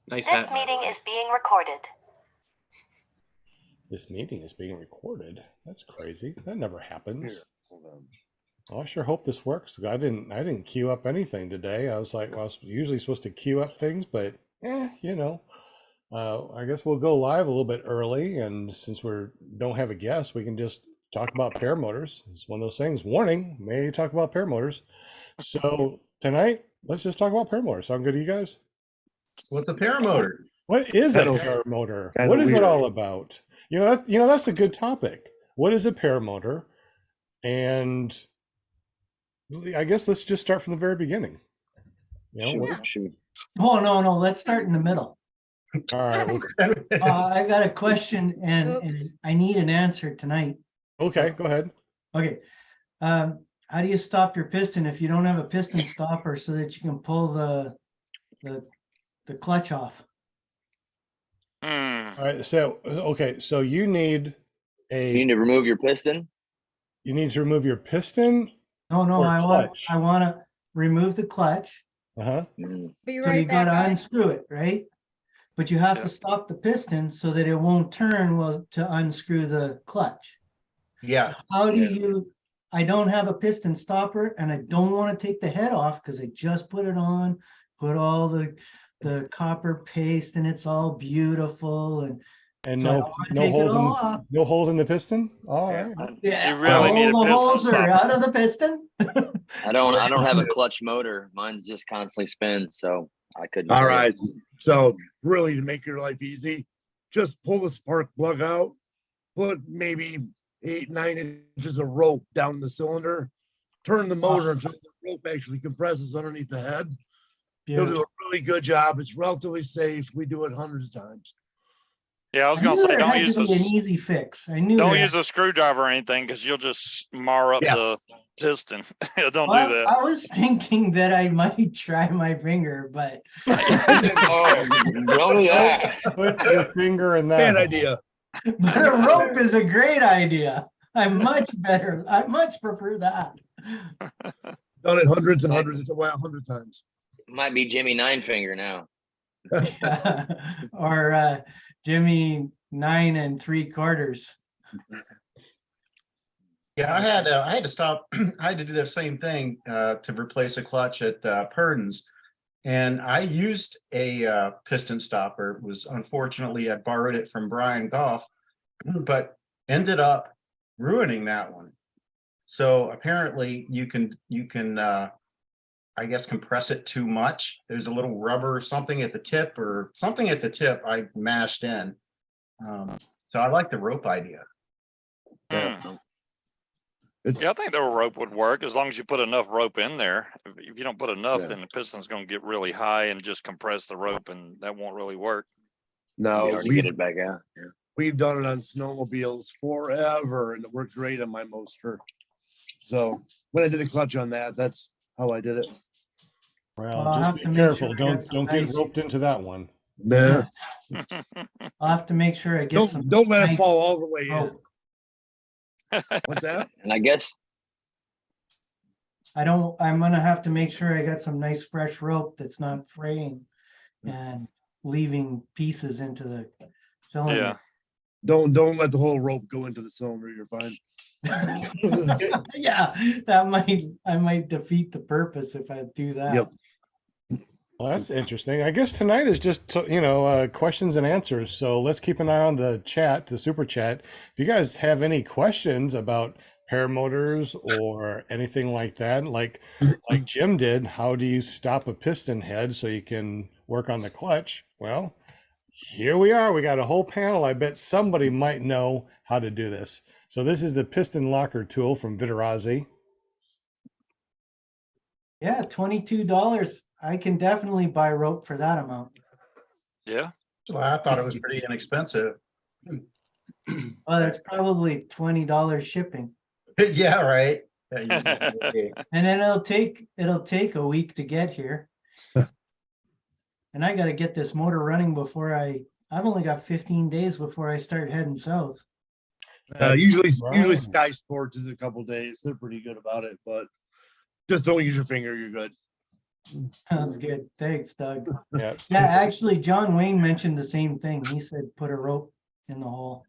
Nice This hat. meeting is being recorded. This meeting is being recorded. That's crazy. That never happens. Here, hold on. Well, I sure hope this works. I didn't queue up anything today. I was like, well, I was usually supposed to queue up things, but I guess we'll go live a little bit early. And since we don't have a guest, we can just talk about paramotors. It's one of those things. Warning, may talk about paramotors. So tonight, let's just talk about paramotors. Sound good to you guys? What's a paramotor? What is a Kinda- paramotor? kinda What is weird. it all about? That's a good topic. What is a paramotor? And I guess let's just start from the very beginning. Shoot. Oh, no, let's start in the middle. All right. I got a question and I need an answer tonight. Okay, go ahead. Okay. How do you stop your piston if you don't have a piston stopper so that you can pull the clutch off? All right. So you need You need to remove your piston. you need to remove your piston. No, Or I clutch. want to remove the clutch. Uh-huh. Be So you right back, gotta guys. unscrew it, right? But you have Yeah. to stop the piston so that it won't turn to unscrew the clutch. Yeah, How do you, I don't have a piston stopper and I don't want to take the head off because I just put it on, put all the copper paste and it's all beautiful And so I no wanna no take it holes in all off. no holes in the piston. All right. Yeah, You really need a all the piston holes are stopper. out of the piston. I don't have a clutch motor. Mine's just constantly spins, so I couldn't. All do it. right. So really, to make your life easy, just pull the spark plug out, put maybe 8-9 inches of rope down the cylinder, turn the motor until the rope actually compresses underneath the head. You'll do a really good job. It's relatively safe. We do it hundreds of times. Yeah, I was I gonna knew say, there don't had use to be an a, easy fix. I knew don't there use a screwdriver or anything, because you'll just mar up Yeah. the piston. Don't Well, do that. I was thinking that I might try my finger, but Oh, don't do that. Put your finger in that. Bad hole. idea. a rope is a great idea. I much prefer that. Done it hundreds and hundreds of 100 times. Might be Jimmy Nine Finger now. Or Jimmy 9 3/4. yeah. I had to stop. I had to do the same thing to replace a clutch at Purdon's, and I used a piston stopper. It was unfortunately I borrowed it from Brian Goff, but ended up ruining that one. So apparently you can I guess compress it too much. There's a little rubber or something at the tip I mashed in. So I like the rope idea. It's Yeah, I think the rope would work as long as you put enough rope in there. If you don't put enough, Yeah. then the piston's gonna get really high and just compress the rope, and that won't really work. no, Hard to get it back out. Yeah. we've done it on snowmobiles forever, and it worked great on my Moster. So when I did a clutch on that, that's how I did it. Well, Well, I'll have just to be make careful. sure I Don't got some get nice- roped into that one. Nah, I'll have to make sure I get some. don't let it nice fall all the way in. rope. What's that? And I guess I'm gonna have to make sure I got some nice fresh rope that's not fraying and leaving pieces into the cylinder. Yeah. Don't let the whole rope go into the cylinder. You're fine. Yeah, I might defeat the purpose if I do that. Yep. Well, that's interesting. I guess tonight is just questions and answers. So let's keep an eye on the chat, the super chat. If you guys have any questions about paramotors or anything like that, like Jim did, how do you stop a piston head so you can work on the clutch? Well, here we are. We got a whole panel. I bet somebody might know how to do this. So this is the piston locker tool from Viterazzi. Yeah, $22. I can definitely buy rope for that amount. Yeah. Well, I thought it was pretty inexpensive. Well, that's probably $20 shipping. Yeah, right. Yeah, And then it'll take a week to get here. And I gotta get this motor running before I've only got 15 days before I start heading south. Usually right. Sky Sports is a couple days. They're pretty good about it, but just don't use your finger. You're good. Sounds good. Thanks, Doug. Yeah. Yeah, actually, John Wayne mentioned the same thing. He said, put a rope in the hole.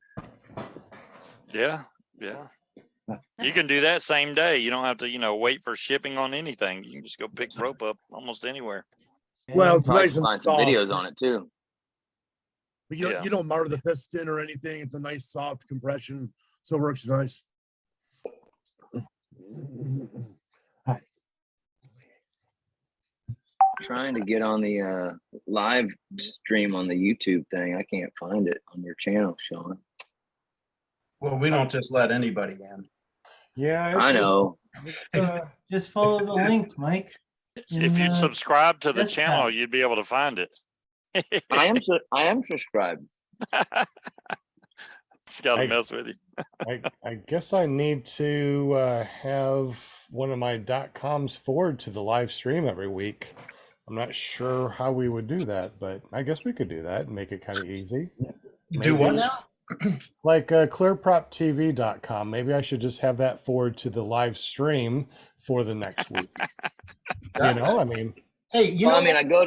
Yeah, yeah. You can do that same day. You don't have to, wait for shipping on anything. You can just go pick rope up almost anywhere. Well, And it's Probably nice can and find some soft. videos on it too. But Yeah. you don't mar the piston or anything. It's a nice soft compression, so it works nice. Trying to get on the live stream on the YouTube thing. I can't find it on your channel, Sean. Well, we don't just let anybody in. Yeah. I know. just follow the link, Mike. If In, you subscribe to the this channel, tab. you'd be able to find it. I am subscribed. Just gotta I- mess with you. I guess I need to have one of my .coms forward to the live stream every week. I'm not sure how we would do that, but I guess we could do that and make it kind of easy. You do what Maybe- now? Like ClearPropTV.com. Maybe I should just have that forward to the live stream for the next week. I mean, Hey, you Well, know, I mean, I go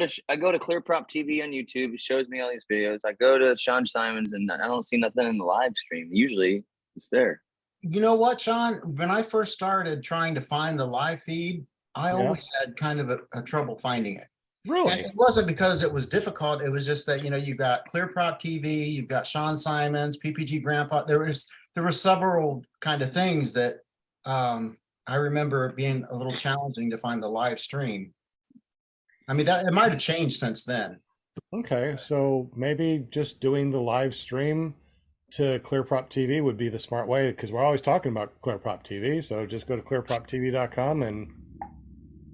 to ClearProp TV on YouTube. It shows me all these videos. I go to Sean Simons, and I don't see nothing in the live stream. Usually, it's there. you know what, Sean? When I first started trying to find the live feed, I Yeah. always had kind of a trouble finding it. And really? it wasn't because it was difficult. It was just that, you've got ClearProp TV, you've got Sean Simons, PPG Grandpa. There were several kind of things that I remember it being a little challenging to find the live stream. I mean, it might have changed since then. Okay, so maybe just doing the live stream to ClearProp TV would be the smart way because we're always talking about ClearProp TV. So just go to ClearPropTV.com and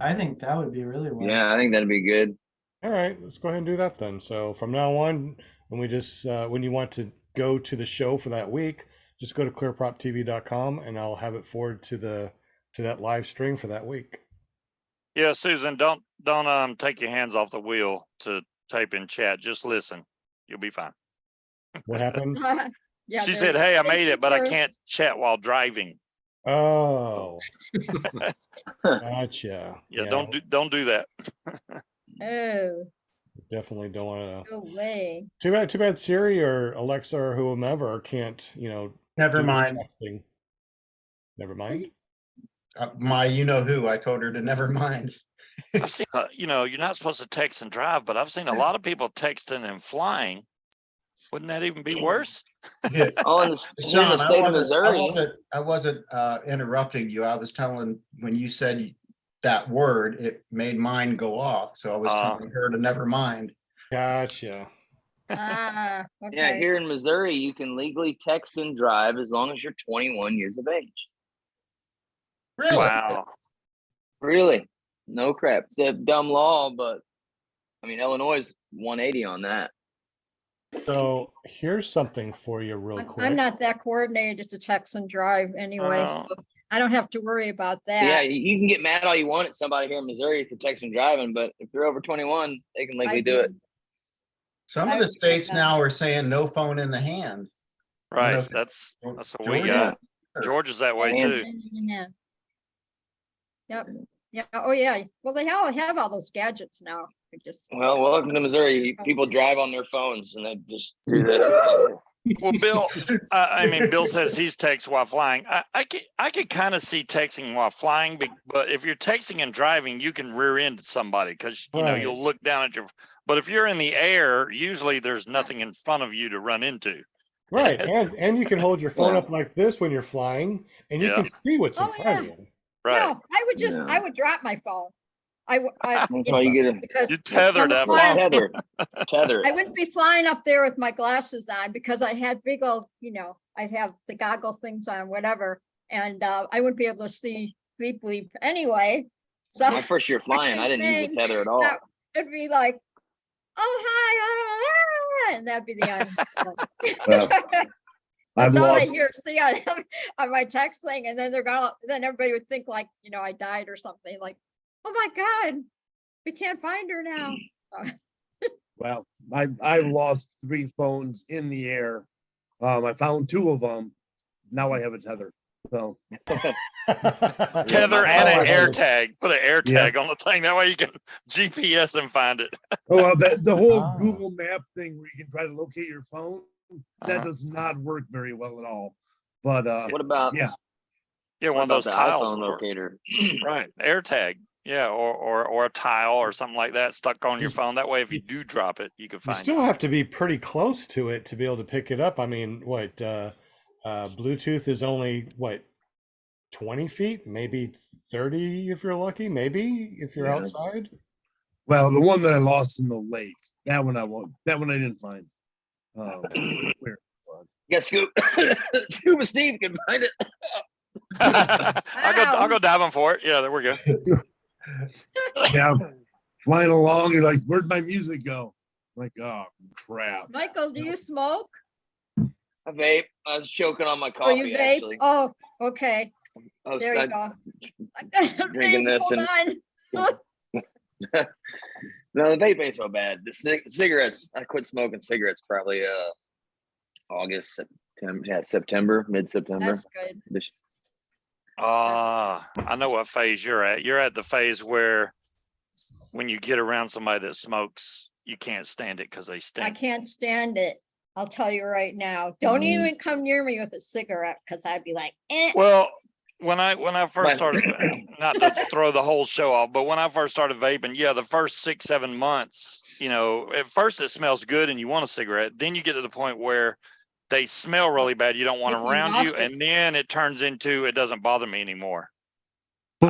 I think that would be really wise. Yeah, I think that'd be good. all right, let's go ahead and do that then. So from now on, when you want to go to the show for that week, just go to ClearPropTV.com and I'll have it forward to that live stream for that week. Yeah, Susan, don't take your hands off the wheel to type in chat. Just listen. You'll be fine. What happened? Yeah, She there said, you "Hey, I go. made it, but I Sure. can't chat while driving." Oh, gotcha. Yeah, don't do that. Oh, Definitely don't want to. no way. Too bad Siri or Alexa or whomever can't, Never do the mind. texting. Never mind. My you-know-who, I told her to never mind. I've seen, you're not supposed to text and drive, but I've seen a lot of people texting and flying. Wouldn't that even be worse? Yeah. Oh, in the Sean, state of Missouri. I wasn't interrupting you. I was telling, when you said that word, it made mine go off. So I was telling her to never mind. Gotcha. Ah, Yeah, okay. here in Missouri, you can legally text and drive as long as you're 21 years of age. Really? Wow. Really? No crap. It's a dumb law, but I mean, Illinois is 180 on that. So here's something for you real I'm quick. not that coordinated to text and drive anyway, Oh. so I don't have to worry about So yeah, that. you can get mad all you want at somebody here in Missouri for texting and driving, but if they're over 21, they can legally do it. Some of I the would states think now are saying no phone in the hand. Right. if- That's what we Georgia? got. Georgia's that way Hands- too. Yeah. Yep. Yeah. Oh, yeah. Well, they all have all those gadgets now. I just. Well, welcome to Missouri. People drive on their phones and they just do this. Well, Bill, Bill says he's texting while flying. I could kind of see texting while flying, but if you're texting and driving, you can rear end somebody because Right. you'll look down at your. But if you're in the air, usually there's nothing in front of you to run into. Right, and you can hold your phone Yeah. up like this when you're flying, and you Yeah. can see what's in Oh, front of yeah. you. Right. No, I would just, Yeah. I would drop my phone. I That's why you get a because You tethered I'm up. flying- tether. Tether. I wouldn't be flying up there with my glasses on because I had big old, I'd have the goggle things on, whatever, and I wouldn't be able to see bleep anyway. So My first year flying, I didn't use saying the tether at all. that it'd be like, oh hi, and that'd be the end. Well, I've That's all I lost, hear. See on my text thing, and then then everybody would think like, I died or something. Like, oh my God, we can't find her now. well, I've lost 3 phones in the air. I found 2 of them. Now I have a tether. So Tether my and an first air one- tag. Put an air Yeah. tag on the thing. That way you can GPS and find it. well, the whole Ah. Google Map thing where you can try to locate your phone, that Uh-huh. does not work very well at all. But What about yeah, Yeah, what one of about those the tiles. iPhone would work. locator? Right. Air tag. Yeah, or a tile or something like that stuck on your phone. That way if you do drop it, you can You find still it. have to be pretty close to it to be able to pick it up. I mean, Bluetooth is only what, 20 feet, maybe 30 if you're lucky, maybe if you're Yeah. outside. well, the one that I lost in the lake, that one I won't. That one I didn't find. Where? Yeah, Scuba Steve can find it. I'll go diving for it. Yeah, there we go. Yeah, flying along, you're like, where'd my music go? Like, oh crap. Michael, do you smoke? I vape. I was choking on my Oh, you coffee vape? actually. Oh, okay, I was, there you I- go. drinking this Hold on. No, the vape ain't so bad. The cigarettes, I quit smoking cigarettes probably August, September, September, mid-September. That's good. This- I know what phase you're at. You're at the phase where when you get around somebody that smokes, you can't stand it because they I stink. can't stand it. I'll tell you right now. Don't Mhm. even come near me with a cigarette because I'd be like, eh. Well, when I first Right. started, not to throw the whole show off, but when I first started vaping, yeah, the first 6-7 months, at first it smells good and you want a cigarette. Then you get to the point where they smell really bad. You don't want Make them me around you, nauseous. and then it turns into it doesn't bother me anymore. Hmm.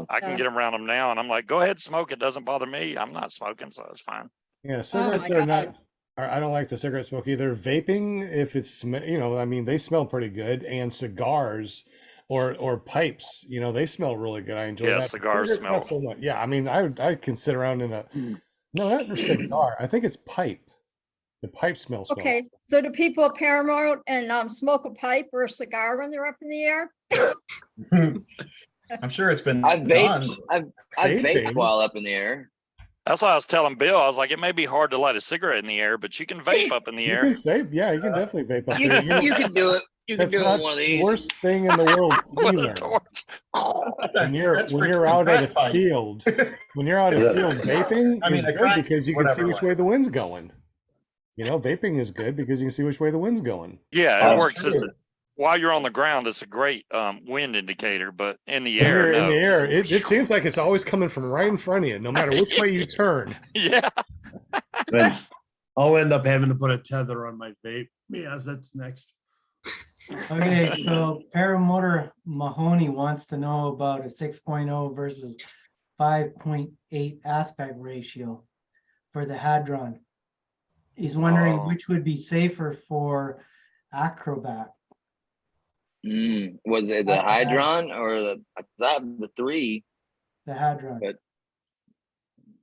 I can Yeah. get around them now, and I'm like, go ahead, smoke. It doesn't bother me. I'm not smoking, so it's fine. Yeah, Oh cigarettes my are not. God. I don't like the cigarette smoke either. Vaping, if it's I mean, they smell pretty good, and cigars or pipes, they smell really good. I enjoy Yeah, that. cigars Cigarettes, not smell- so much. Yeah, I mean, I can sit around in a Mm. no, not a cigar. I think it's pipe. The pipe smells. Okay, so do people Paramount and smoke a pipe or a cigar when they're up in the air? I'm sure it's been I done. vaped. I Vaping? vaped while up in the air. That's why I was telling Bill. I was like, it may be hard to light a cigarette in the air, but you can vape up in the You air. can vape. Yeah, you can definitely vape up You, there. you can do it. You can That's do it not with one of the these. worst thing in the world With a either. torch. When you're freaking out at a crack pipe. field, when you're out at a field, vaping I mean, is a good crack, because you can see whatever, which way the wind's going. Vaping is good because you can see which way the wind's going. Yeah, it That's works. true. While you're on the ground, it's a great wind indicator, but in the When air, you're in no. the air, it seems like it's always coming from right in front of you, no matter which way you turn. Yeah. Then I'll end up having to put a tether on my vape. Yes, that's next. Okay, so Paramotor Mahoney wants to know about a 6.0 versus 5.8 aspect ratio for the Hadron. He's wondering Oh. which would be safer for Acrobat. Was it the That's bad. Hydron or the 3? The Hadron. But-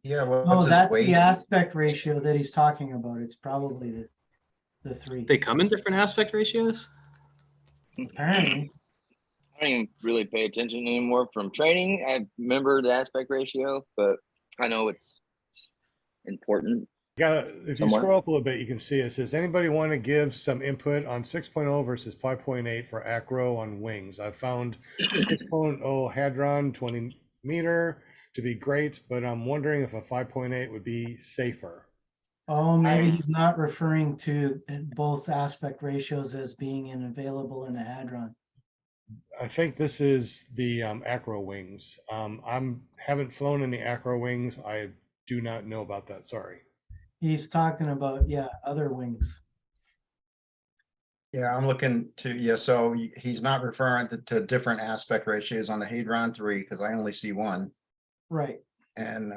Yeah, well, No, what's his that's weight? the aspect ratio that he's talking about. It's probably the 3. They come in different aspect ratios? Apparently. I don't even really pay attention anymore from training. I remember the aspect ratio, but I know it's important. If you Somewhere. scroll up a little bit, you can see it says, anybody want to give some input on 6.0 versus 5.8 for acro on wings? I found 6.0 Hadron 20 meter to be great, but I'm wondering if a 5.8 would be safer. Oh, maybe he's not referring to both aspect ratios as being available in a Hadron. I think this is the acro wings. Haven't flown any acro wings. I do not know about that. Sorry. He's talking about, other wings. Yeah, I'm looking to, so he's not referring to different aspect ratios on the Hadron 3 because I only see one. Right. And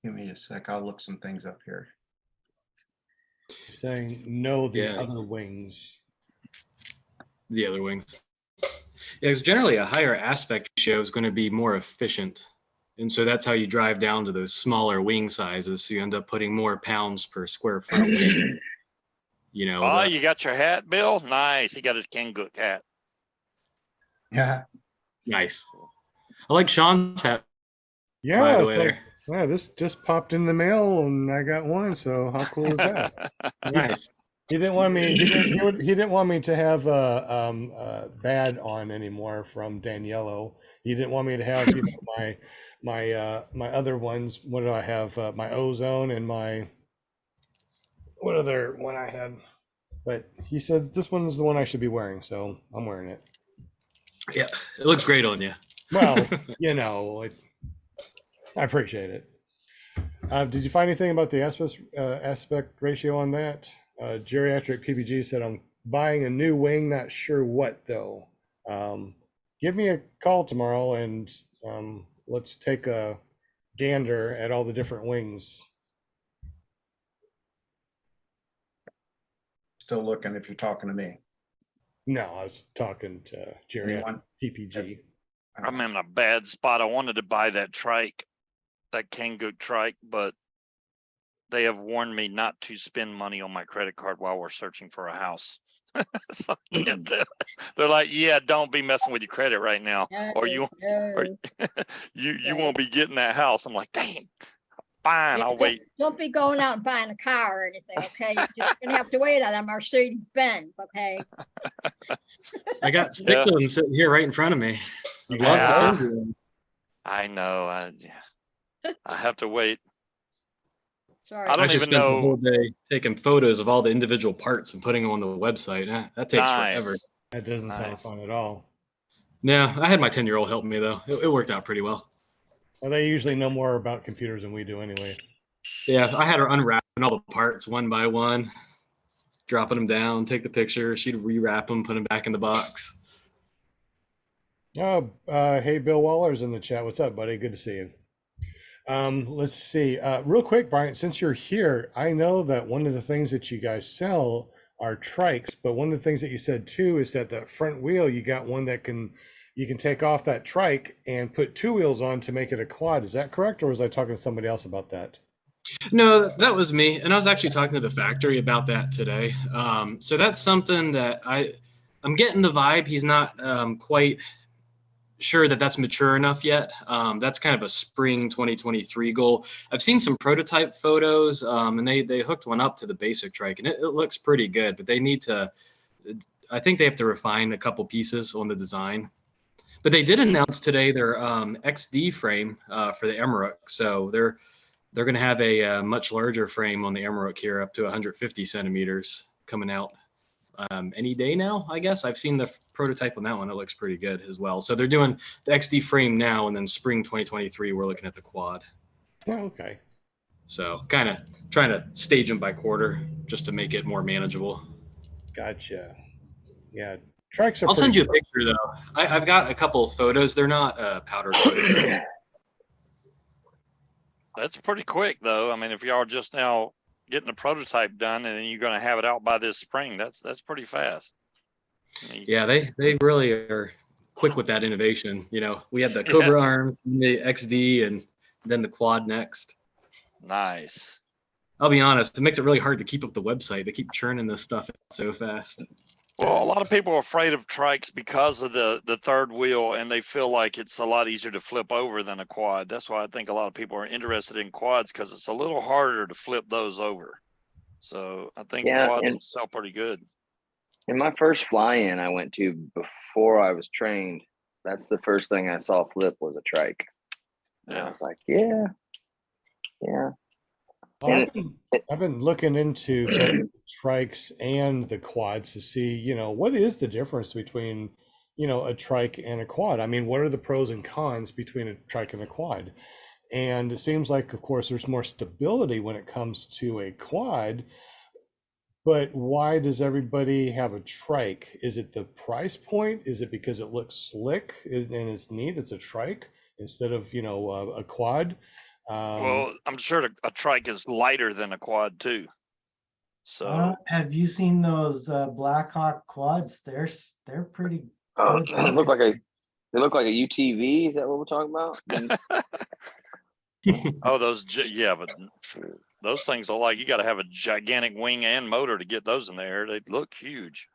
give me a sec, I'll look some things up here. Saying no, the Yeah. other wings. The other wings. Yeah, because generally a higher aspect ratio is going to be more efficient. And so that's how you drive down to those smaller wing sizes. So you end up putting more pounds per square foot. wing. Oh, you got your hat, Bill? Nice. He got his King Cook hat. Yeah, Nice. I like Sean's hat, Yeah, by the it's way. like, There. wow, this just popped in the mail and I got one. So how cool is that? Nice. He didn't want me. He didn't want me to have bad on anymore from Daniello. He didn't want me to have my other ones. What do I have? My ozone and my what other one I had? But he said this one's the one I should be wearing, so I'm wearing it. Yeah, it looks great on you. Well, I appreciate it. Did you find anything about the aspect ratio on that? Geriatric PPG said, I'm buying a new wing, not sure what though. Give me a call tomorrow and let's take a gander at all the different wings. Still looking if you're talking to me. No, I was talking to Geriatric PPG. I'm in a bad spot. I wanted to buy that trike, that Kanguk trike, but they have warned me not to spend money on my credit card while we're searching for a house. So I can't do it. They're like, yeah, don't be messing with your credit right now, or you won't be getting that house. I'm like, dang, fine, I'll wait. Don't be going out and buying a car or anything, okay? You're just gonna have to wait on a Mercedes Benz, okay? I got 6 of them sitting here right in front of me. I'd love to send you them. I know. I have to wait. Sorry. I don't just even spent the know. whole day taking photos of all the individual parts and putting them on the website. That takes forever. That doesn't sound fun at all. No, I had my 10-year-old help me though. It worked out pretty well. Well, they usually know more about computers than we do anyway. Yeah, I had her unwrapping all the parts one by one, dropping them down, take the picture. She'd rewrap them, put them back in the box. Oh, hey, Bill Waller's in the chat. What's up, buddy? Good to see you. Let's see. Real quick, Brian, since you're here, I know that one of the things that you guys sell are trikes, but one of the things that you said too is that the front wheel, you got one that you can take off that trike and put 2 wheels on to make it a quad. Is that correct? Or was I talking to somebody else about that? No, that was me. And I was actually talking to the factory about that today. So that's something that I'm getting the vibe. He's not quite sure that that's mature enough yet. That's kind of a spring 2023 goal. I've seen some prototype photos and they hooked one up to the basic trike and it looks pretty good, but they need to, I think they have to refine a couple pieces on the design. But they did announce today their XD frame for the Emerald. So they're going to have a much larger frame on the Emerald here, up to 150 centimeters coming out any day now, I guess. I've seen the prototype on that one. It looks pretty good as well. So they're doing the XD frame now, and then spring 2023, we're looking at the quad. Oh, okay. So kind of trying to stage them by quarter just to make it more manageable. Gotcha. Yeah. Trikes are I'll send you a picture though. I've got a couple of photos. They're not powder coated. That's pretty quick though. I mean, if y'all are just now getting the prototype done and then you're going to have it out by this spring, that's pretty fast. I mean, Yeah, they really are quick with that innovation. You know, we had the Cobra arm, the XD, and then the quad next. Nice. I'll be honest, it makes it really hard to keep up the website. They keep churning this stuff so fast. Well, a lot of people are afraid of trikes because of the third wheel, and they feel like it's a lot easier to flip over than a quad. That's why I think a lot of people are interested in quads, because it's a little harder to flip those over. So I think quads will sell pretty good. In my first fly-in I went to before I was trained, that's the first thing I saw flip was a trike. And I was like, yeah. Well, I've been looking into the trikes and the quads to see, what is the difference between, a trike and a quad? I mean, what are the pros and cons between a trike and a quad? And it seems like, of course, there's more stability when it comes to a quad. But why does everybody have a trike? Is it the price point? Is it because it looks slick and it's neat? It's a trike instead of, a quad. Well, I'm sure a trike is lighter than a quad too. So have you seen those Blackhawk quads? They're pretty. Oh, they look like a UTV. Is that what we're talking about? Oh, but those things are like, you got to have a gigantic wing and motor to get those in the air. They look huge.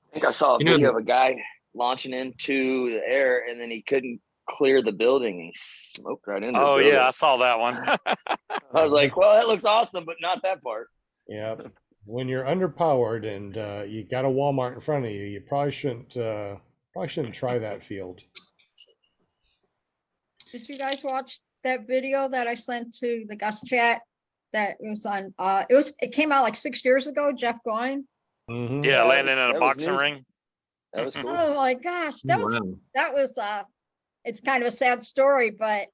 I think I saw a video of a guy launching into the air and then he couldn't clear the building and he smoked right into the building. Yeah, I saw that one. I was like, well, that looks awesome, but not that part. Yeah. when you're underpowered and you got a Walmart in front of you, you probably shouldn't try that field. Did you guys watch that video that I sent to the Gus chat? That was on, it came out like 6 years ago, Jeff Goin. Mhm. Yeah, that landing was- in a that was boxing news. ring. That was cool. Oh my gosh, that was, Wow. it's kind of a sad story, but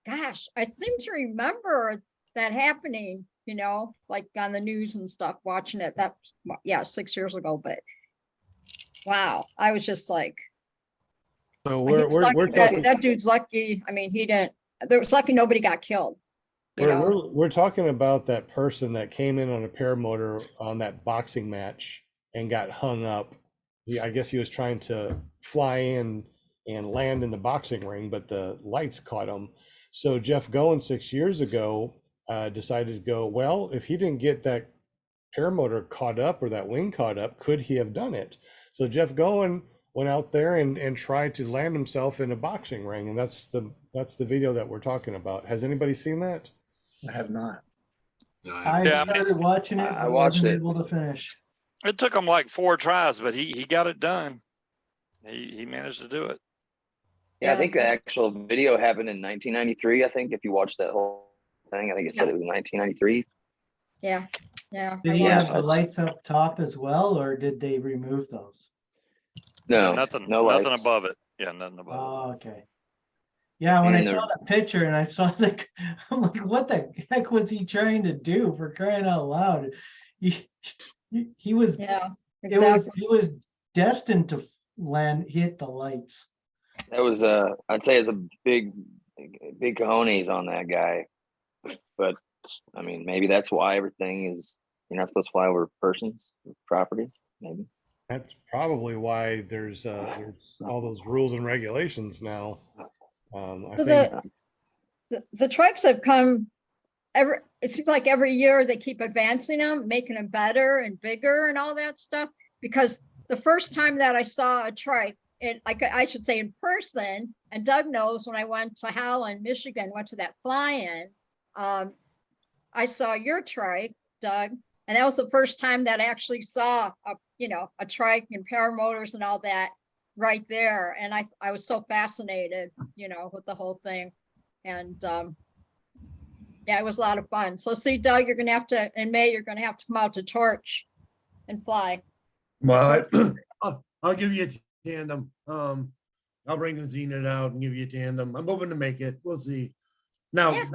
gosh, I seem to remember that happening, like on the news and stuff, watching it. That's, yeah, 6 years ago, but wow, I was just like, So he was lucky we're talking that dude's lucky. I mean, there was lucky nobody got killed. we're talking about that person that came in on a paramotor on that boxing match and got hung up. I guess he was trying to fly in and land in the boxing ring, but the lights caught him. So Jeff Goen 6 years ago decided to go, well, if he didn't get that paramotor caught up or that wing caught up, could he have done it? So Jeff Goen went out there and tried to land himself in a boxing ring, and that's the video that we're talking about. Has anybody seen that? I have not. I Yeah, started watching it, I but watched wasn't it. able to finish. It took him like 4 tries, but he got it done. He managed to do it. Yeah, I think the actual video happened in 1993. I think if you watch that whole thing, I think it said it was in 1993. Yeah. Did I he watched have it. the lights up top as well, or did they remove those? No, Nothing no nothing lights. above it. Yeah, nothing above it. Oh, okay. Yeah, when I And saw the picture and I saw I'm like, what the heck was he trying to do, for crying out loud? He was, Yeah, it exactly. was destined to hit the lights. That was I'd say it's a big cojones on that guy. But I mean, maybe that's why everything is, you're not supposed to fly over persons, property, maybe. That's probably why there's all those rules and regulations now. I So think the trikes have come it seems like every year they keep advancing them, making them better and bigger and all that stuff. Because the first time that I saw a trike, I should say in person, and Doug knows, when I went to Holland, Michigan, went to that fly-in, I saw your trike, Doug, and that was the first time that I actually saw a trike and paramotors and all that right there. And I was so fascinated, with the whole thing. And yeah, it was a lot of fun. So see, Doug, in May, you're gonna have to come out to Torch and fly. Well, I'll give you a tandem. I'll bring the Zenith out and give you a tandem. I'm hoping to make it. We'll see. Now, Yeah.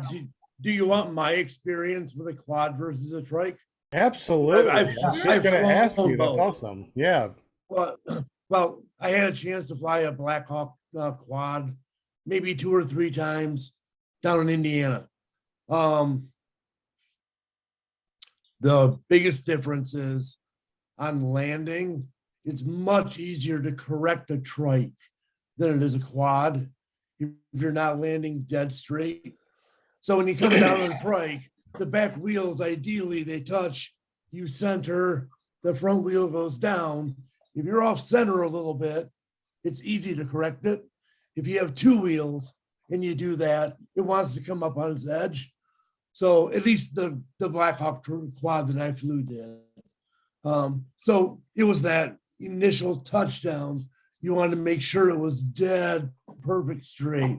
do you want my experience with a quad versus a trike? absolutely. I I've- was just I've going to ask flown you. That's both. awesome. Yeah. Well, I had a chance to fly a Black Hawk quad maybe 2 or 3 times down in Indiana. The biggest difference is on landing, it's much easier to correct a trike than it is a quad if you're not landing dead straight. So when you come down on a trike, the back wheels, ideally, they touch, you center, the front wheel goes down. If you're off center a little bit, it's easy to correct it. If you have 2 wheels and you do that, it wants to come up on its edge. So at least the Black Hawk quad that I flew did. So it was that initial touchdown. You wanted to make sure it was dead, perfect straight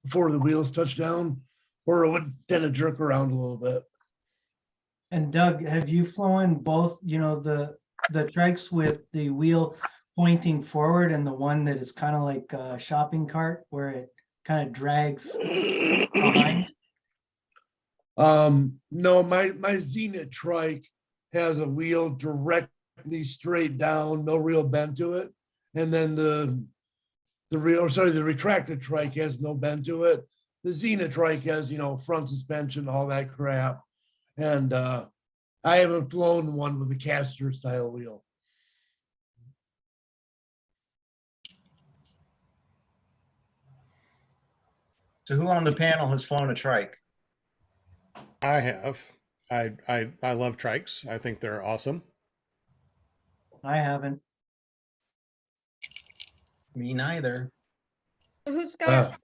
before the wheels touched down, or it would tend to jerk around a little bit. And Doug, have you flown both, the trikes with the wheel pointing forward and the one that is kind of like a shopping cart where it kind of drags behind? No, my Zenith trike has a wheel directly straight down, no real bend to it. And then the retracted trike has no bend to it. The Zenith trike has, front suspension, all that crap. And I haven't flown one with a caster style wheel. So who on the panel has flown a trike? I have. I love trikes. I think they're awesome. I haven't. Me neither. Who's Uh, got,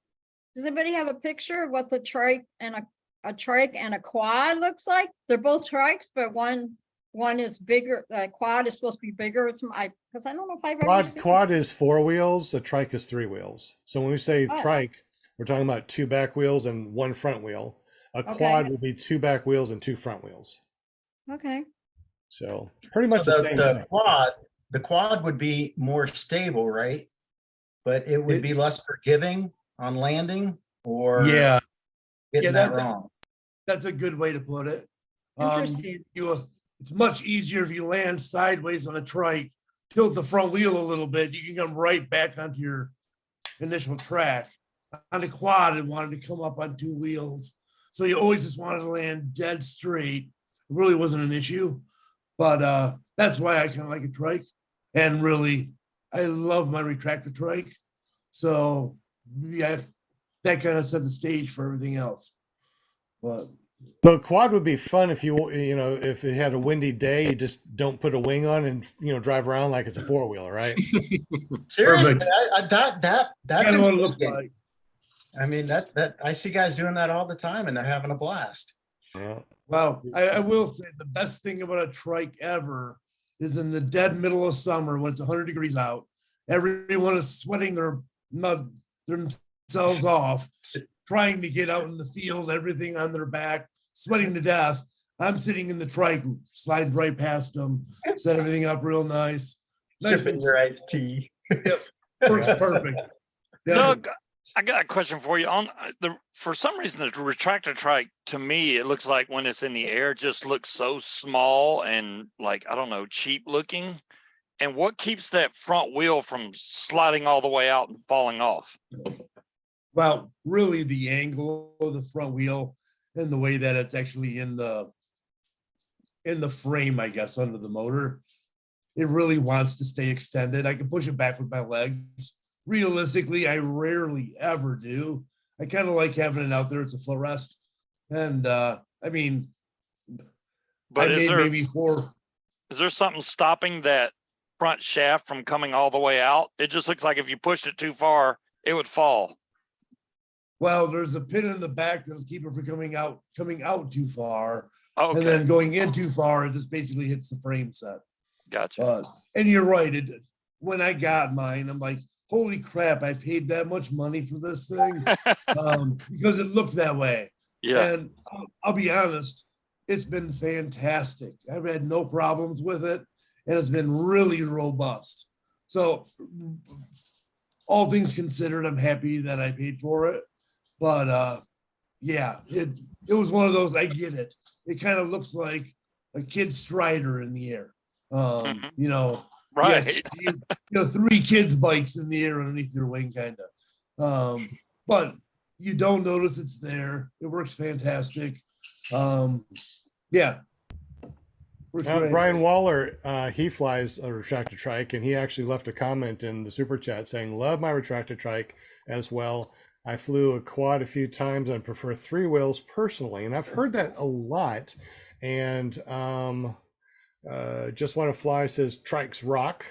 does anybody have a picture of what the trike and a trike and a quad looks like? They're both trikes, but one one is bigger, quad is supposed to be bigger. Because I don't know if I've ever seen. Quad is 4 wheels. A trike is 3 wheels. So when we say Oh. trike, we're talking about 2 back wheels and 1 front wheel. A Okay. quad would be 2 back wheels and 2 front wheels. Okay. So pretty much So the same thing. the quad would be more stable, right? But it would be less forgiving on landing, or Yeah, getting Yeah, that wrong. that's a good way to put it. Interesting. It's much easier if you land sideways on a trike, tilt the front wheel a little bit, you can come right back onto your initial track. On a quad, it wanted to come up on 2 wheels. So you always just wanted to land dead straight. It really wasn't an issue. But that's why I kind of like a trike. And really, I love my retractor trike. So yeah, that kind of set the stage for everything else. But So quad would be fun if if it had a windy day, you just don't put a wing on and drive around like it's a 4-wheeler, right? Seriously, Perfect. that's kind of what it looks intriguing. like. I mean, that I see guys doing that all the time, and they're having a blast. Yeah. Well, I will say the best thing about a trike ever is in the dead middle of summer when it's 100 degrees out. Everyone is sweating themselves off, trying to get out in the field, everything on their back, sweating to death. I'm sitting in the trike, slide right past them, set everything up real nice. Sipping your iced tea. Works perfect. Yeah. Doug, I got a question for you. For some reason, the retractor trike, to me, it looks like when it's in the air, it just looks so small and like, I don't know, cheap looking. And what keeps that front wheel from sliding all the way out and falling off? Well, really the angle of the front wheel and the way that it's actually in the frame, I guess, under the motor. It really wants to stay extended. I can push it back with my legs. Realistically, I rarely ever do. I kind of like having it out there. It's a footrest. And I mean, But is there something stopping that front shaft from coming all the way out? It just looks like if you pushed it too far, it would fall. Well, there's a pin in the back that'll keep it from coming out too far. Okay. And then going in too far, it just basically hits the frame set. Gotcha. And you're right. When I got mine, I'm like, holy crap, I paid that much money for this thing because it looked that way. Yeah. And I'll be honest, it's been fantastic. I've had no problems with it, and it's been really robust. So all things considered, I'm happy that I paid for it. But yeah, it was one of those, I get it. It kind of looks like a kid Strider in the air. Right. You 3 kids bikes in the air underneath your wing, kind of. But you don't notice it's there. It works fantastic. Yeah. Works great. Brian Waller, he flies a retractor trike, and he actually left a comment in the super chat saying, "Love my retractor trike as well. I flew a quad a few times and prefer 3 wheels personally." And I've heard that a lot. And Just Want to Fly says trikes rock.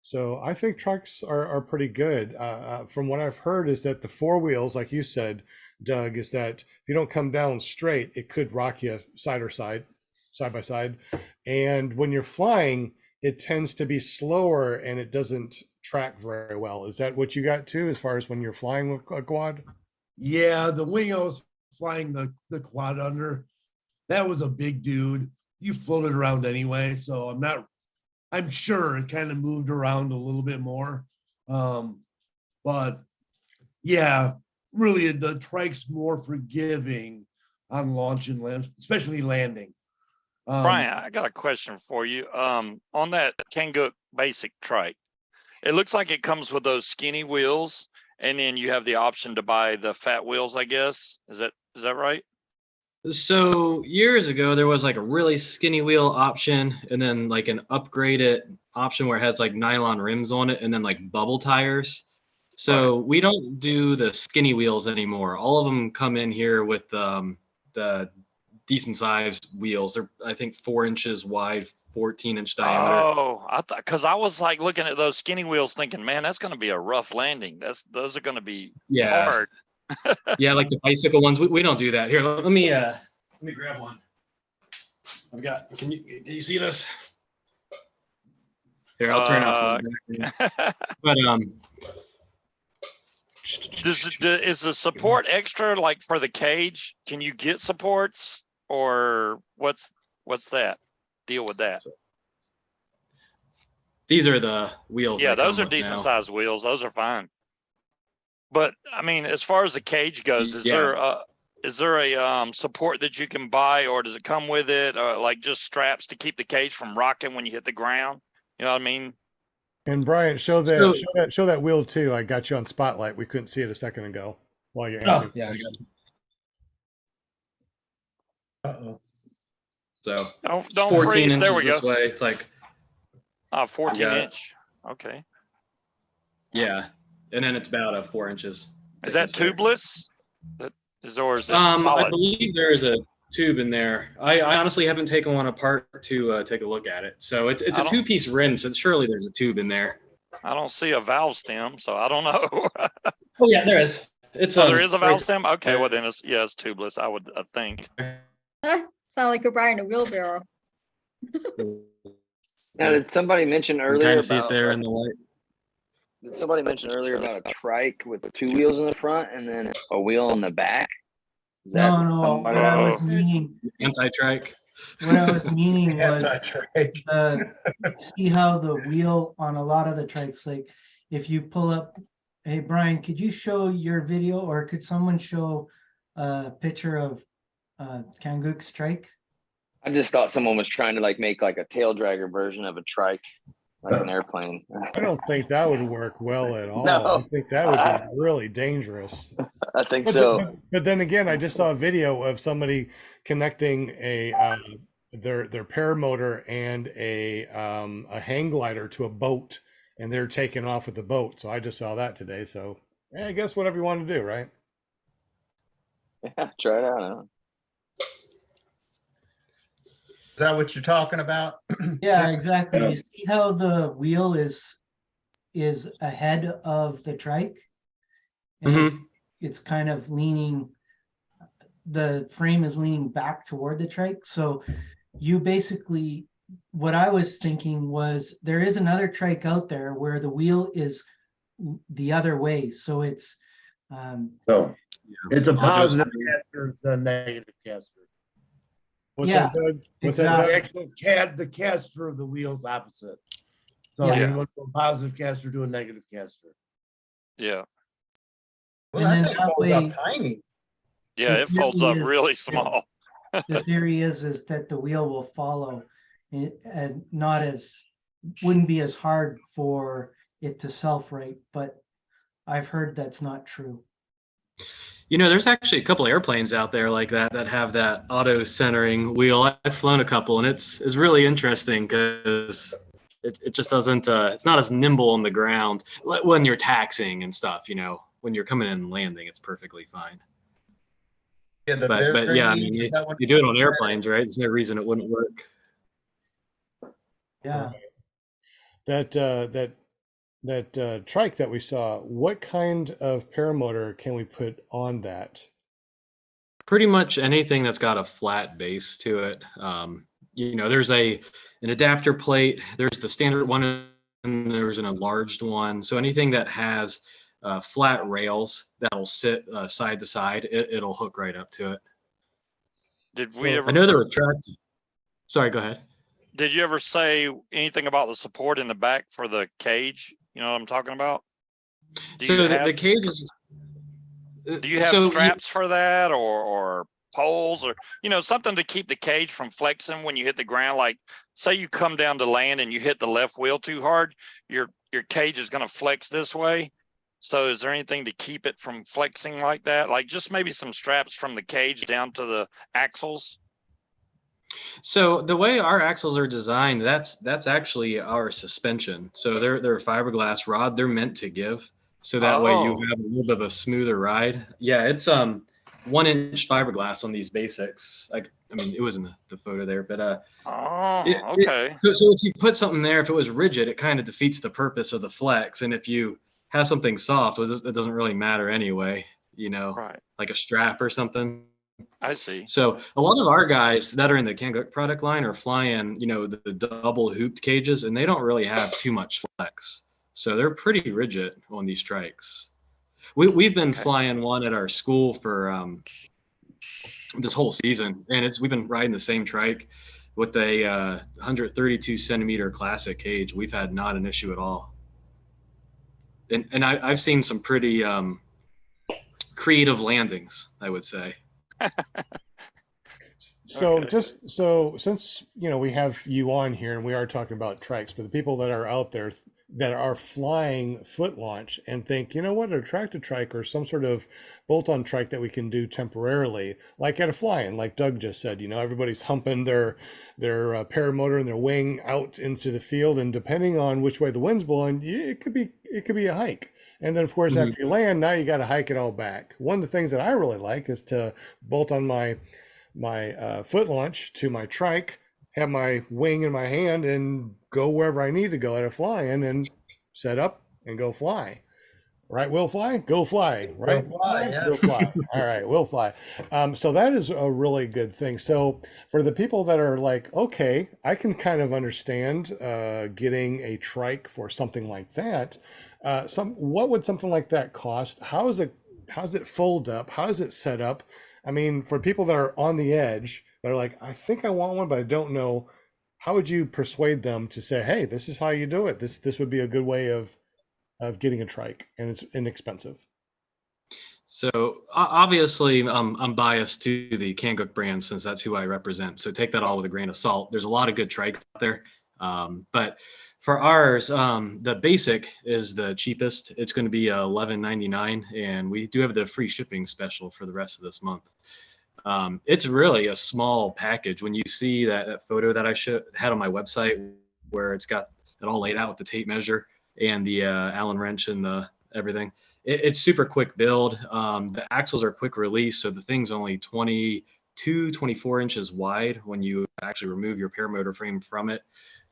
So I think trikes are pretty good. From what I've heard is that the 4 wheels, like you said, Doug, is that if you don't come down straight, it could rock you side by side. And when you're flying, it tends to be slower and it doesn't track very well. Is that what you got too, as far as when you're flying with a quad? Yeah, the wing I was flying the quad under, that was a big dude. You floated around anyway, so I'm sure it kind of moved around a little bit more. But yeah, really the trike's more forgiving on launch and land, especially landing. Brian, I got a question for you. On that Kanguk basic trike, it looks like it comes with those skinny wheels, and then you have the option to buy the fat wheels, I guess. Is that right? So years ago, there was like a really skinny wheel option, and then like an upgraded option where it has like nylon rims on it, and then like bubble tires. So we don't do the skinny wheels anymore. All of them come in here with the decent sized wheels. They're, I think, 4 inches wide, 14-inch diameter. Oh, I thought, because I was like looking at those skinny wheels thinking, man, that's going to be a rough landing. Those are going to be hard. Yeah, like the bicycle ones. We don't do that. Here, let me grab one. Can you see this? Here, I'll turn off. But is the support extra like for the cage? Can you get supports, or what's that deal with that? these are the wheels. Yeah, they those come are with decent now. sized wheels. Those are fine. But I mean, as far as the cage goes, is there a support that you can buy, or does it come with it, or like just straps to keep the cage from rocking when you hit the ground? You know what I mean? And Brian, show So- that wheel too. I got you on spotlight. We couldn't see it a second ago while you're Oh, answering. yeah, I got it. Uh-oh. So Don't 14 freeze. inches There we go. this way. It's like 14 got it. inch. Okay. yeah, and then it's about 4 inches. Is that thickness there. tubeless? Or is it I solid? believe there is a tube in there. I honestly haven't taken one apart to take a look at it. So it's I a don't- 2-piece rim, so surely there's a tube in there. I don't see a valve stem, so I don't know. Oh yeah, there is. It's So there is a right valve stem? Okay, there. well then it's tubeless, I would think. Sound like you're buying a wheelbarrow. Now, did somebody mention You earlier kind of see it about there in the light. did somebody mention earlier about a trike with 2 wheels in the front and then a wheel in the back? Is that No, somebody? what I Oh. was meaning, Anti-trike. what I was meaning was Anti-trike. see how the wheel on a lot of the trikes, like if you pull up, hey, Brian, could you show your video, or could someone show a picture of Kanguk's trike? I just thought someone was trying to like make like a tail dragger version of a trike, like an airplane. I don't think that would work well at all. No. I think that would be really dangerous. I think But, so. but then again, I just saw a video of somebody connecting a their paramotor and a hang glider to a boat, and they're taking off with the boat. So I just saw that today. So yeah, I guess whatever you want to do, right? Yeah, try it out. Huh? Is that what you're talking about? Yeah, exactly. You see how the wheel is ahead of the trike? And it's kind of leaning, the frame is leaning back toward the trike. So you basically, what I was thinking was there is another trike out there where the wheel is the other way. So it's, So it's a I'll do positive something. caster instead of negative caster. What's Yeah, that, Doug? What's The that, Doug? actual the caster of the wheel's opposite. So Yeah. you went from a positive caster to a negative caster. Yeah. Well, And that then thing that folds way- up tiny. Yeah, The it folds up theory is- really small. the theory is that the wheel will follow and wouldn't be as hard for it to self-rate, but I've heard that's not true. You know, there's actually a couple airplanes out there like that have that auto centering wheel. I've flown a couple, and it's really interesting because it just doesn't it's not as nimble on the ground when you're taxiing and stuff. You know, when you're coming in and landing, it's perfectly fine. Yeah, the But yeah, I mean, bearings, is that what- you do it on airplanes, right? There's no reason it wouldn't work. Yeah. That trike that we saw, what kind of paramotor can we put on that? Pretty much anything that's got a flat base to it. You know, there's an adapter plate. There's the standard one, and there's an enlarged one. So anything that has flat rails that'll sit side to side, it'll hook right up to it. Did we So- ever? I know they're retracted. Sorry, go ahead. Did you ever say anything about the support in the back for the cage? You know what I'm talking about? Do So you the have- cage is. Do you have so straps for that, or poles, or something to keep the cage from flexing when you hit the ground? Like, say you come down to land and you hit the left wheel too hard, your cage is going to flex this way. So is there anything to keep it from flexing like that? Like just maybe some straps from the cage down to the axles? So the way our axles are designed, that's actually our suspension. So they're a fiberglass rod. They're meant to give. So that way you Oh. have a little bit of a smoother ride. Yeah, it's 1-inch fiberglass on these basics. I mean, it was in the photo there, but Oh, it- okay. so if you put something there, if it was rigid, it kind of defeats the purpose of the flex. And if you have something soft, it doesn't really matter anyway. You know, Right. like a strap or something. I see. So a lot of our guys that are in the Kangook product line are flying, the double hooped cages, and they don't really have too much flex. So they're pretty rigid on these trikes. We've been Okay. flying one at our school for this whole season, and we've been riding the same trike with a 132 centimeter classic cage. We've had not an issue at all. And I've seen some pretty creative landings, I would say. So Okay. since we have you on here and we are talking about trikes, for the people that are out there that are flying foot launch and think, you know what, a tractor trike or some sort of bolt-on trike that we can do temporarily, like at a fly-in, like Doug just said, everybody's humping their paramotor and their wing out into the field, and depending on which way the wind's blowing, it could be a hike. And then of course, after you land, now you got to hike it all back. One of the things that I really like is to bolt on my foot launch to my trike, have my wing in my hand, and go wherever I need to go at a fly-in and set up and go fly. Right, Will fly? Go fly, right? Go fly, yeah. Go fly. All right, we'll fly. So that is a really good thing. So for the people that are like, okay, I can kind of understand getting a trike for something like that. What would something like that cost? How's it fold up? How is it set up? I mean, for people that are on the edge, that are like, I think I want one, but I don't know. How would you persuade them to say, hey, this is how you do it? This would be a good way of getting a trike, and it's inexpensive. So obviously, I'm biased to the Kangook brand since that's who I represent. So take that all with a grain of salt. There's a lot of good trikes out there, but for ours, the basic is the cheapest. It's going to be $11.99, and we do have the free shipping special for the rest of this month. It's really a small package. When you see that photo that I had on my website, where it's got it all laid out with the tape measure and the Allen wrench and the everything, it's super quick build. The axles are quick release, so the thing's only 24 inches wide. When you actually remove your paramotor frame from it,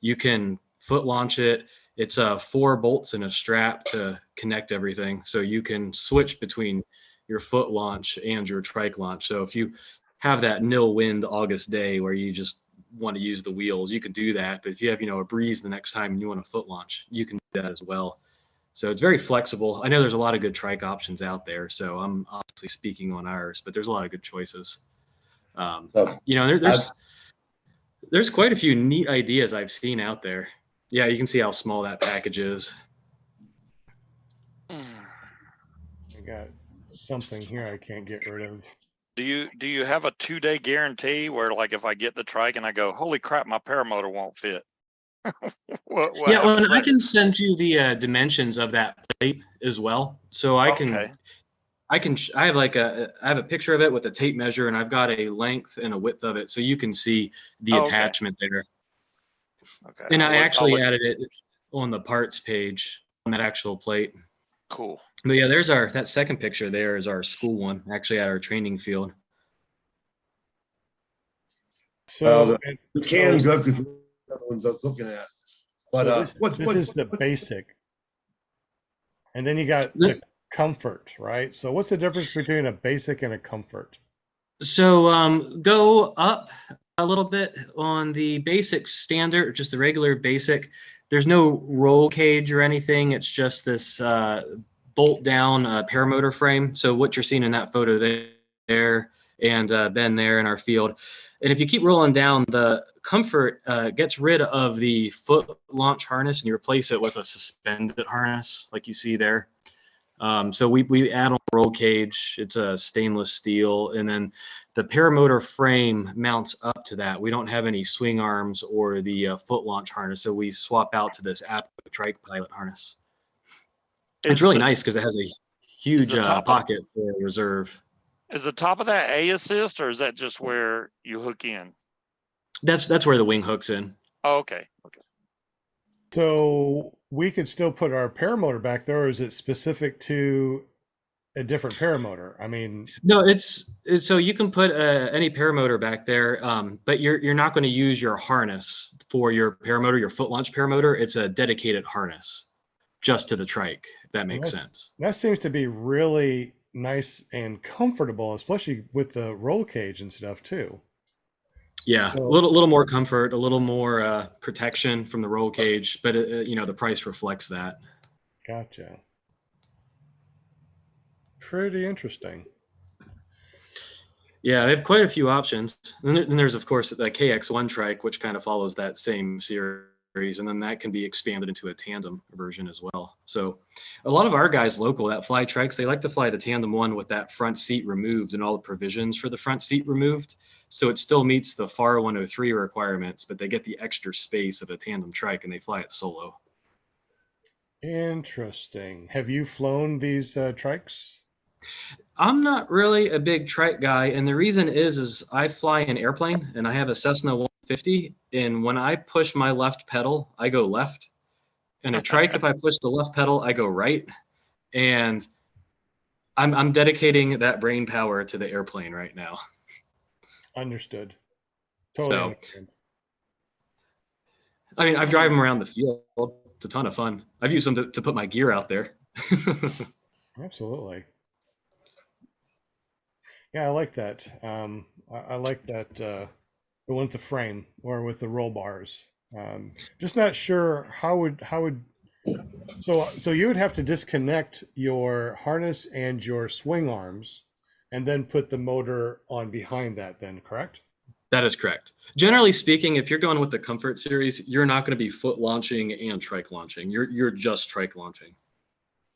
you can foot launch it. It's 4 bolts and a strap to connect everything, so you can switch between your foot launch and your trike launch. So if you have that nil wind August day where you just want to use the wheels, you can do that. But if you have a breeze the next time and you want a foot launch, you can do that as well. So it's very flexible. I know there's a lot of good trike options out there, so I'm obviously speaking on ours, but there's a lot of good choices. There's quite a few neat ideas I've seen out there. Yeah, you can see how small that package is. I got something here I can't get rid of. Do you have a 2-day guarantee where, like, if I get the trike and I go, holy crap, my paramotor won't fit? what Yeah, well, happens I then? can send you the dimensions of that plate as well. So I Okay. I have a picture of it with a tape measure, and I've got a length and a width of it, so you can see the Oh, okay. attachment there. Okay. And I'll I look- I'll actually look- added it on the parts page on that actual plate. Cool. But yeah, that second picture there is our school one, actually at our training field. So, The Kangook is the ones I was looking at. But this is the basic, and then you got the comfort, right? So what's the difference between a basic and a comfort? So go up a little bit on the basic standard, just the regular basic. There's no roll cage or anything. It's just this bolt down paramotor frame. So what you're seeing in that photo there and Ben there in our field. And if you keep rolling down, the comfort gets rid of the foot launch harness and you replace it with a suspended harness like you see there. So we add on a roll cage. It's a stainless steel, and then the paramotor frame mounts up to that. We don't have any swing arms or the foot launch harness, so we swap out to this APCO trike pilot harness. It's really nice because it has a huge pocket for reserve. Is the top of that A assist, or is that just where you hook in? That's where the wing hooks in. Oh, okay. Okay. So we could still put our paramotor back there, or is it specific to a different paramotor? I mean, no, it's so you can put any paramotor back there, but you're not going to use your harness for your paramotor, your foot launch paramotor. It's a dedicated harness just to the trike, if that makes sense. That seems to be really nice and comfortable, especially with the roll cage and stuff too. Yeah, So- a little more comfort, a little more protection from the roll cage, but the price reflects that. Gotcha. Pretty interesting. Yeah, they have quite a few options. And then there's, of course, the KX1 trike, which kind of follows that same series, and then that can be expanded into a tandem version as well. So a lot of our guys local that fly trikes, they like to fly the tandem one with that front seat removed and all the provisions for the front seat removed. So it still meets the FAR 103 requirements, but they get the extra space of a tandem trike and they fly it solo. Interesting. Have you flown these trikes? I'm not really a big trike guy, and the reason is I fly an airplane and I have a Cessna 150, and when I push my left pedal, I go left. And a trike, if I push the left pedal, I go right. And I'm dedicating that brain power to the airplane right now. Understood. Totally So, understand. I mean, I've driven them around the field. It's a ton of fun. I've used them to put my gear out there. Absolutely. Yeah, I like that. I like that the one with the frame or with the roll bars. Just not sure how would so you would have to disconnect your harness and your swing arms and then put the motor on behind that then, correct? That is correct. Generally speaking, if you're going with the Comfort series, you're not going to be foot launching and trike launching. You're just trike launching.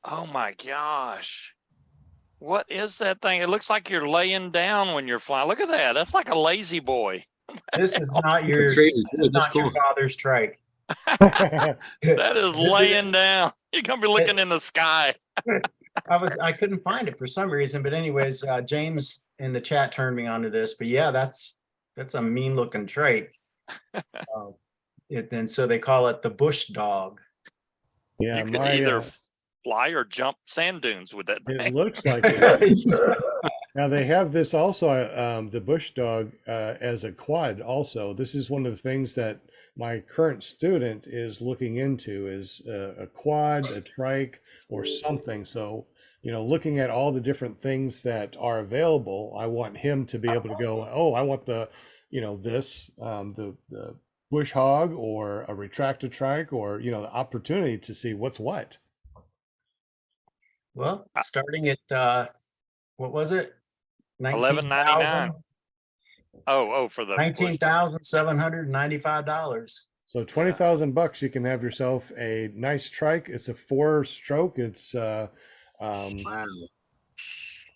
Oh my gosh. What is that thing? It looks like you're laying down when you're flying. Look at that. That's like a lazy boy. This is not your, It's crazy. this is That's not your cool. father's trike. That is laying down. You're gonna be looking in the sky. I couldn't find it for some reason, but anyways, James in the chat turned me onto this. But yeah, that's a mean looking trike. And so they call it the bush dog. Yeah, You could either fly or jump sand dunes with that it thing. looks like it. Now they have this also, the Bush Dog, as a quad also. This is one of the things that my current student is looking into is a quad, a trike, or something. So, looking at all the different things that are available, I want him to be able to go, oh, I want the Bush Hog or a retractor trike or, the opportunity to see what's what. Well, starting at what was it? $11.99. Oh, for the $19,795. So $20,000, you can have yourself a nice trike. It's a 4-stroke. It's Wow.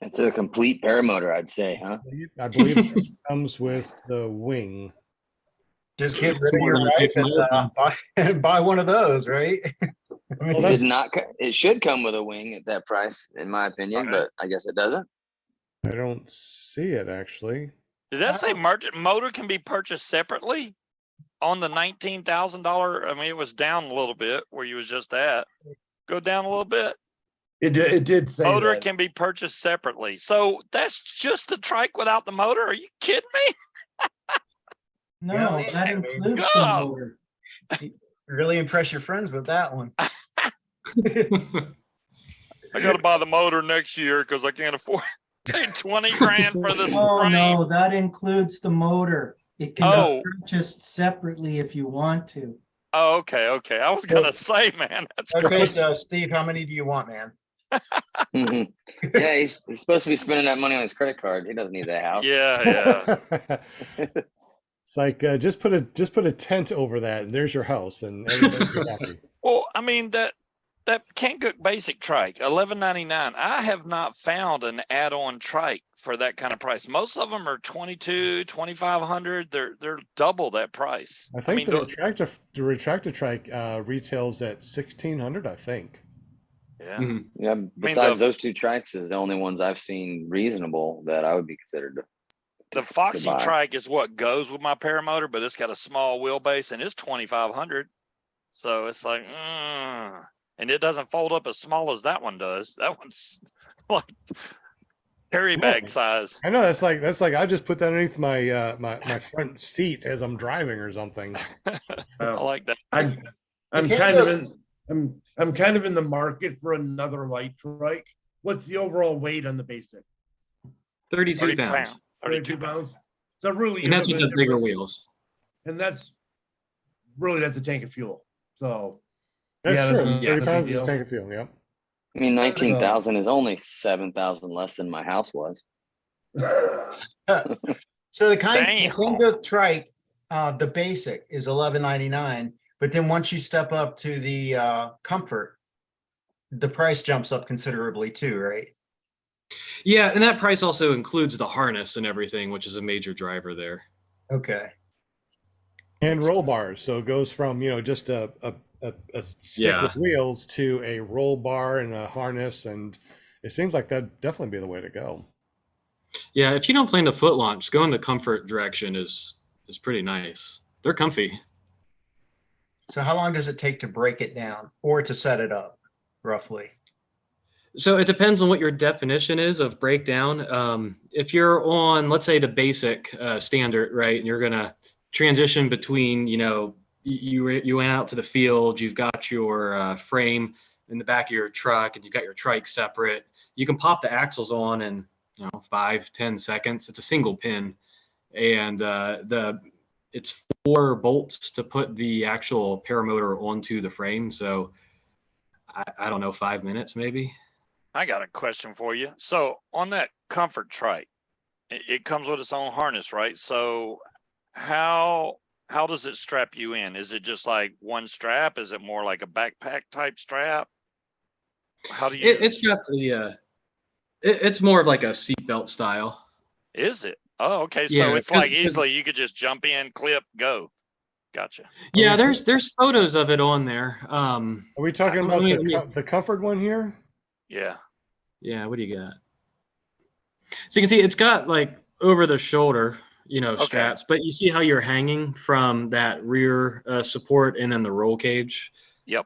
It's a complete paramotor, I'd say, huh? I believe it comes with the wing. Just get rid of your wife and buy one of those, right? Well, It did not. It should come with a wing at that price, in my opinion, Okay. but I guess it doesn't. I don't see it actually. Did that say motor can be purchased separately on the $19,000? I mean, it was down a little bit where you was just at. Go down a little bit. It did say Motor that. can be purchased separately. So that's just the trike without the motor? Are you kidding me? No, Yeah, that I mean, includes the God. motor. Really impress your friends with that one. I got to buy the motor next year because I can't afford pay 20 grand for this Oh, frame. no, that includes the motor. It can Oh. be purchased separately if you want to. Oh, okay. I was gonna say, man, that's Okay, crazy. so Steve, how many do you want, man? Yeah, he's supposed to be spending that money on his credit card. He doesn't need that house. Yeah. It's like just put a tent over that, and there's your house, and everybody's happy. Well, I mean that Kankook basic trike, $11.99. I have not found an add-on trike for that kind of price. Most of them are $2,200, $2,500. They're double that price. I think mean, the retractor trike retails at $1,600. I think. yeah. Mhm. Yeah. Besides those two trikes, is the only ones I've seen reasonable that I would be considered. The Foxy buy. trike is what goes with my paramotor, but it's got a small wheelbase and it's 2,500. So it's like, and it doesn't fold up as small as that one does. That one's like carry bag size. I know that's like I just put that underneath my my front seat as I'm driving or something. I like that. I'm kind of in the market for another light trike. what's the overall weight on the basic? 32 30 pounds. pounds. 32 pounds. So really, And that's isn't with a the bigger difference. wheels. And that's a tank of fuel. So That's yeah, true. this is 30 a big pounds is a deal. tank of fuel. Yep. I mean, 19,000 is only 7,000 less than my house was. So the Damn. Kango trike, the basic is $11.99, but then once you step up to the comfort, the price jumps up considerably too, right? Yeah, and that price also includes the harness and everything, which is a major driver there. Okay. And Makes roll sense. bars. So it goes from, just a stick Yeah. with wheels to a roll bar and a harness. And it seems like that'd definitely be the way to go. Yeah, if you don't plan the foot launch, going the comfort direction is pretty nice. They're comfy. So how long does it take to break it down or to set it up, roughly? So it depends on what your definition is of breakdown. If you're on, let's say, the basic standard, right, and you're gonna transition between, you went out to the field, you've got your frame in the back of your truck, and you've got your trike separate. You can pop the axles on in 5-10 seconds. It's a single pin, and it's 4 bolts to put the actual paramotor onto the frame. So I don't know, 5 minutes maybe. I got a question for you. So on that comfort trike, it comes with its own harness, right? So how does it strap you in? Is it just like one strap? Is it more like a backpack type strap? How do you? It's got the it's more of like a seatbelt style. Is it? Oh, okay. Yeah, So it's 'cause- like easily you could just jump in, clip, go. Gotcha. Yeah, there's photos of it on there. Are we talking about the comfort one here? Yeah. Yeah, what do you got? So you can see it's got like over the shoulder, straps, but you see how you're hanging from that rear support and then the roll cage. Yep.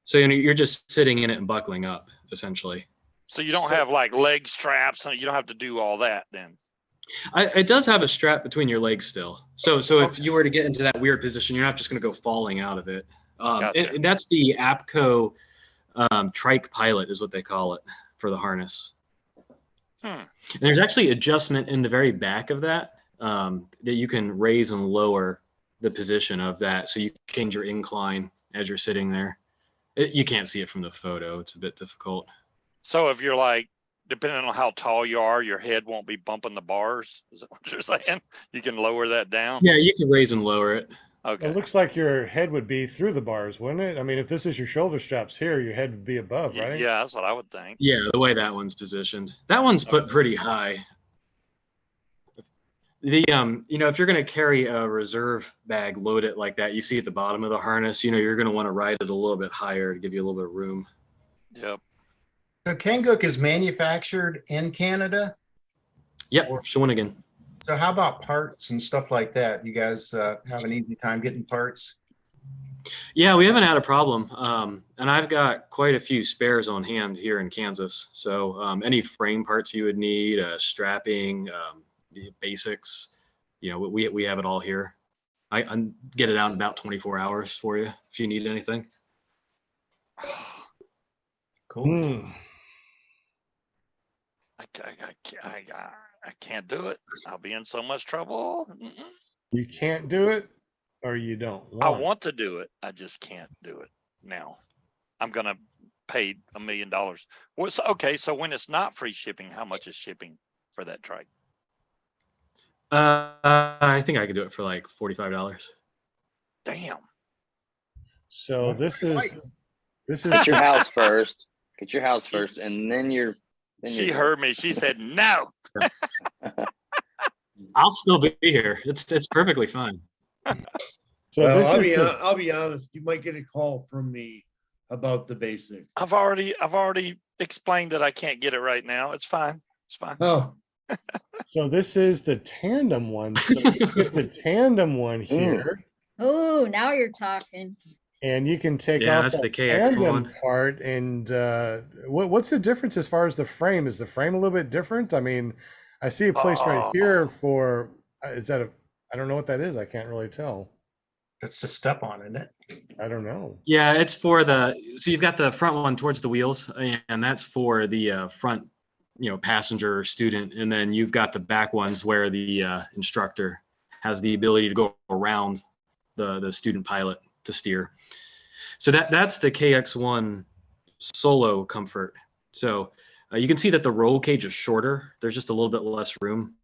So you're just sitting in it and buckling up essentially. So you don't have like leg straps, and you don't have to do all that then. It does have a strap between your legs still. So if you were to get into that weird position, you're not just going to go falling out of it. Gotcha. And that's the APCO trike pilot is what they call it for the harness. And there's actually adjustment in the very back of that that you can raise and lower the position of that. So you can change your incline as you're sitting there. You can't see it from the photo. It's a bit difficult. So if you're like, depending on how tall you are, your head won't be bumping the bars. Is that what you're saying? You can lower that down? Yeah, you can raise and lower it. Okay. It looks like your head would be through the bars, wouldn't it? I mean, if this is your shoulder straps here, your head would be above, right? Yeah, that's what I would think. Yeah, the way that one's positioned. That one's put pretty high. The if you're going to carry a reserve bag, load it like that, you see at the bottom of the harness, you're going to want to ride it a little bit higher to give you a little bit of room. Yep. So Kangook is manufactured in Canada. Yep, Shawinigan. So how about parts and stuff like that? You guys have an easy time getting parts? Yeah, we haven't had a problem. And I've got quite a few spares on hand here in Kansas. So any frame parts you would need, strapping, the basics, we have it all here. I get it out in about 24 hours for you if you need anything. Cool. I can't do it. I'll be in so much trouble. You can't do it, or you don't I want to do it. I just can't do it now. I'm gonna pay $1 million. Okay, so when it's not free shipping, how much is shipping for that trike? I think I could do it for like $45. Damn. So this is Get your house first. Get your house first, and then you're. She heard me. She said no. I'll still be here. It's perfectly fine. So Well, this is I'll be honest. You might get a call from me about the basic. I've already explained that I can't get it right now. It's fine. It's fine. Oh, so this is the tandem one. So you get the tandem one here, Oh, now you're talking. and you can take Yeah, off that's that the KX tandem one. part. And what's the difference as far as the frame? Is the frame a little bit different? I mean, I see a place right here for is that a? I don't know what that is. I can't really tell. That's to step on, isn't it? I don't know. Yeah, it's for so you've got the front one towards the wheels, and that's for the front, passenger or student. And then you've got the back ones where the instructor has the ability to go around the student pilot to steer. So that's the KX1 Solo Comfort. So you can see that the roll cage is shorter. There's just a little bit less room,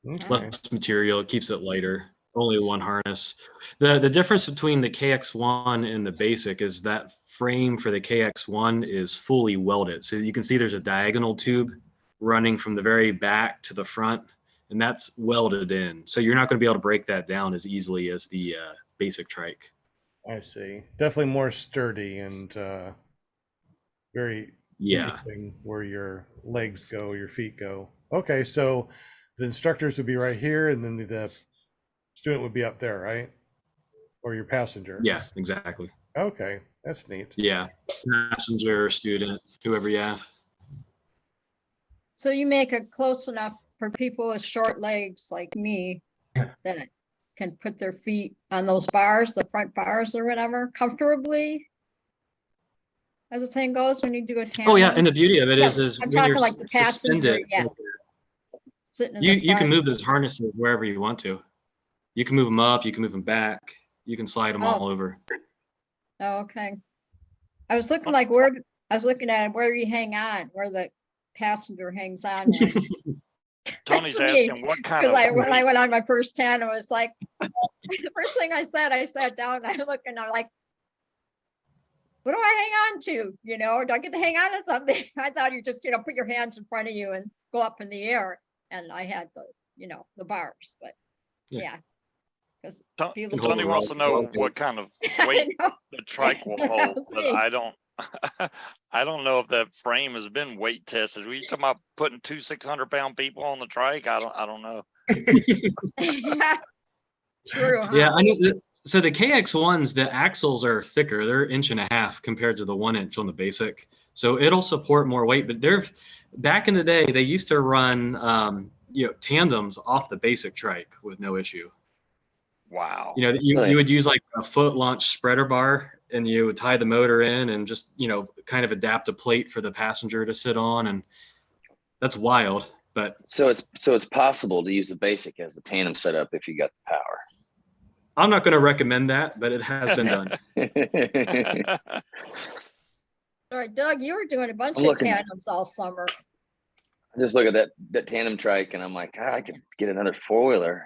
Okay. less material. It keeps it lighter. Only one harness. The difference between the KX1 and the basic is that frame for the KX1 is fully welded. So you can see there's a diagonal tube running from the very back to the front, and that's welded in. So you're not going to be able to break that down as easily as the basic trike. I see. Definitely more sturdy and very interesting where your legs go, your feet go. Okay, so the instructors would be right here, and then the student would be up there, right? Or your passenger. Yeah, exactly. Okay, that's neat. Yeah, passenger, student, whoever you have. So you make it close enough for people with short legs like me that can put their feet on those bars, the front bars or whatever, comfortably, as the saying goes, when you do a tandem. Oh yeah, and the beauty of it Yeah, is I'm when talking you're like the passenger, suspended, yeah. Sitting in you the can front. move those harnesses wherever you want to. You can move them up, you can move them back, you can slide them all over. Oh, okay. I was looking like where, I was looking at where you hang on, where the passenger hangs on. Tony's That's me, asking what kind Because of when I went on my first tandem, it was like, the first thing I said, I sat down and I looked and I'm like, what do I hang on to? Do I get to hang on to something? I thought you just, put your hands in front of you and go up in the air. And I had the bars, but yeah. Because people hold Tony the wants to roll. know what kind of I weight know. the trike will That hold, was but me. I don't I don't know if that frame has been weight tested. We used to talk about putting 2 600-pound people on the trike. I don't know. True. Huh? Yeah, I know. So the KX1s, the axles are thicker. They're 1.5 inches compared to the 1 inch on the basic. So it'll support more weight. But back in the day, they used to run tandems off the basic trike with no issue. Wow. You would use like a foot launch spreader bar, and you would tie the motor in and just kind of adapt a plate for the passenger to sit on, and that's wild. But So it's possible to use the basic as the tandem setup if you got the power. I'm not going to recommend that, but it has been done. All right, Doug, you were doing a bunch I'm of looking- tandems all summer. I just look at that tandem trike and I'm like, God, I could get another four-wheeler.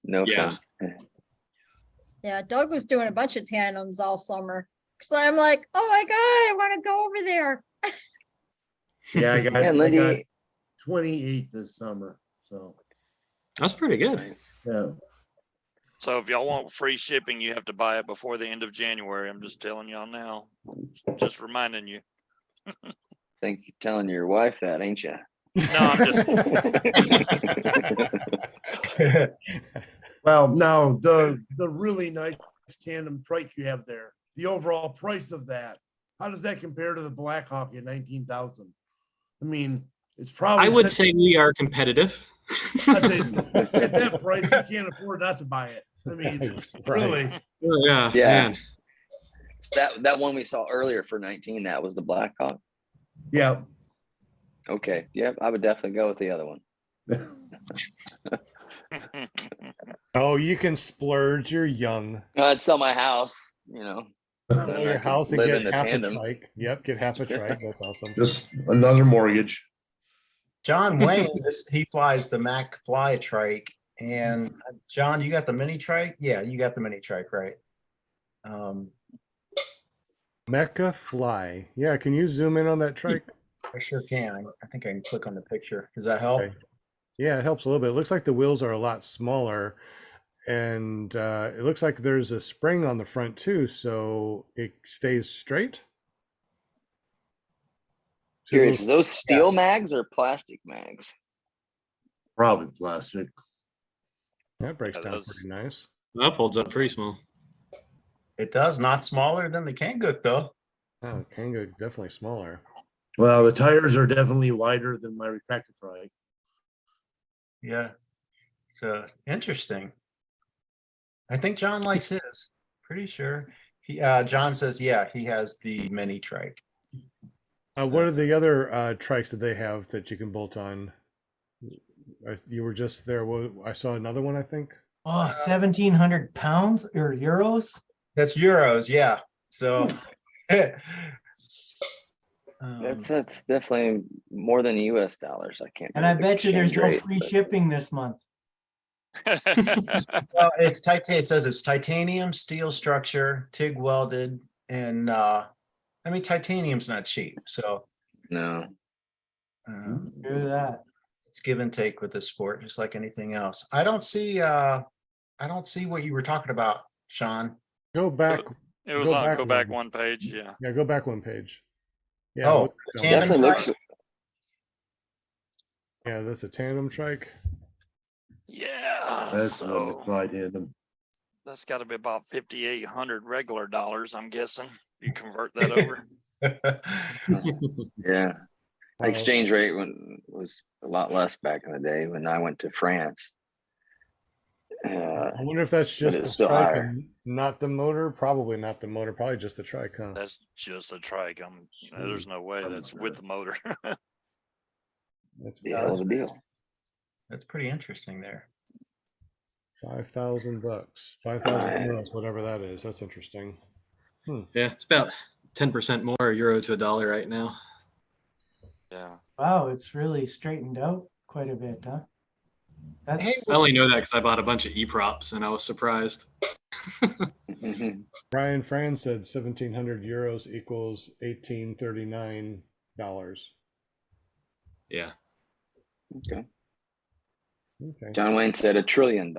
No Yeah. offense. Yeah, Doug was doing a bunch of tandems all summer. So I'm like, oh my God, I want to go over there. Yeah, I Yeah, got Lindy. 28 this summer. So That's pretty good. Nice. yeah. So if y'all want free shipping, you have to buy it before the end of January. I'm just telling y'all now. Just reminding you. Think you're telling your wife that, ain't you? No, I'm just Well, now the really nice tandem trike you have there, the overall price of that, how does that compare to the Blackhawk at 19,000? I mean, it's probably. I would say we are competitive. I say, at that price, you can't afford not to buy it. I mean, Right. really. Yeah. Yeah. Man. That one we saw earlier for 19, that was the Blackhawk. Yeah. Okay. Yeah, I would definitely go with the other one. Oh, you can splurge. You're young. I'd sell my house, Then Sell I your could house and live get in the half tandem. a trike. Yep, get half a trike. That's awesome. Just another mortgage. John Wayne, he flies the Mac Fly trike. And John, you got the mini trike? Yeah, you got the mini trike, right? Mecca Fly. Yeah, can you zoom in on that trike? I sure can. I think I can click on the picture. Does that help? Okay. Yeah, it helps a little bit. It looks like the wheels are a lot smaller, and it looks like there's a spring on the front too, so it stays straight. See the Curious, is little- those steel mags or plastic mags? Probably plastic. That breaks Yeah, down those- pretty nice. That folds up pretty small. It does. Not smaller than the Kanguk, though. Oh, Kangoo definitely smaller. Well, the tires are definitely wider than my retractor trike. Yeah. So interesting. I think John likes his. Pretty sure. John says, yeah, he has the mini trike. What are the other trikes that they have that you can bolt on? You were just there. I saw another one, I think. Oh, 1,700 pounds or euros? That's euros, yeah. So That's definitely more than US dollars. I can't. And I remember the bet you there's exchange no rate, free but- shipping this month. well, it says it's titanium steel structure, TIG welded, and I mean titanium's not cheap, so No. Do that. it's give and take with this sport, just like anything else. I don't see what you were talking about, Sean. Go back. It was on go back one page, yeah. Yeah, go back one page. Yeah. Oh, what's the going on? tandem Definitely looks. trike? Yeah, that's a tandem trike. Yeah. That's So no idea. that's got to be about 5,800 regular dollars, I'm guessing. You convert that over. Yeah. Uh, Exchange rate was a lot less back in the day when I went to France. I wonder if that's just it's the still trike higher. and not the motor. Probably not the motor. Probably just the trike, huh? That's just a trike. There's no way that's with the motor. That's Yeah, hell of a deal. That's pretty interesting there. $5,000, 5,000 euros, whatever that is. That's interesting. Yeah, it's about 10% more euro to a dollar right now. Yeah. Wow, it's really straightened out quite a bit, huh? That's Hey, I only know that because I bought a bunch of e-props and I was surprised. Brian Fran said 1,700 euros equals $1,839. Yeah. Okay. Okay. John Wayne said $1 trillion.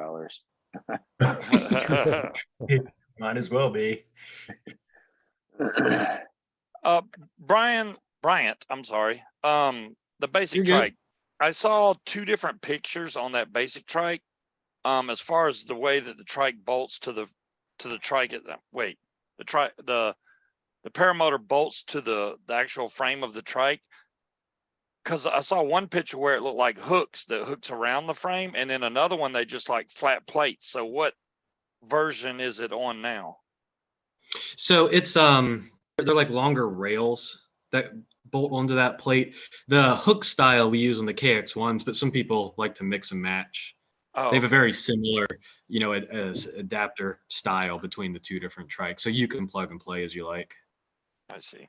might as well be. Bryant, I'm sorry. The basic You're good. trike. I saw two different pictures on that basic trike. As far as the way that the trike bolts to the trike. The paramotor bolts to the actual frame of the trike. Because I saw one picture where it looked like hooks that hooks around the frame, and then another one they just like flat plates. So what version is it on now? So it's they're like longer rails that bolt onto that plate. The hook style we use on the KX1s, but some people like to mix and match. Oh, They have a okay. very similar, adapter style between the two different trikes. So you can plug and play as you like. I see.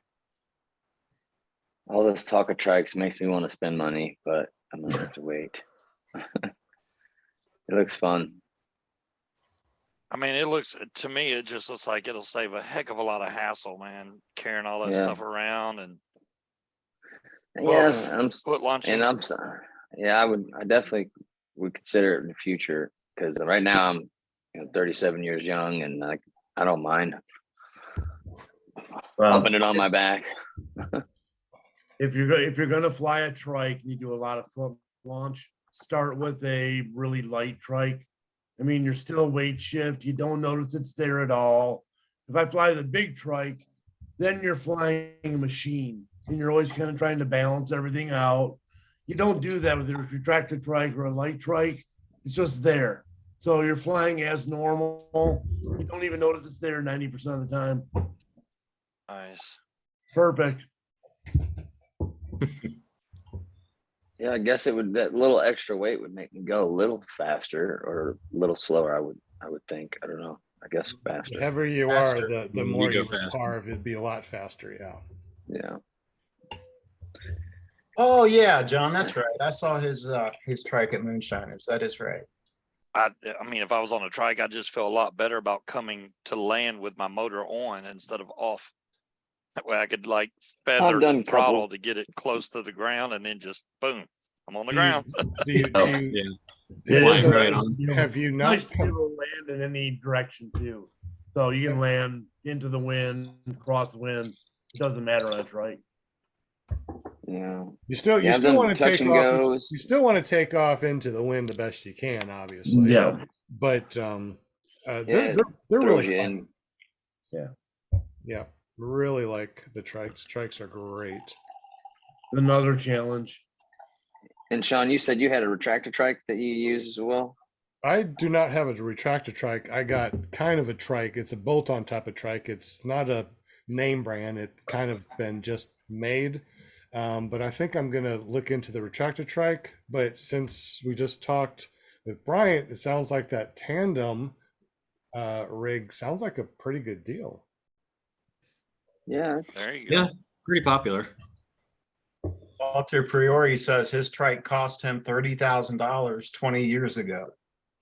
All this talk of trikes makes me want to spend money, but I'm gonna have to wait. It looks fun. I mean, to me, it just looks like it'll save a heck of a lot of hassle, man, carrying all that Yeah. stuff around and Yeah, foot launching. and I definitely would consider it in the future because right now I'm 37 years young and I don't mind pumping it on my back. If you're gonna fly a trike and you do a lot of foot launch, start with a really light trike. I mean, you're still weight shift. You don't notice it's there at all. If I fly the big trike, then you're flying a machine and you're always kind of trying to balance everything out. You don't do that with a retracted trike or a light trike. It's just there. So you're flying as normal. You don't even notice it's there 90% of the time. Nice. Perfect. Yeah, I guess that little extra weight would make me go a little faster or a little slower. I would think. I don't know. I guess faster. Whatever you Faster. are, the You more go you faster. carve, it'd be a lot faster. Yeah. Yeah. Oh yeah, John, that's right. I saw his trike at Moonshiners. That is right. I mean, if I was on a trike, I just feel a lot better about coming to land with my motor on instead of off. That way I could like feather done and throttle couple- to get it close to the ground and then just boom, I'm on the Do you- ground. Do you, Yeah. It Flying is right nice on. to be able- have you not nice to be able to land in any direction too. So you can land into the wind, cross the wind. It doesn't matter on a trike. Yeah. You still Yeah, I've done want to touch take and off. goes. You still want to take off into the wind the best you can, obviously. Yeah. But Yeah, they're throws really you fun. in. Yeah, really like the trikes. Trikes are great. Another challenge. And Sean, you said you had a retractor trike that you use as well. I do not have a retractor trike. I got kind of a trike. It's a bolt-on type of trike. It's not a name brand. It kind of been just made. But I think I'm gonna look into the retractor trike. But since we just talked with Bryant, it sounds like that tandem rig sounds like a pretty good deal. Yeah, There you go. Yeah, pretty popular. Walter Priori says his trike cost him $30,000 20 years ago.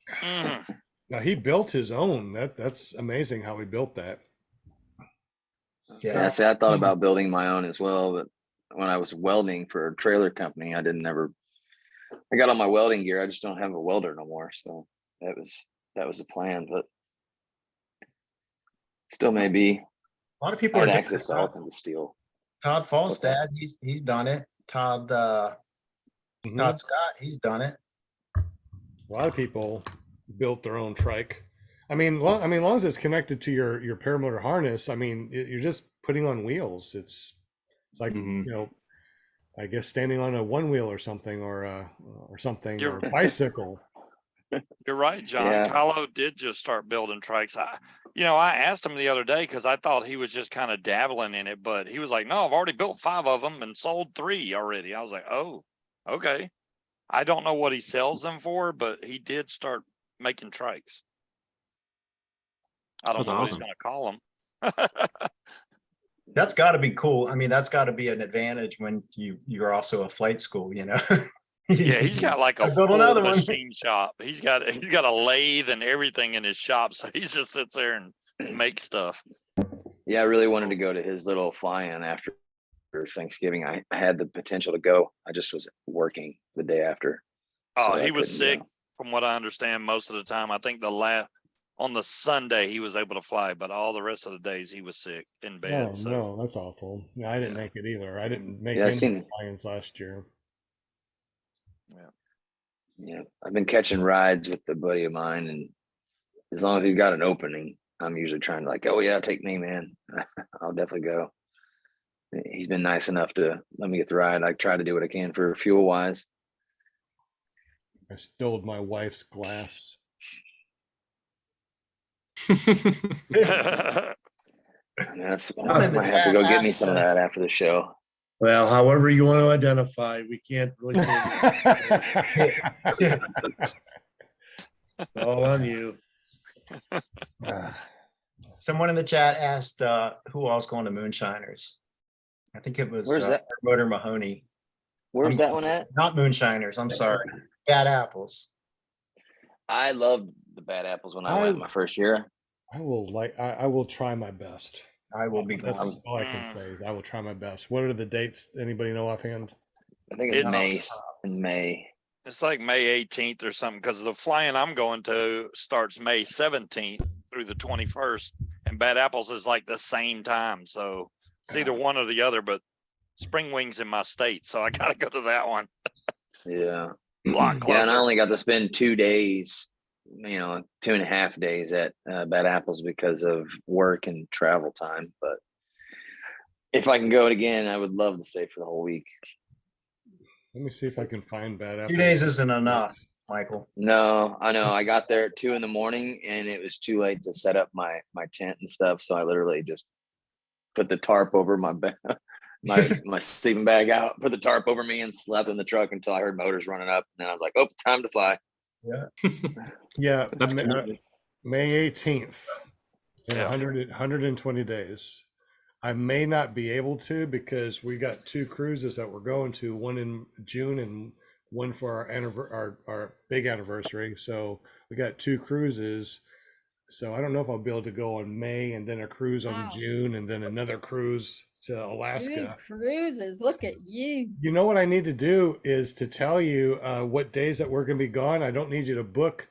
Mhm. Now he built his own. That's amazing how he built that. yeah. See, I thought about building my own as well, but when I was welding for a trailer company, I got all my welding gear. I just don't have a welder no more. So that was the plan, but still may be. A lot of people I are had doing access it. to all kinds of steel. Todd Falstad, he's done it. Todd Mhm. Todd Scott, he's done it. A lot of people built their own trike. I mean, as long as it's connected to your paramotor harness, I mean, you're just putting on wheels. It's like Mhm. I guess standing on a one wheel or something, or something, You're- or bicycle. You're right, John. Yeah. Kylo did just start building trikes. I asked him the other day because I thought he was just kind of dabbling in it, but he was like, "No, I've already built 5 of them and sold 3 already." I was like, "Oh, okay." I don't know what he sells them for, but he did start making trikes. I don't That's know awesome. what he's going to call them. That's got to be cool. I mean, that's got to be an advantage when you're also a flight school, you know. Yeah, he's got like a I'll build full another one. machine shop. He's got a lathe and everything in his shop, so he just sits there and makes stuff. Yeah, I really wanted to go to his little fly-in after Thanksgiving. I had the potential to go. I just was working the day after. Oh, so I he was couldn't sick go. from what I understand most of the time. I think on the Sunday he was able to fly, but all the rest of the days he was sick in bed. Oh So no, that's awful. Yeah, I didn't Yeah. make it either. I didn't make Yeah, I any seen- fly-ins last year. Yeah, I've been catching rides with a buddy of mine, and as long as he's got an opening, I'm usually trying to like, oh yeah, take me, man. I'll definitely go. He's been nice enough to let me get the ride. I try to do what I can for fuel wise. I stole my wife's glass. And I might have to go get me some of that after the show. Well, however you want to identify, we can't really say it's all on you. Someone in the chat asked who else going to Moonshiners. I think it was Where's that? Motor Mahoney. Where's that one at? Not Moonshiners. I'm sorry. Bad Apples. I loved the Bad Apples when I went my first year. I will try my best. I will be That's glad. all I can say is I will try my best. What are the dates? Anybody know offhand? I think it's It's- May. it's like May 18th or something because the flying I'm going to starts May 17th through the 21st, and Bad Apples is like the same time. So it's either one or the other, but Spring Wings in my state, so I got to go to that one. Yeah. A lot Yeah, and I closer. only got to spend 2 days, 2.5 days at Bad Apples because of work and travel time. But if I can go it again, I would love to stay for the whole week. Let me see if I can find Bad Apples. 2 days isn't enough, Michael. No, I know. I got there at 2 a.m. and it was too late to set up my tent and stuff. So I literally just put the tarp over my bed, my sleeping bag out, put the tarp over me and slept in the truck until I heard motors running up. And then I was like, oh, time to fly. Yeah, That's May 18th in Yeah. 120 days. I may not be able to because we got 2 cruises that we're going to, one in June and one for our big anniversary. So we got 2 cruises. So I don't know if I'll be able to go on May and then a cruise on Wow. June and then another cruise to 2 Alaska. cruises. Look at you. You know what I need to do is to tell you what days that we're going to be gone. I don't need you to book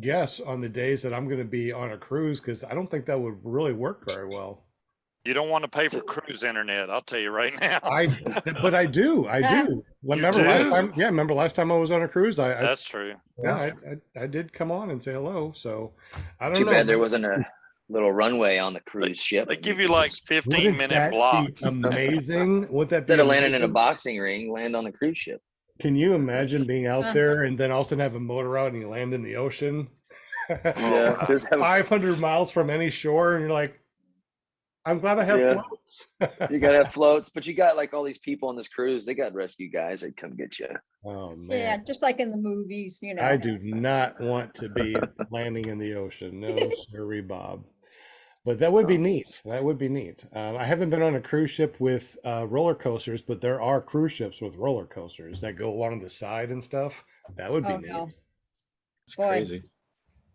guess on the days that I'm going to be on a cruise because I don't think that would really work very well. You don't want to pay for cruise internet, I'll tell you right now. But I do. Remember do? last time? Yeah, remember last time I was on a cruise? That's true. I did come on and say hello. So I don't Too know. bad there wasn't a little runway on the cruise ship. They give you like Just- 15-minute Wouldn't that blocks. be amazing? Would that be Instead of landing in a amazing? boxing ring, land on a cruise ship. Can you imagine being out there and then all of a sudden have a motor out and you land in the ocean? Yeah, just have, 500 miles from any shore, and you're like, I'm glad I have Yeah. floats. you gotta have floats, but you got like all these people on this cruise. They got rescue guys that come get you. Oh Yeah, man, just like in the movies, you know. I do not want to be landing in the ocean. No, sorry, Bob. But that would be neat. That would be neat. I haven't been on a cruise ship with roller coasters, but there are cruise ships with roller coasters that go along the side and stuff. That would be Oh, neat. no. It's Boy. crazy.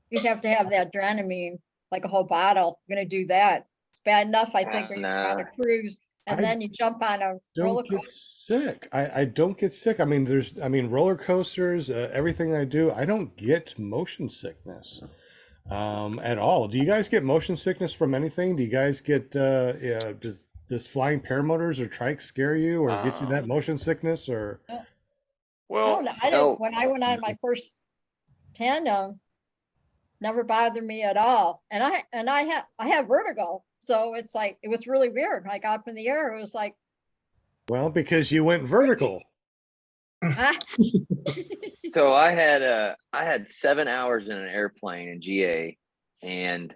You'd have to have that Dramamine, like a whole bottle. You're gonna do that. It's bad enough, I think, when you're on a cruise and I then you jump on a roller Don't get coaster. sick. I don't get sick. I mean, roller coasters, everything I do, I don't get motion sickness at all. Do you guys get motion sickness from anything? Do you guys get, does flying paramotors or trikes scare you or get you that motion sickness or? Well, I no. didn't, when I went on my first tandem, never bothered me at all. And I have vertigo. So it's like, it was really weird. When I got up in the air, it was like, Well, because you went vertical. ah. So I had 7 hours in an airplane in GA, and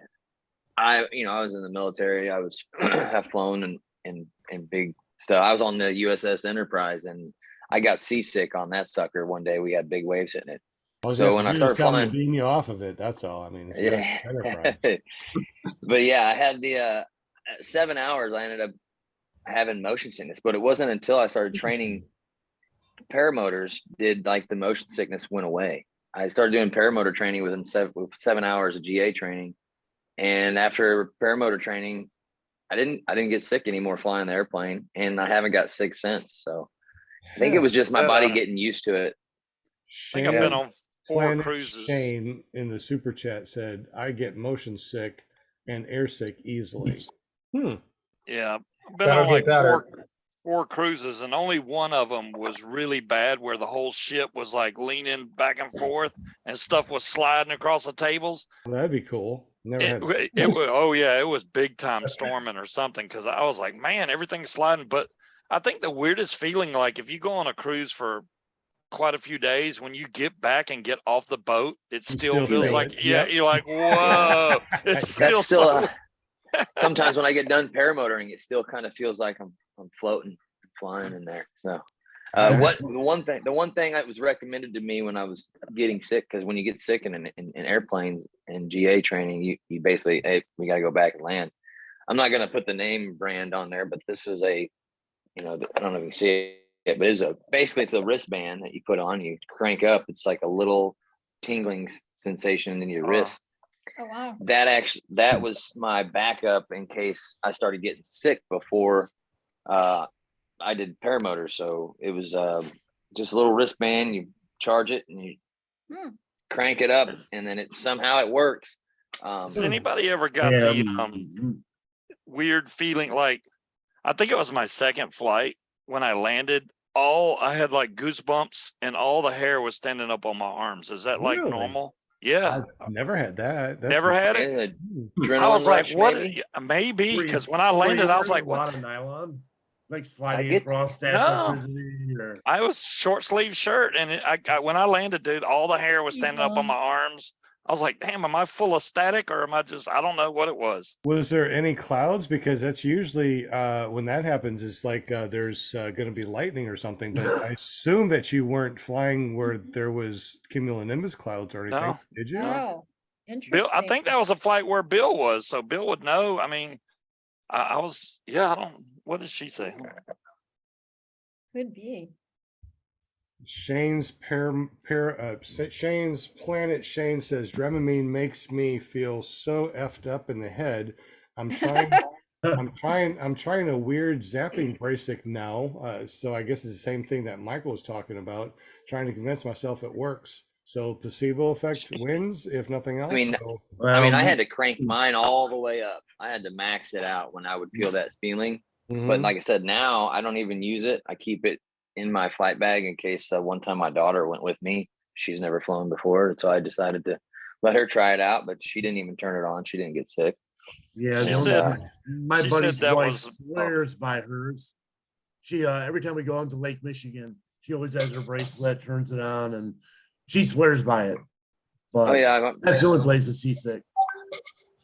I was in the military. I was have flown and big stuff. I was on the USS Enterprise, and I got seasick on that sucker one day. We had big waves hitting it. So when I started flying, beam you off of it, that's all. I mean, it's USS Enterprise. But yeah, I had the 7 hours. I ended up having motion sickness, but it wasn't until I started training paramotors did like the motion sickness went away. I started doing paramotor training within 7 hours of GA training, and after paramotor training, I didn't get sick anymore flying the airplane, and I haven't got sick since. So I think it was just my body getting used to it. I think I've been on 4 Planet cruises. Shane in the super chat said, "I get motion sick and air sick easily." Yeah, I've been That'll on like get better. four cruises, and only one of them was really bad, where the whole ship was like leaning back and forth, and stuff was sliding across the tables. That'd be cool. Never had. It was, oh yeah, it was big time storming or something. Because I was like, man, everything's sliding. But I think the weirdest feeling, like if you go on a cruise for quite a few days, when you get back and get off the boat, it still feels feel like, it. yeah, Yep. you're like, whoa, it That's feels still so. sometimes when I get done paramotoring, it still kind of feels like I'm floating, flying in there. So the one thing that was recommended to me when I was getting sick, because when you get sick in airplanes and GA training, you basically, hey, we got to go back and land. I'm not going to put the name brand on there, but this was I don't know if you can see it, but it's a wristband that you put on, you crank up. It's like a little tingling sensation in your wrist. Oh, wow. That was my backup in case I started getting sick before I did paramotor. So it was just a little wristband. You charge it and you crank it up, and then somehow it works. Has anybody ever got the weird feeling? Like, I think it was my second flight when I landed. I had like goosebumps, and all the hair was standing up on my arms. Is that like Really? normal? Yeah. I've never had that. That's Never had it. Adrenaline I was like, rush, what? maybe? Maybe because when I landed, I was like, a what? lot of nylon, like sliding get- across that No. electricity or I was short sleeve shirt, and when I landed, dude, all the hair was standing up on my arms. I was like, damn, am I full of static, or am I just, I don't know what it was. Was there any clouds? Because that's usually when that happens, it's like there's going to be lightning or something. But I assume that you weren't flying where there was cumulonimbus clouds or anything. No. Did you? Oh, interesting. Bill, I think that was a flight where Bill was, so Bill would know. I mean, I was, yeah, I don't, what did she say? Could be. Shane's Shane's Planet Shane says Dramamine makes me feel so effed up in the head. I'm trying a weird zapping bracelet now. So I guess it's the same thing that Michael was talking about, trying to convince myself it works. So placebo effect wins, if nothing else. I mean, So, I had to crank mine all the way up. I had to max it out when I would feel that feeling. But like I said, now I don't even use it. I keep it in my flight bag in case one time my daughter went with me. She's never flown before, so I decided to let her try it out, but she didn't even turn it on. She didn't get sick. yeah. She the only- said- my she buddy's said that wife was- swears by hers. She every time we go into Lake Michigan, She always has her bracelet, turns it on, and she swears by it. But Oh yeah, that's the only place that's seasick.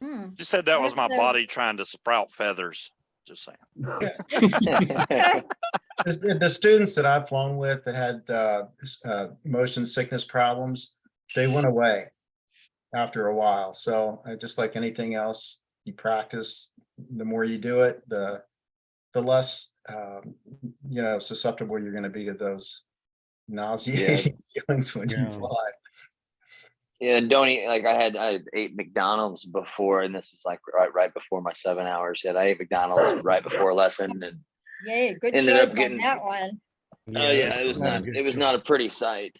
You said that was my That's, body trying to sprout feathers. Just saying. Okay. The students that I've flown with that had motion sickness problems, they went away after a while. So just like anything else, you practice, the more you do it, the less susceptible you're going to be to those nauseating feelings when you fly. Yeah, don't eat, like I ate McDonald's before, and this was like right before my 7 hours. I ate McDonald's right before lesson, and Yay, good ended choice up getting on that one. it was not a pretty sight.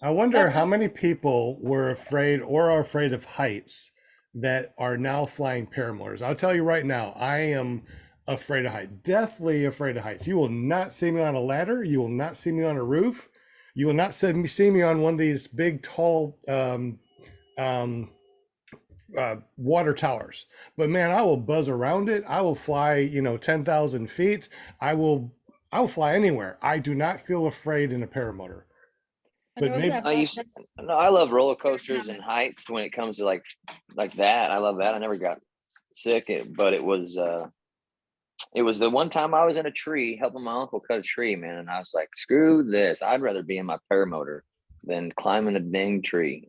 I wonder That's how many people were afraid or are afraid of heights that are now flying paramotors. I'll tell you right now, I am afraid of heights, deathly afraid of heights. You will not see me on a ladder. You will not see me on a roof. You will not see me on one of these big, tall water towers. But man, I will buzz around it. I will fly, 10,000 feet. I will fly anywhere. I do not feel afraid in a paramotor. But maybe I love roller coasters and heights when it comes to like that. I love that. I never got sick, but it was the one time I was in a tree helping my uncle cut a tree, man, and I was like, screw this. I'd rather be in my paramotor than climbing a dang tree.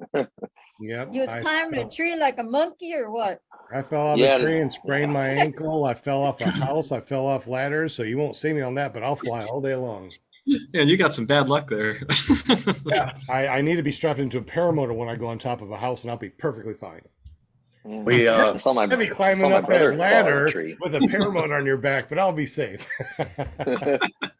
Yeah. You was climbing a tree like a monkey or what? I fell off a tree and sprained my ankle. I fell off a house. I fell off ladders. So you won't see me on that, but I'll fly all day long. Yeah, you got some bad luck there. Yeah. I need to be strapped into a paramotor when I go on top of a house, and I'll be perfectly fine. We saw my Heavy climbing up that ladder with a paramotor on your back, but I'll be safe.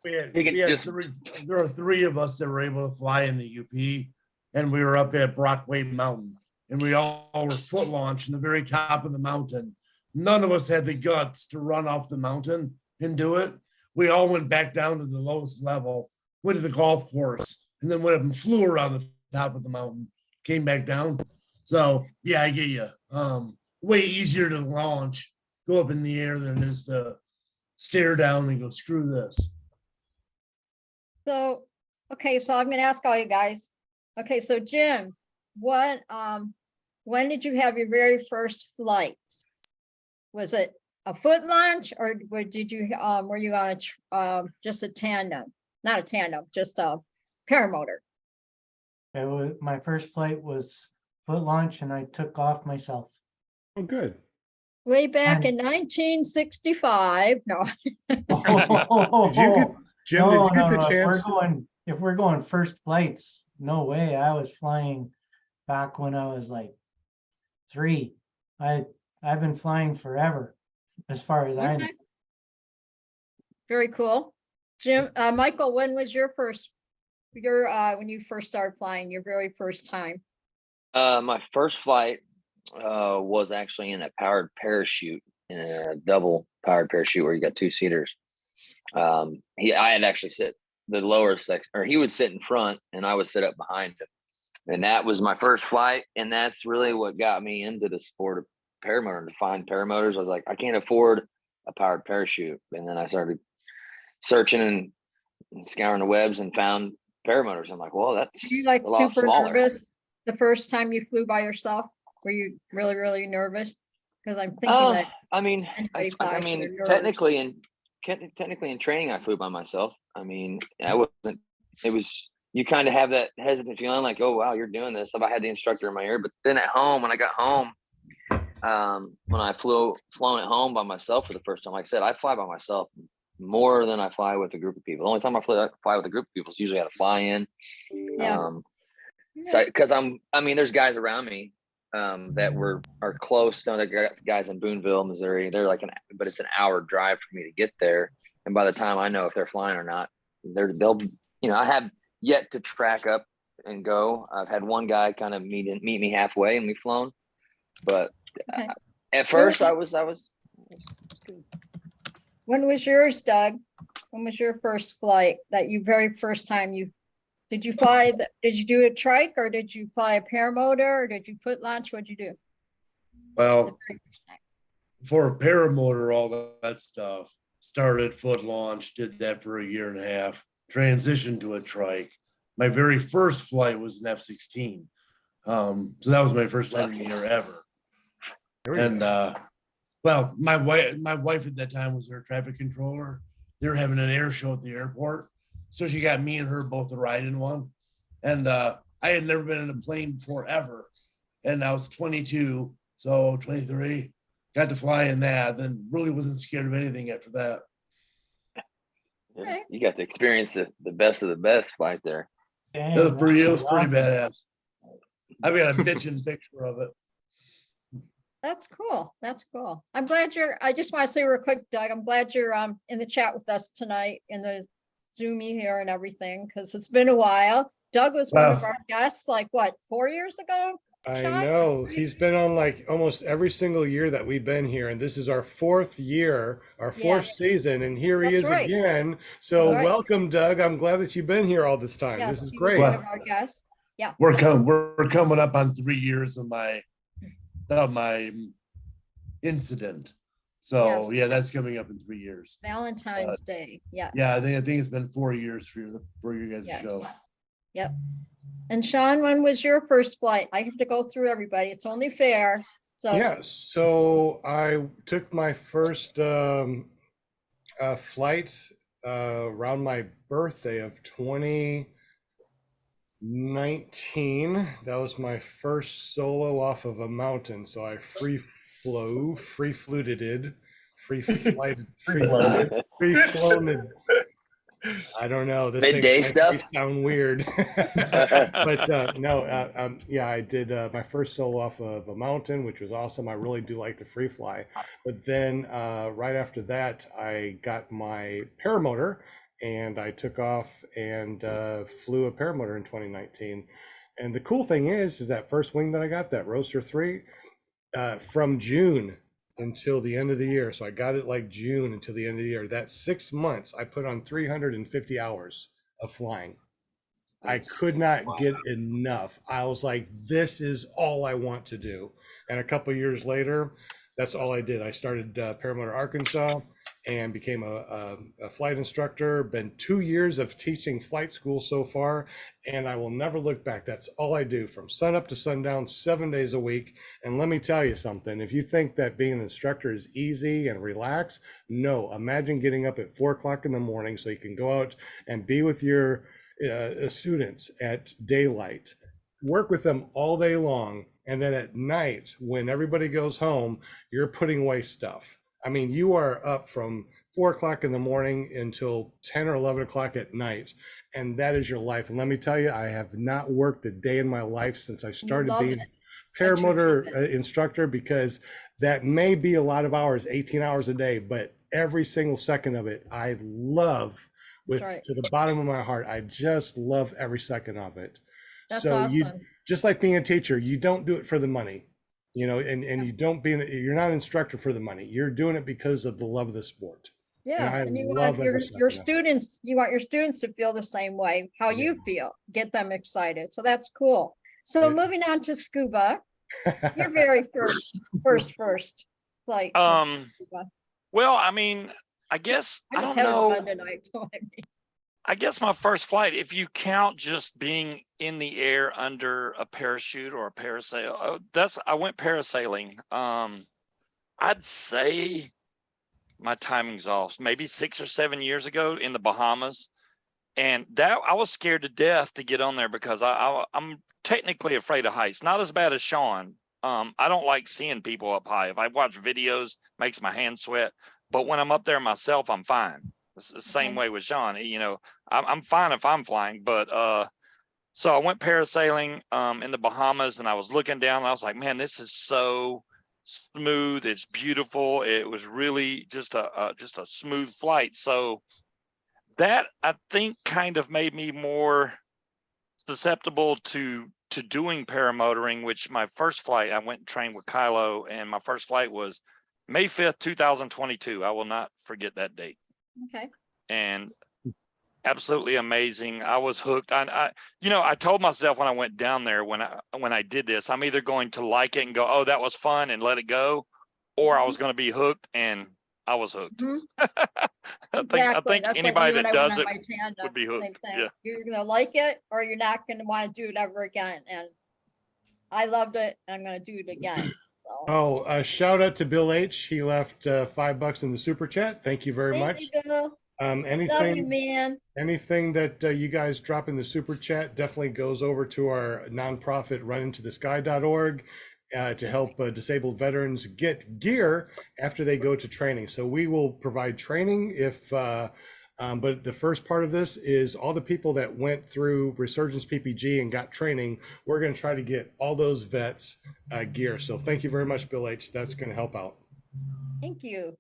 there are three of us that were able to fly in the UP, and we were up at Brockway Mountain, and we all were foot launched in the very top of the mountain. None of us had the guts to run off the mountain and do it. We all went back down to the lowest level, went to the golf course, and then went up and flew around the top of the mountain, came back down. So yeah, I get you. Way easier to launch, go up in the air than it is to stare down and go, screw this. So, okay, so I'm gonna ask all you guys. Okay, so Jim, when did you have your very first flight? Was it a foot launch, or were you on just a tandem? Not a tandem, just a paramotor. My first flight was foot launch, and I took off myself. Oh, good. Way back in 1965. No. Did you get the chance? If we're going first flights, no way. I was flying back when I was like 3. I've been flying forever, as far as I know. Very cool. Jim, Michael, when was your when you first started flying, your very first time? My first flight was actually in a powered parachute, in a double powered parachute where you got 2 seaters. I had actually sit the lower section, or he would sit in front and I would sit up behind him. And that was my first flight. And that's really what got me into the sport of paramotor, to find paramotors. I was like, I can't afford a powered parachute. And then I started searching and scouring the webs and found paramotors. I'm like, well, that's you like a lot super smaller. nervous the first time you flew by yourself? Were you really, really nervous? Because I'm thinking that. I mean, technically in training, I flew by myself. I mean, you kind of have that hesitant feeling like, oh, wow, you're doing this. If I had the instructor in my ear, but then at home, when I got home, when I flown at home by myself for the first time, like I said, I fly by myself more than I fly with a group of people. The only time I fly with a group of people is usually at a fly-in. Yeah. So, because there's guys around me that are close. The guys in Boonville, Missouri. They're like but it's an hour drive for me to get there. And by the time I know if they're flying or not, I have yet to track up and go. I've had one guy kind of meet me halfway, and we've flown. But at first, I was. When was yours, Doug? When was your first flight very first time did you fly? Did you do a trike, or did you fly a paramotor, or did you foot launch? What'd you do? Well, for a paramotor, all that stuff started foot launch, did that for 1.5 years. transitioned to a trike. My very first flight was an F-16. So that was my first landing gear ever. And well, my wife at that time was an air traffic controller. They were having an air show at the airport, so she got me and her both to ride in one. And I had never been in a plane before ever, and I was 22, so 23. Got to fly in that, then really wasn't scared of anything after that. Yeah, you got to experience the best of the best flight there. Dang, It was pretty awesome. badass. I've got a bitchin' picture of it. That's cool. That's cool. I'm glad I just want to say real quick, Doug, I'm glad you're in the chat with us tonight in the Zoomy here and everything, because it's been a while. Doug was one of Wow. our guests, like what, 4 years ago? I Sean? know he's been on like almost every single year that we've been here, and this is our fourth year, our fourth season, and here he That's is right. again. So That's right. welcome, Doug. I'm glad that you've been here all this time. Yes, This is he was great. one of our guests. Yeah. We're coming up on 3 years of my incident. So Yes. yeah, that's coming up in 3 years. Valentine's Day. Yeah. Yeah, I think it's been 4 years for you guys' Yes. show. Yep. And Sean, when was your first flight? I have to go through everybody. It's only fair. So Yeah, so I took my first flight around my birthday of 2019. That was my first solo off of a mountain. So I free fluted, free flown. I don't know. This Midday thing might stuff? sound weird, but no. Yeah, I did my first solo off of a mountain, which was awesome. I really do like the free fly. But then right after that, I got my paramotor, and I took off and flew a paramotor in 2019. And the cool thing is that first wing that I got, that Roadster 3, from June until the end of the year. So I got it like June until the end of the year. That 6 months, I put on 350 hours of flying. I could not get enough. I was like, this is all I want to do. And a couple of years later, that's all I did. I started Paramotor Arkansas and became a flight instructor. Been 2 years of teaching flight school so far, and I will never look back. That's all I do from sun up to sundown, 7 days a week. And let me tell you something, if you think that being an instructor is easy and relax, no. Imagine getting up at 4 o'clock in the morning so you can go out and be with your students at daylight, work with them all day long, and then at night when everybody goes home, you're putting away stuff. I mean, you are up from 4 o'clock in the morning until 10 or 11 o'clock at night, and that is your life. And let me tell you, I have not worked a day in my life since I started being a paramotor instructor, because that may be a lot of hours, 18 hours a day, but every single second of it, I love to the bottom of my heart. I just love every second of it. That's so awesome. Just like being a teacher, you don't do it for the money. And you don't you're not an instructor for the money. You're doing it because of the love of the sport. Yeah, and you want your students, you want your students to feel the same way, how you feel, get them excited. So that's cool. So moving on to scuba, your very first flight. Well, I mean, I guess I don't know. I guess my first flight, if you count just being in the air under a parachute or a parasail, I went parasailing. I'd say my timing's off, maybe 6 or 7 years ago in the Bahamas. And that I was scared to death to get on there because I'm technically afraid of heights. Not as bad as Sean. I don't like seeing people up high. If I watch videos, makes my hands sweat. But when I'm up there myself, I'm fine. It's the same way with Sean. I'm fine if I'm flying, but so I went parasailing in the Bahamas, and I was looking down, and I was like, man, this is so smooth. It's beautiful. It was really just a smooth flight. So that, I think, kind of made me more susceptible to doing paramotoring, which my first flight, I went and trained with Kylo, and my first flight was May 5th, 2022. I will not forget that date. Okay. And absolutely amazing. I was hooked. I told myself when I went down there, when I did this, I'm either going to like it and go, oh, that was fun, and let it go, or I was going to be hooked and I was hooked. Mhm. I Exactly. think That's like anybody me when that I went does on it my tandem, would be same hooked. thing. Yeah. You're gonna like it or you're not gonna want to do it ever again. And I loved it and I'm gonna do it again. So Oh, a shout out to Bill H. He left $5 in the super chat. Thank you very thank much. you, Bill. Love you, Anything man. anything that you guys drop in the super chat definitely goes over to our nonprofit runintothesky.org to help disabled veterans get gear after they go to training. So we will provide training but the first part of this is all the people that went through Resurgence PPG and got training. We're going to try to get all those vets gear. So thank you very much, Bill H. That's going to help out. Thank you.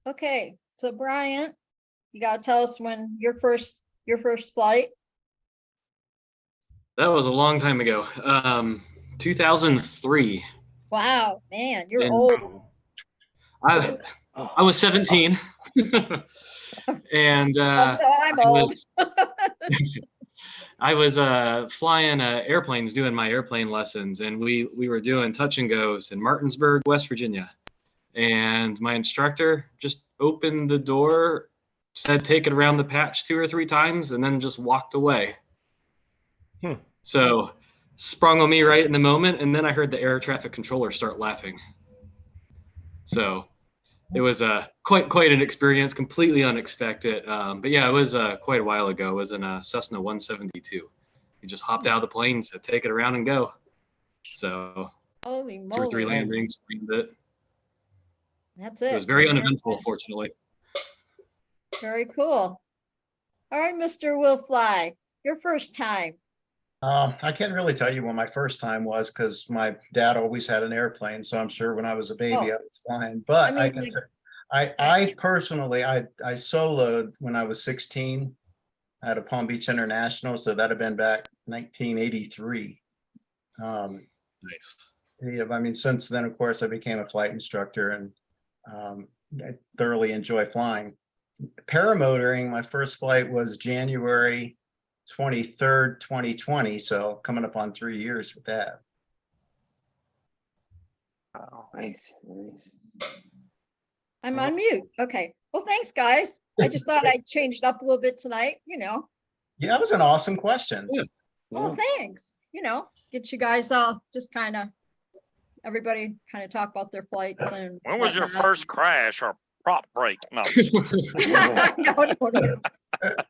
Okay, so Brian, you gotta tell us when your first flight. That was a long time ago. 2003. Wow, man, you're And old. I was 17. And Oh, no, I'm old. I was flying airplanes, doing my airplane lessons, and we were doing touch and goes in Martinsburg, West Virginia. And my instructor just opened the door, said take it around the patch 2 or 3 times, and then just walked away. So sprung on me right in the moment, and then I heard the air traffic controller start laughing. So it was quite an experience, completely unexpected. But yeah, it was quite a while ago. It was in a Cessna 172. We just hopped out of the plane, said take it around and go. So Holy 2 or 3 moly, landings, landed it. that's It it. was very uneventful, fortunately. Very cool. All right, Mr. Will Fly, your first time. I can't really tell you when my first time was because my dad always had an airplane. So I'm sure when I was a baby, I was flying. But I mean, I personally, I soloed when I was 16 at a Palm Beach International. So that'd have been back 1983. Nice. Yeah, I mean, since then, of course, I became a flight instructor and I thoroughly enjoy flying. Paramotoring, my first flight was January 23rd, 2020. So coming up on 3 years with that. Wow, nice. I'm on mute. Okay. Well, thanks, guys. I just thought I'd change it up a little bit tonight, Yeah, that was an awesome question. Yeah. Oh, thanks. Get you guys just kind of everybody kind of talk about their flights and When was your whatnot. first crash or prop break? No. No.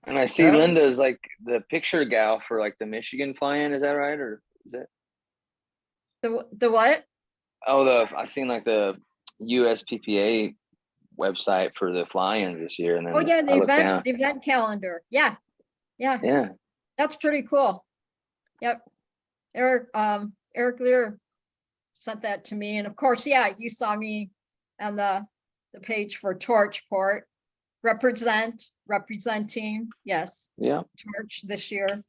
And I see Linda's like the picture gal for like the Michigan fly-in. Is that right? Or is that? The what? Oh, I seen like the USPPA website for the fly-ins this year. And then Oh yeah, I looked down. the event calendar. Yeah. Yeah. That's pretty cool. Yep. Eric Lear sent that to me. And of course, yeah, you saw me on the page for Torchport. Representing, yes. Yeah. Torch this year.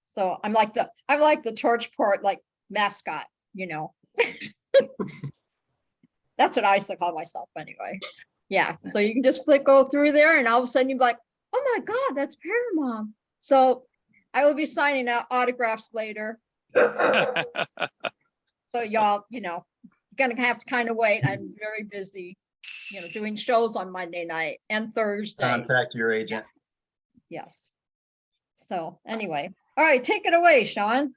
So I'm like the Torchport like mascot, That's what I used to call myself anyway. Yeah. So you can just go through there and all of a sudden you're like, oh my God, that's Paramom. So I will be signing out autographs later. So y'all, gonna have to kind of wait. I'm very busy, doing shows on Monday night and Thursday. Contact your agent. Yes. So anyway, all right, take it away, Sean.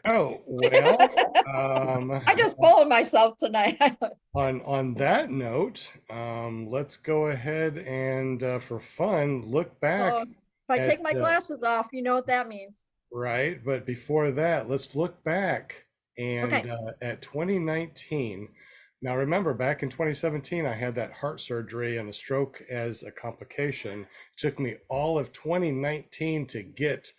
Oh, well, I just followed myself tonight. on that note, let's go ahead and for fun, look back. So if I take my glasses off, you know what that means. Right. But before that, let's look back and at 2019. Now, remember, back in 2017, I had that heart surgery and a stroke as a complication. It took me all of 2019 to get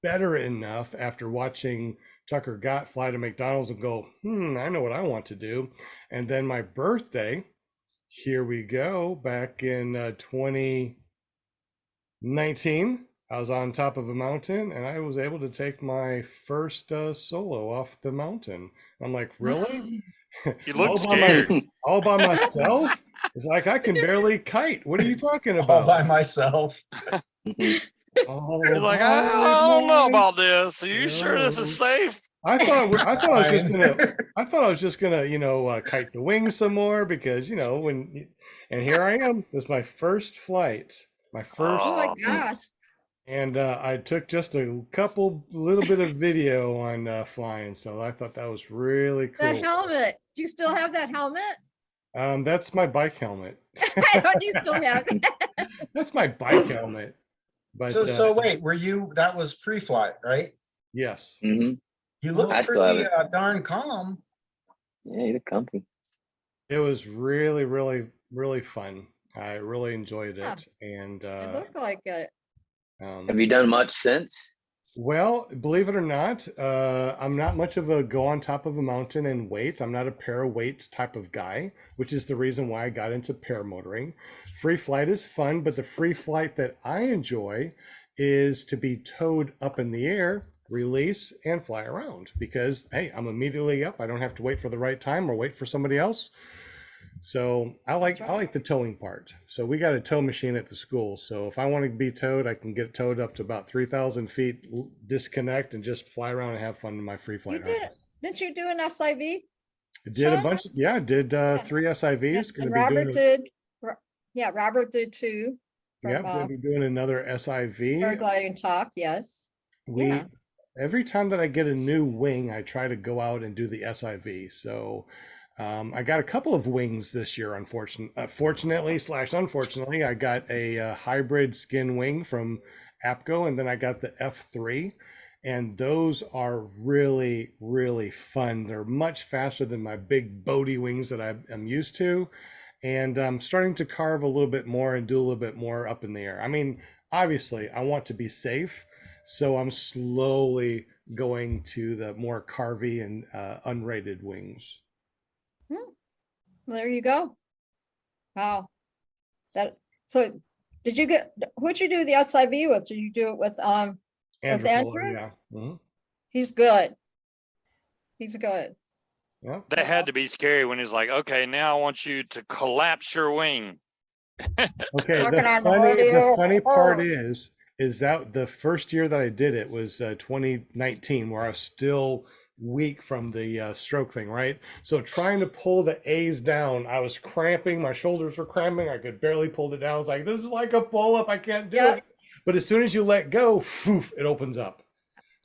better enough after watching Tucker Gott fly to McDonald's and go, I know what I want to do. And then my birthday, here we go, back in 2019, I was on top of a mountain and I was able to take my first solo off the mountain. I'm like, really? You look scared. All by myself? It's like I can barely kite. What are you talking about? All by myself. He's like, I don't know about this. Are you sure this is safe? I thought I was just Fine. gonna, kite the wings some more because, and here I am. This is my first flight, my first, Oh my Oh, gosh. and I took just a little bit of video on flying, so I thought that was really That cool. helmet. Do you still have that helmet? That's my bike helmet. I don't you still have it? That's my bike helmet. But So wait, that was free flight, right? yes, Hmm. You look I still have pretty it. darn calm. Yeah, you look comfy. it was really, really, really fun. I really enjoyed Yeah. it, and It looked like it. Have you done much since? well, believe it or not, I'm not much of a go on top of a mountain and wait. I'm not a para-weight type of guy, which is the reason why I got into paramotoring. Free flight is fun, but the free flight that I enjoy is to be towed up in the air, release, and fly around because, hey, I'm immediately up. I don't have to wait for the right time or wait for somebody else. So I That's like right. the towing part. So we got a tow machine at the school. So if I want to be towed, I can get towed up to about 3,000 feet, disconnect, and just fly around and have fun in my free You flight. did it. Didn't you do an SIV? I did a Sean? bunch. Yeah, I did Yeah. 3 SIVs. Going And to be Robert doing. did. Yeah, Robert did too. Yeah, From going to be doing another SIV. paragliding talk. Yes. We Yeah. every time that I get a new wing, I try to go out and do the SIV. So I got a couple of wings this year. Fortunately / unfortunately, I got a hybrid skin wing from APCO, and then I got the F3, and those are really, really fun. They're much faster than my big boaty wings that I'm used to, and I'm starting to carve a little bit more and do a little bit more up in the air. I mean, obviously, I want to be safe, so I'm slowly going to the more carvy and unrated wings. Well, there you go. Wow. So did you who'd you do the SIV with? Did you do it with Andrew Fuller, Andrew? yeah. Mhm. He's good. He's good. Yeah. that had to be scary when he's like, okay, now I want you to collapse your wing. Okay, Talking on the the radio. funny part Oh. is that the first year that I did it was 2019, where I was still weak from the stroke thing, right? So trying to pull the A's down, I was cramping, my shoulders were cramping, I could barely pull it down. I was like, this is like a pull up, I can't do Yep. it. But as soon as you let go, poof, it opens up.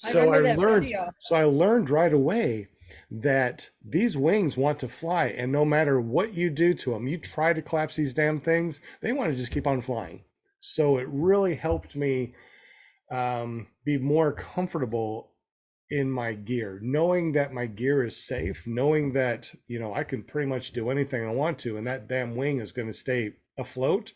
I So remember that video. I learned right away that these wings want to fly, and no matter what you do to them, you try to collapse these damn things, they want to just keep on flying. So it really helped me be more comfortable in my gear, knowing that my gear is safe, knowing that, I can pretty much do anything I want to, and that damn wing is going to stay afloat.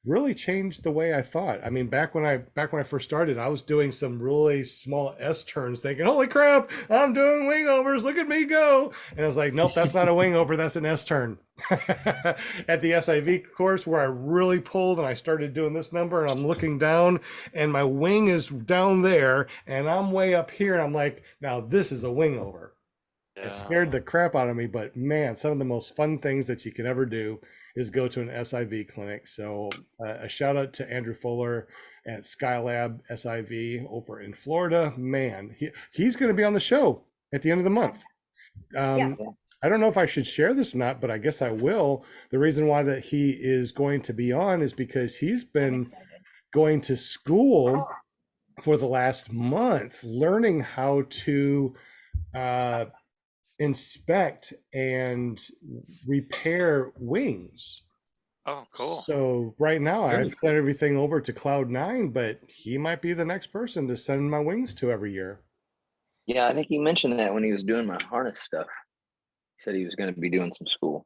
Really changed the way I thought. I mean, back when I first started, I was doing some really small S turns, thinking, "Holy crap, I'm doing wing overs! Look at me go!" And I was like, "Nope, that's not a wing over. That's an S turn." At the SIV course, where I really pulled and I started doing this number, and I'm looking down, and my wing is down there, and I'm way up here, and I'm like, "Now this is a wing over." It scared the crap out of me, but man, some of the most fun things that you can ever do is go to an SIV clinic. So a shout out to Andrew Fuller at Skylab SIV over in Florida. Man, he's going to be on the show at the end of the month. I don't know if I should share this or not, but I guess I will. The reason why that he is going to be on is because he's I'm been excited. going to school for the last month, learning how to inspect and repair wings. Oh, cool. So right now Really I've sent everything over to Cloud9, but he might be the next person to send my wings to every year. Yeah, I think he mentioned that when he was doing my harness stuff. He said he was going to be doing some school.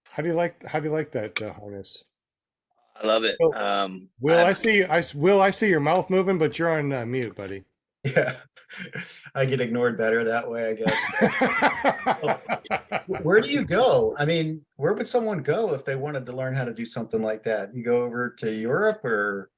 How do you like that harness? I love it. Oh, Will, I see your mouth moving, but you're on mute, buddy. Yeah, I get ignored better that way, I guess. Where do you go? I mean, where would someone go if they wanted to learn how to do something like that? You go over to Europe or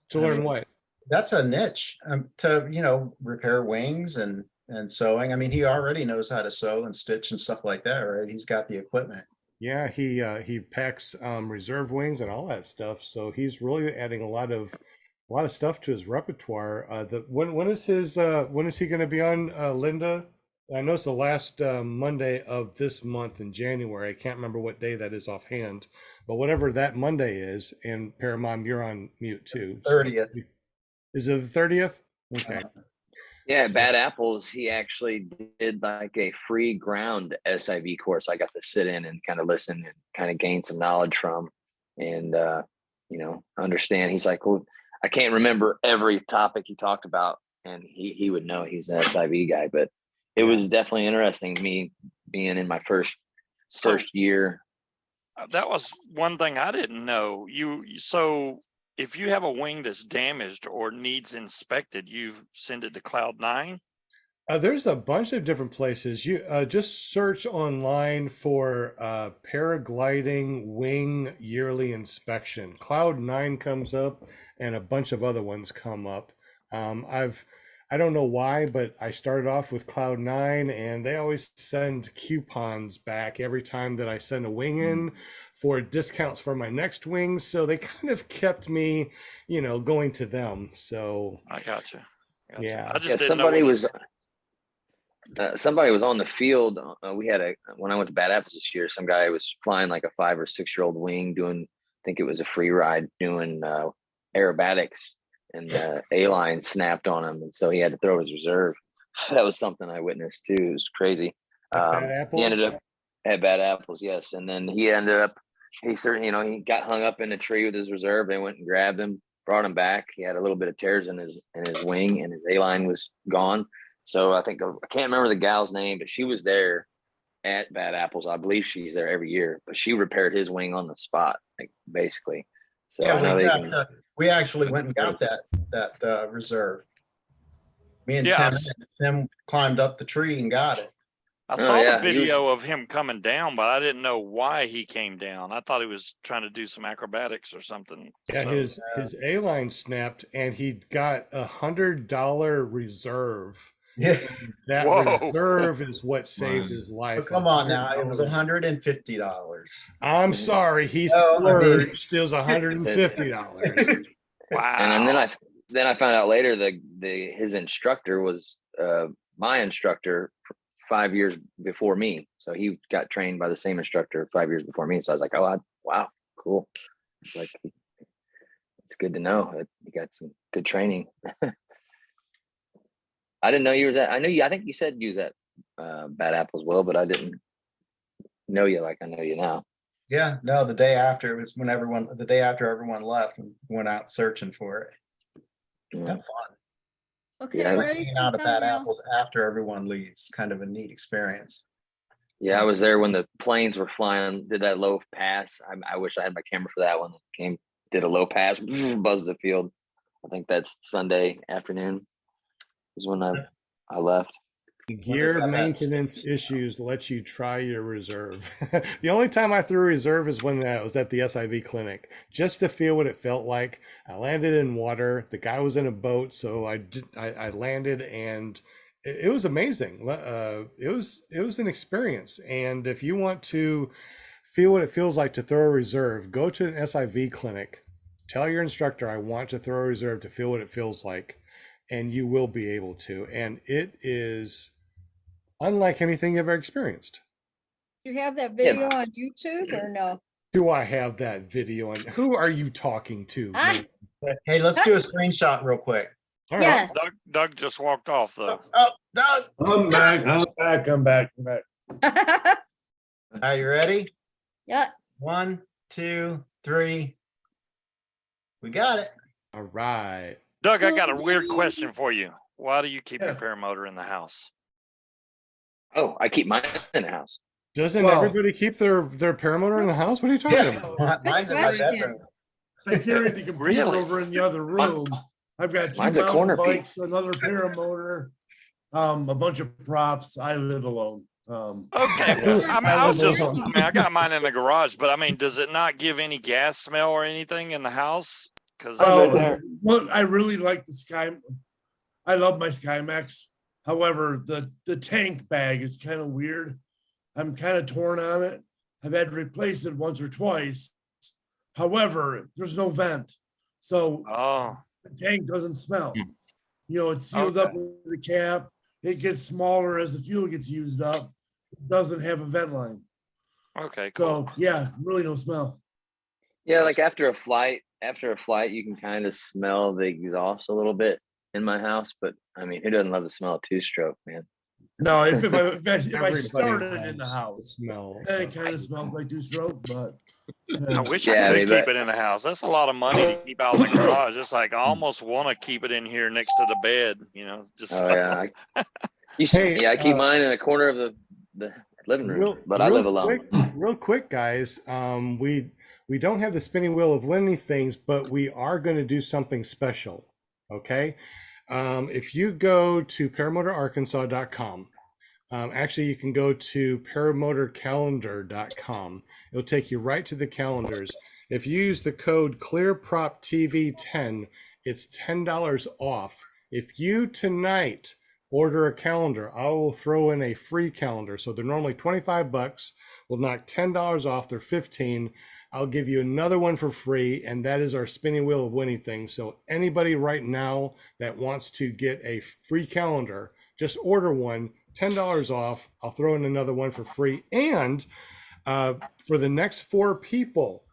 To learn what? that's a niche to repair wings and sewing. I mean, he already knows how to sew and stitch and stuff like that, right? He's got the equipment. Yeah, he packs reserve wings and all that stuff. So he's really adding a lot of a lot of stuff to his repertoire. When is he going to be on, Linda? I know it's the last Monday of this month in January. I can't remember what day that is offhand, but whatever that Monday is, and Paramount, you're on mute too. So 30th. is it the 30th? Okay. Yeah, So- Bad Apples, he actually did like a free ground SIV course I got to sit in and kind of listen and kind of gain some knowledge from and, understand. He's like, well, I can't remember every topic he talked about, and he would know. He's an SIV guy, but it was definitely interesting, me being in my first year. That was one thing I didn't know. So if you have a wing that's damaged or needs inspected, you send it to Cloud9. There's a bunch of different places. You just search online for paragliding wing yearly inspection. Cloud9 comes up, and a bunch of other ones come up. I don't know why, but I started off with Cloud9, and they always send coupons back every time that I send a wing in for discounts for my next wing. So they kind of kept me, going to them. So I gotcha. Yeah. I just Yeah, didn't somebody know was somebody was on the field. We had when I went to Bad Apples this year, some guy was flying like a 5 or 6 year old wing doing, I think it was a free ride doing aerobatics, and the A-line snapped on him, and so he had to throw his reserve. That was something I witnessed too. It was crazy. At Bad Apples? He ended up at Bad Apples, yes, and then he ended up. He certainly, he got hung up in a tree with his reserve. They went and grabbed him, brought him back. He had a little bit of tears in his wing, and his A-line was gone. So I can't remember the gal's name, but she was there at Bad Apples. I believe she's there every year, but she repaired his wing on the spot, like basically. So I know We actually went and got that reserve. Me and Tim climbed up the tree and got it. I saw the video of him coming down, but I didn't know why he came down. I thought he was trying to do some acrobatics or something. Yeah, his A-line snapped, and he got $100 reserve. Yeah, that reserve is what saved his life. But come on now, it was $150. I'm sorry, he splurged. It was $150. Wow. And then I found out later that his instructor was my instructor 5 years before me. So he got trained by the same instructor 5 years before me. So I was like, oh, wow, cool. Like, it's good to know that you got some good training. I didn't know you were that. I think you said you was at Bad Apple as well, but I didn't know you like I know you now. Yeah, no, the day after, it was the day after everyone left and went out searching for it. Have fun. Okay, Yeah, Hanging out at Bad Apples after everyone leaves, kind of a neat experience. Yeah, I was there when the planes were flying, did that low pass. I wish I had my camera for that one. Did a low pass, buzzed the field. I think that's Sunday afternoon is when I left. Gear maintenance issues let you try your reserve. The only time I threw a reserve is when I was at the SIV clinic, just to feel what it felt like. I landed in water. The guy was in a boat, so I landed, and it was amazing. It was an experience. And if you want to feel what it feels like to throw a reserve, go to an SIV clinic. Tell your instructor, I want to throw a reserve to feel what it feels like, and you will be able to. And it is unlike anything you've ever experienced. You have that video on YouTube or no? Do I have that video? And who are you talking to? Hey, let's do a screenshot real quick. All right. Yes. Doug just walked off though. Oh, Doug. I'm back. Are you ready? Yeah. 1, 2, 3. We got it. All right. Doug, I got a weird question for you. Why do you keep your paramotor in the house? Oh, I keep mine in the house. Doesn't everybody keep their paramotor in the house? What are you talking about? Mine's in my bedroom. I carried the computer over in the other room. I've got 2 mountain bikes, another paramotor, a bunch of props. I live alone. Okay. I got mine in the garage, but I mean, does it not give any gas smell or anything in the house? Well, I really like the Sky. I love my SkyMax. However, the tank bag is kind of weird. I'm kind of torn on it. I've had to replace it once or twice. However, there's no vent. So The tank doesn't smell. Hmm. You know, it's sealed up with the cap. It gets smaller as the fuel gets used up. It doesn't have a vent line. Okay, cool. So yeah, really no smell. Yeah, like after a flight, you can kind of smell the exhaust a little bit in my house. But I mean, who doesn't love the smell of two-stroke, man? No, if I Everybody started in the loves house, smell. then it kind of smells like two-stroke, but I wish Yeah, I I could mean, keep but- it in the house. That's a lot of money to keep out in the garage. It's like I almost want to keep it in here next to the bed, you know, just Oh yeah, Hey, I keep mine in a corner of the living room, but I live alone. Real quick, guys. We don't have the spinning wheel of winning things, but we are going to do something special. Okay, if you go to paramotorarkansas.com, actually you can go to paramotorcalendar.com. It'll take you right to the calendars. If you use the code ClearPropTV10, it's $10 off. If you tonight order a calendar, I will throw in a free calendar. So they're normally $25. We'll knock $10 off. They're $15. I'll give you another one for free, and that is our spinning wheel of winning things. So anybody right now that wants to get a free calendar, just order one, $10 off. I'll throw in another one for free. And for the next 4 people,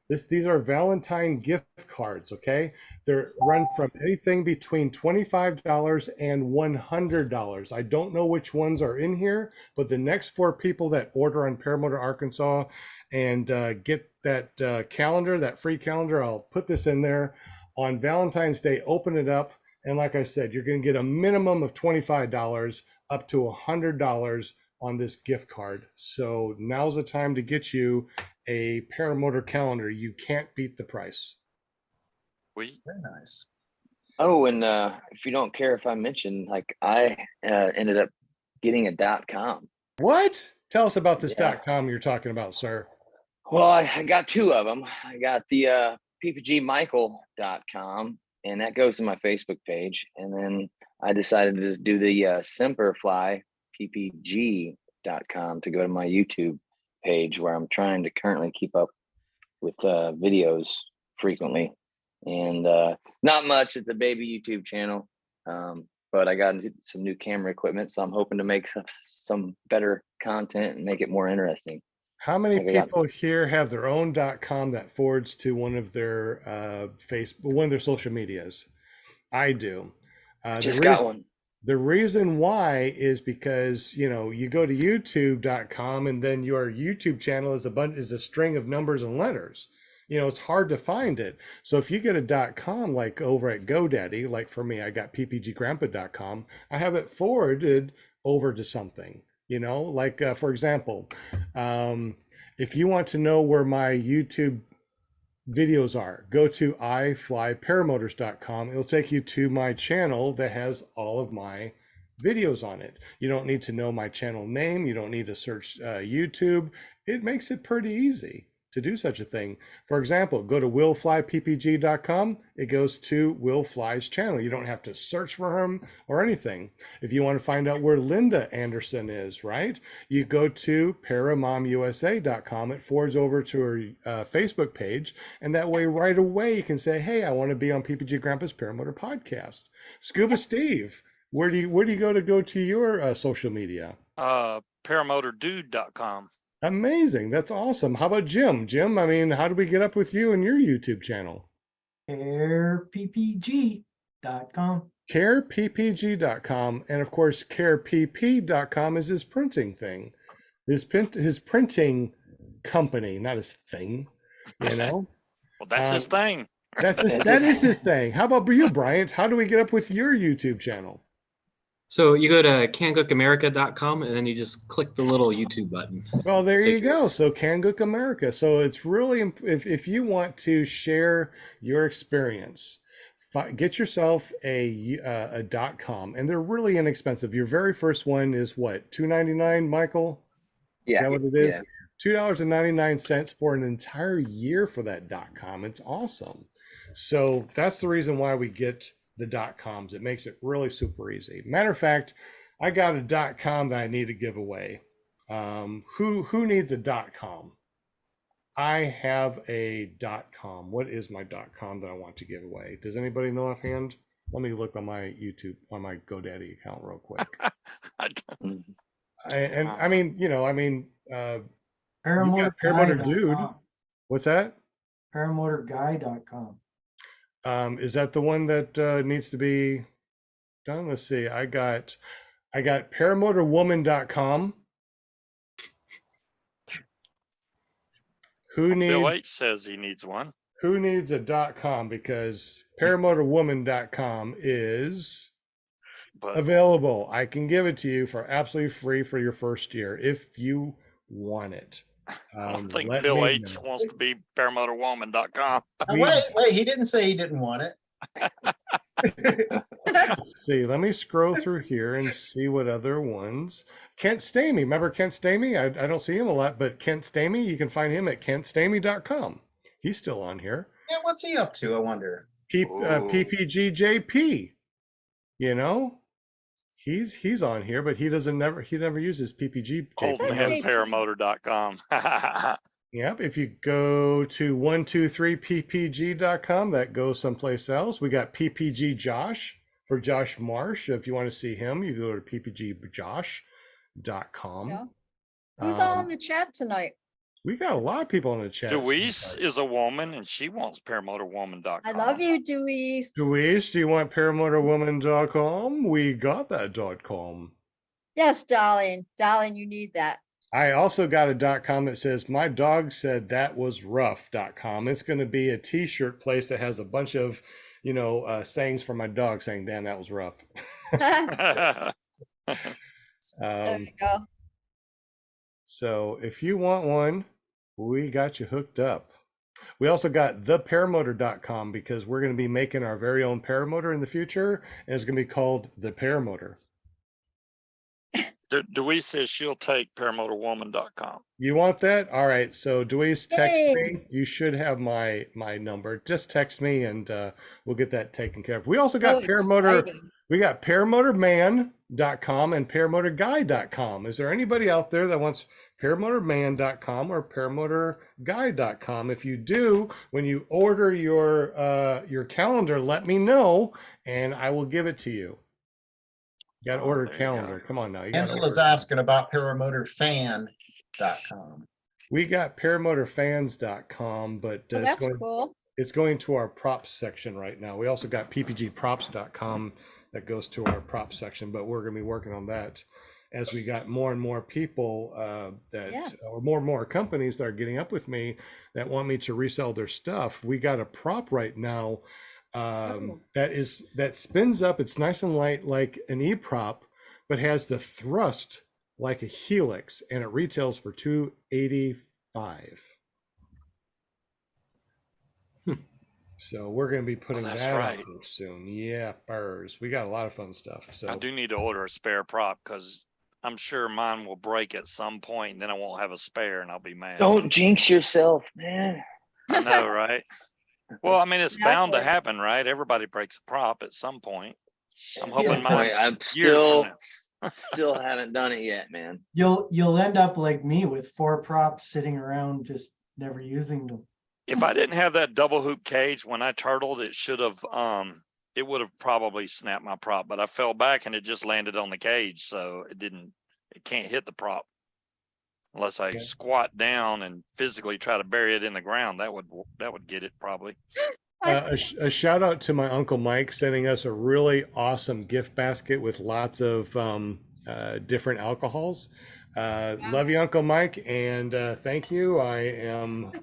these are Valentine gift cards, okay? They're run from anything between $25 and $100. I don't know which ones are in here, but the next 4 people that order on Paramotor Arkansas and get that calendar, that free calendar, I'll put this in there. On Valentine's Day, open it up. And like I said, you're going to get a minimum of $25 up to $100 on this gift card. So now's the time to get you a Paramotor calendar. You can't beat the price. we Very nice. Oh, and if you don't care if I mention, like I ended up getting a .com. What? Tell us about this Yeah. .com you're talking about, sir. Well, I got 2 of them. I got the ppgmichael.com, and that goes to my Facebook page. And then I decided to do the Semperfly ppg.com to go to my YouTube page, where I'm trying to currently keep up with videos frequently. And not much. It's a baby YouTube channel, but I got into some new camera equipment, so I'm hoping to make some better content and make it more interesting. How many Okay, people here have their own .com that forwards to one of their one of their social medias? I do. Just got one. The reason why is because, you know, you go to youtube.com and then your YouTube channel is a string of numbers and letters. You know, it's hard to find it. So if you get a .com like over at GoDaddy, like for me, I got ppggrandpa.com, I have it forwarded over to something. You know, like for example, if you want to know where my YouTube videos are, go to iflyparamotors.com. It'll take you to my channel that has all of my videos on it. You don't need to know my channel name. You don't need to search YouTube. It makes it pretty easy to do such a thing. For example, go to willflyppg.com. It goes to Will Fly's channel. You don't have to search for him or anything. If you want to find out where Linda Anderson is, right, you go to paramomusa.com. It forwards over to her Facebook page, and that way right away you can say, hey, I want to be on PPG Grandpa's Paramotor Podcast. Scuba Steve, where do you go to your social media? paramotordude.com. Amazing. That's awesome. How about Jim? Jim, I mean, how do we get up with you and your YouTube channel? CarePPG.com. CarePPG.com. And of course, CarePP.com is his printing thing. His printing company, not his thing, you know? Well, that's his thing. That is his thing. How about you, Bryant? How do we get up with your YouTube channel? So you go to cancookamerica.com and then you just click the little YouTube button. Well, there you go. So Can Cook America. So it's really, if you want to share your experience, get yourself a .com, and they're really inexpensive. Your very first one is what, $2.99, Michael? Yeah. Is that what it is? Yeah. $2.99 for an entire year for that .com. It's awesome. So that's the reason why we get the .coms. It makes it really super easy. Matter of fact, I got a .com that I need to give away. Who needs a .com? I have a .com. What is my .com that I want to give away? Does anybody know offhand? Let me look on my YouTube, on my GoDaddy account real quick. I don't- I mean, you got Paramotor Dude. Paramotorguy.com. What's that? Paramotorguy.com. Is that the one that needs to be done? Let's see. I got paramotorwoman.com. Who Bill needs H says he needs one. who needs a .com, because paramotorwoman.com is But available. I can give it to you for absolutely free for your first year if you want it. I don't think let Bill me H know. wants to be paramotorwoman.com. We- Wait, he didn't say he didn't want it. See, let me scroll through here and see what other ones. Kent Stamey, remember Kent Stamey? I don't see him a lot, but Kent Stamey, you can find him at kentstamey.com. He's still on here. Yeah, what's he up to? I wonder. Ooh. PPGJP, you know, he's on here, but he never uses PPGJP. Old man paramotor.com. Yep. If you go to 123ppg.com, that goes someplace else. We got PPG Josh for Josh Marsh. If you want to see him, you go to ppgjosh.com. Yeah. Who's all in Um, the chat tonight? we got a lot of people in the chat. Deweese is a woman and she wants paramotorwoman.com. I love you, Deweese. Deweese, do you want paramotorwoman.com? We got that .com. Yes, darling. Darling, you need that. I also got a .com that says my dog said that was rough.com. It's going to be a t-shirt place that has a bunch of, sayings for my dog saying, damn, that was rough. There you go. So if you want one, we got you hooked up. We also got theparamotor.com because we're going to be making our very own paramotor in the future, and it's going to be called the Paramotor. Deweese says she'll take paramotorwoman.com. You want that? All right. So Deweese, text Yay. me. You should have my number. Just text me and we'll get that taken care of. We also got So Paramotor. exciting. We got paramotorman.com and paramotorguy.com. Is there anybody out there that wants paramotorman.com or paramotorguy.com? If you do, when you order your calendar, let me know and I will give it to you. You got to order a there you go. calendar. Come on now. You gotta Angela's order. asking about paramotorfan.com. We got paramotorfans.com, but Oh, that's cool. it's going to our props section right now. We also got ppgprops.com that goes to our props section, but we're going to be working on that as we got more and more people or more and more companies that are getting up with me that want me to resell their stuff. We got a prop right now that spins up. It's nice and light like an e-prop, but has the thrust like a helix, and it retails for $285. So we're going to be putting that's that right. out there soon. Yeah, burrs. We got a lot of fun stuff. So I do need to order a spare prop because I'm sure mine will break at some point and then I won't have a spare and I'll be mad. Don't jinx yourself, man. I know, right? Well, I mean, it's bound to Exactly. happen, right? Everybody breaks a prop at some point. I'm At hoping some mine's point, I'm years from still haven't done it yet, man. You'll end up like me with 4 props sitting around, just never using them. If I didn't have that double hoop cage when I turtled, it would have probably snapped my prop, but I fell back and it just landed on the cage. So it can't hit the prop unless I squat down and physically try to bury it in the ground. That would get it probably. a shout out to my Uncle Mike sending us a really awesome gift basket with lots of different alcohols. Love you, Uncle Mike, and thank you. I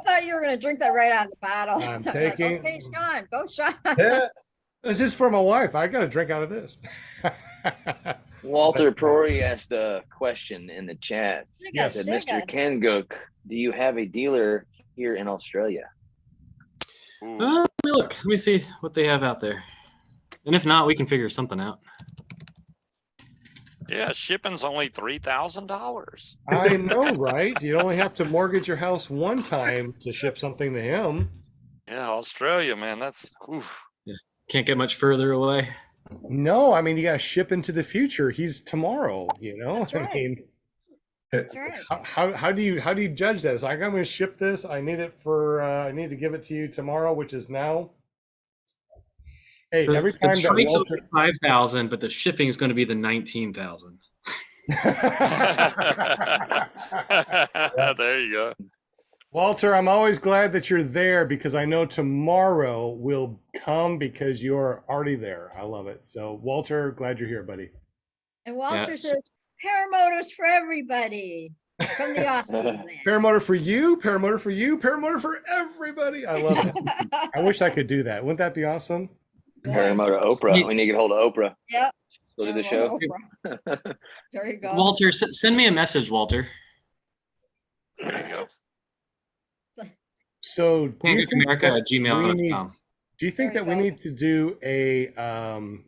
thought you were going to drink that right out of the bottle. I'm Like, taking- okay, Sean, go Sean. Yeah. This is for my wife. I got to drink out of this. Walter Prory asked a question in the chat. Yes. Said, Sugar, Mr. sugar. Ken Gook, do you have a dealer here in Australia? Ooh. Let me look. Let me see what they have out there. And if not, we can figure something out. Yeah, shipping's only $3,000. I know, right? You only have to mortgage your house one time to ship something to him. Yeah, Australia, man, that's oof. Can't get much further away. No, I mean, you got to ship into the future. He's tomorrow, That's right. That's right. How do you judge that? It's like, I'm going to ship this. I need it for I need to give it to you tomorrow, which is now. Hey, every The time that trike's Walter, only 5,000, but the shipping is going to be the 19,000. There you go. Walter, I'm always glad that you're there because I know tomorrow will come because you're already there. I love it. So, Walter, glad you're here, buddy. And Walter Yeah. says, paramotors for everybody from the Aussie land. Paramotor for you, paramotor for you, paramotor for everybody. I love it. I wish I could do that. Wouldn't that be awesome? Paramotor Oprah. We need to get hold of Oprah. Yep. Still do the show. Oprah. There you go. Walter, send me a message, Walter. There you go. So, do you think that we need, PancakAmerica@gmail.com. do you think There that you we go. need to do a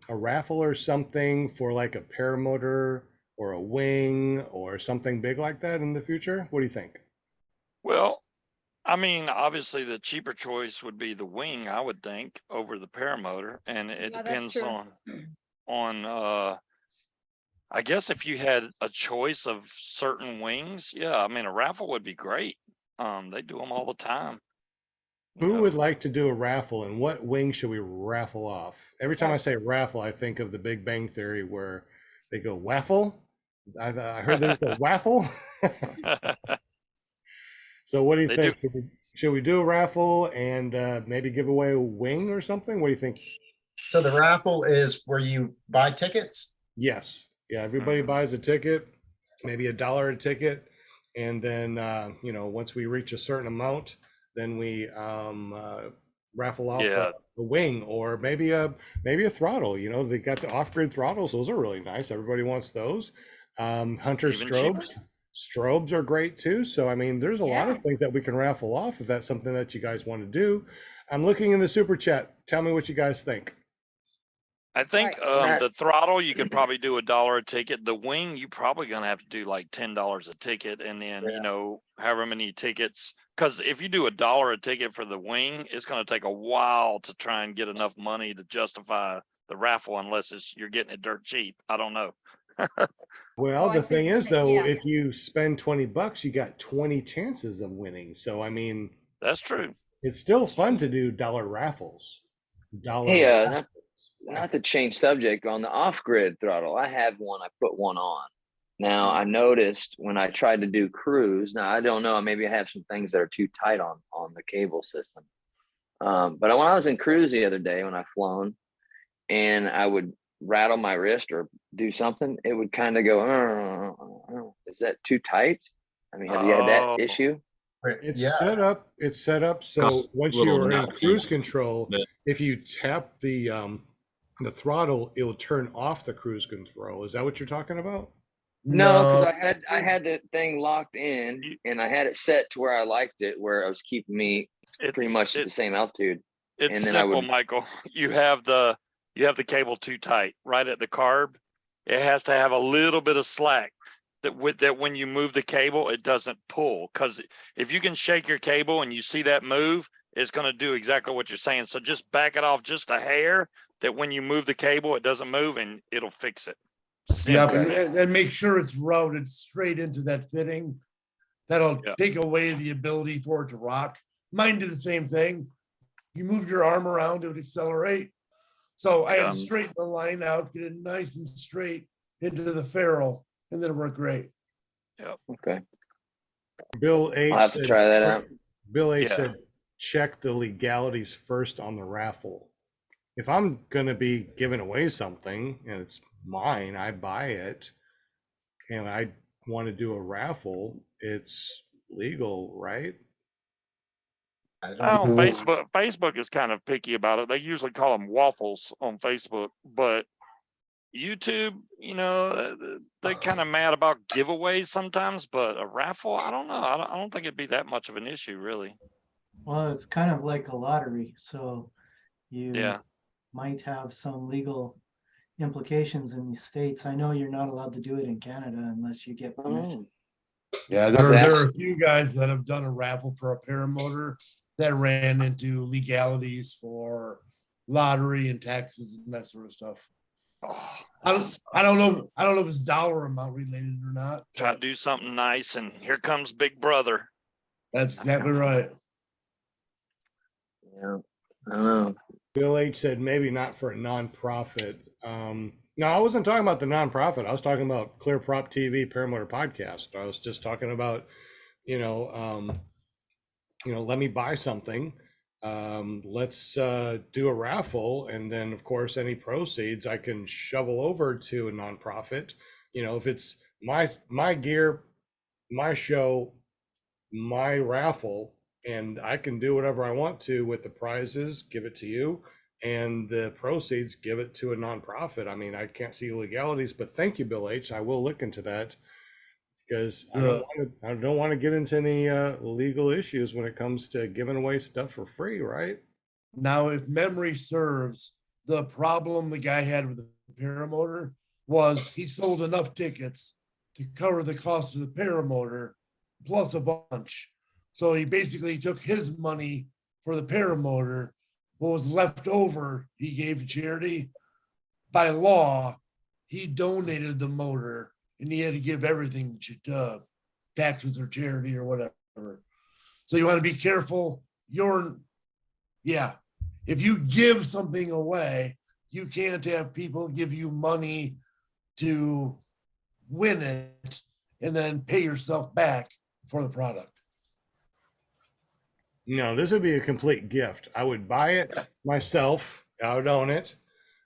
raffle or something for like a paramotor or a wing or something big like that in the future? What do you think? Well, I mean, obviously the cheaper choice would be the wing, I would think, over the paramotor, and it Yeah, that's depends true. on I guess if you had a choice of certain wings, yeah, I mean a raffle would be great. They do them all the time. you Who know. would like to do a raffle and what wing should we raffle off? Every time I That's- say raffle, I think of the Big Bang Theory where they go waffle. I heard there's a waffle. So what do you They think? Should we do a raffle and maybe give away a wing or something? What do you think? So the raffle is where you buy tickets? Yes. Yeah, everybody buys a ticket, maybe $1 a ticket. And then, once we reach a certain amount, then we raffle off Yeah. a wing or maybe a throttle. They got the off-grid throttles. Those are really nice. Everybody wants those. Hunter Even strobes. cheaper. Strobes are great too. So, I mean, there's a lot Yeah. of things that we can raffle off if that's something that you guys want to do. I'm looking in the super chat. Tell me what you guys think. I think Right. the throttle you could probably do $1 a ticket. The wing you probably gonna have to do like $10 a ticket, and then however many tickets. Because if you do $1 a ticket for the wing, it's gonna take a while to try and get enough money to justify the raffle, unless you're getting it dirt cheap. I don't know. Well, Oh, I the see thing what you're is, saying, though, yeah. if you spend $20, you got 20 chances of winning. So, I mean, That's true. it's still fun to do dollar raffles. Hey, not to change subject, on the off-grid throttle, I have one. I put one on. Now, I noticed when I tried to do cruise, now I don't know, maybe I have some things that are too tight on the cable system. But when I was in cruise the other day, when I flown, and I would rattle my wrist or do something, it would kind of go, is that too tight? I mean, have you had that Oh. issue? It's Yeah. set up so Got once little you're in nut cruise pieces, control, but- if you tap the throttle, it'll turn off the cruise control. Is that what you're talking about? No, because I had the thing locked in and I had it set to where I liked it, where it was keeping me pretty much at the same altitude. It's and then I simple, would- Michael. You have the cable too tight, right at the carb. It has to have a little bit of slack that when you move the cable, it doesn't pull. Because if you can shake your cable and you see that move, it's going to do exactly what you're saying. So just back it off just a hair, that when you move the cable, it doesn't move, and it'll fix it. Yeah, Simple. and make sure it's routed straight into that fitting. That'll Yeah. take away the ability for it to rock. Mine did the same thing. You move your arm around, it would accelerate. So I had to straighten the line out, get it nice and straight into the ferrule, and then it worked great. Okay. Bill H. I'll have to said- try that out. Bill H. Yeah. said, check the legalities first on the raffle. If I'm going to be giving away something and it's mine, I buy it, and I want to do a raffle, it's legal, right? I don't Oh, know. Facebook is kind of picky about it. They usually call them waffles on Facebook, but YouTube, they kind of mad about giveaways sometimes. But a raffle, I don't know. I don't think it'd be that much of an issue, really. Well, it's kind of like a lottery, so you Yeah. might have some legal implications in the States. I know you're not allowed to do it in Canada unless you get permission. Yeah, there are a few guys that have done a raffle for a paramotor that ran into legalities for lottery and taxes and that sort of stuff. Oh, I don't know. I don't know if it's dollar amount related or not. try to do something nice, and here comes Big Brother. That's exactly right. Yeah, I don't know. Bill H said maybe not for a nonprofit. No, I wasn't talking about the nonprofit. I was talking about ClearPropTV Paramotor Podcast. I was just talking about, let me buy something. Let's do a raffle, and then of course any proceeds I can shovel over to a nonprofit. If it's my gear, my show, my raffle, and I can do whatever I want to with the prizes, give it to you, and the proceeds give it to a nonprofit. I mean, I can't see legalities, but thank you, Bill H. I will look into that because I don't want to get into any legal issues when it comes to giving away stuff for free, right? Now, if memory serves, the problem the guy had with the paramotor was he sold enough tickets to cover the cost of the paramotor plus a bunch. So he basically took his money for the paramotor. What was left over, he gave to charity. By law, he donated the motor and he had to give everything to taxes or charity or whatever. So you want to be careful. If you give something away, you can't have people give you money to win it and then pay yourself back for the product. No, this would be a complete gift. I would buy it myself. I would own it.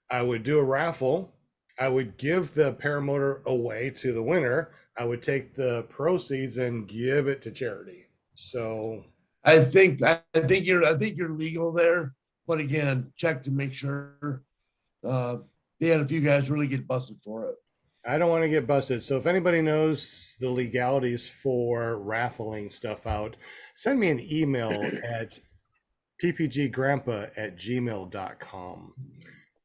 I would do a raffle. I would give the paramotor away to the winner. I would take the proceeds and give it to charity. So I think you're legal there, but again, check to make sure. They had a few guys really get busted for it. I don't want to get busted. So if anybody knows the legalities for raffling stuff out, send me an email at ppggrandpa@gmail.com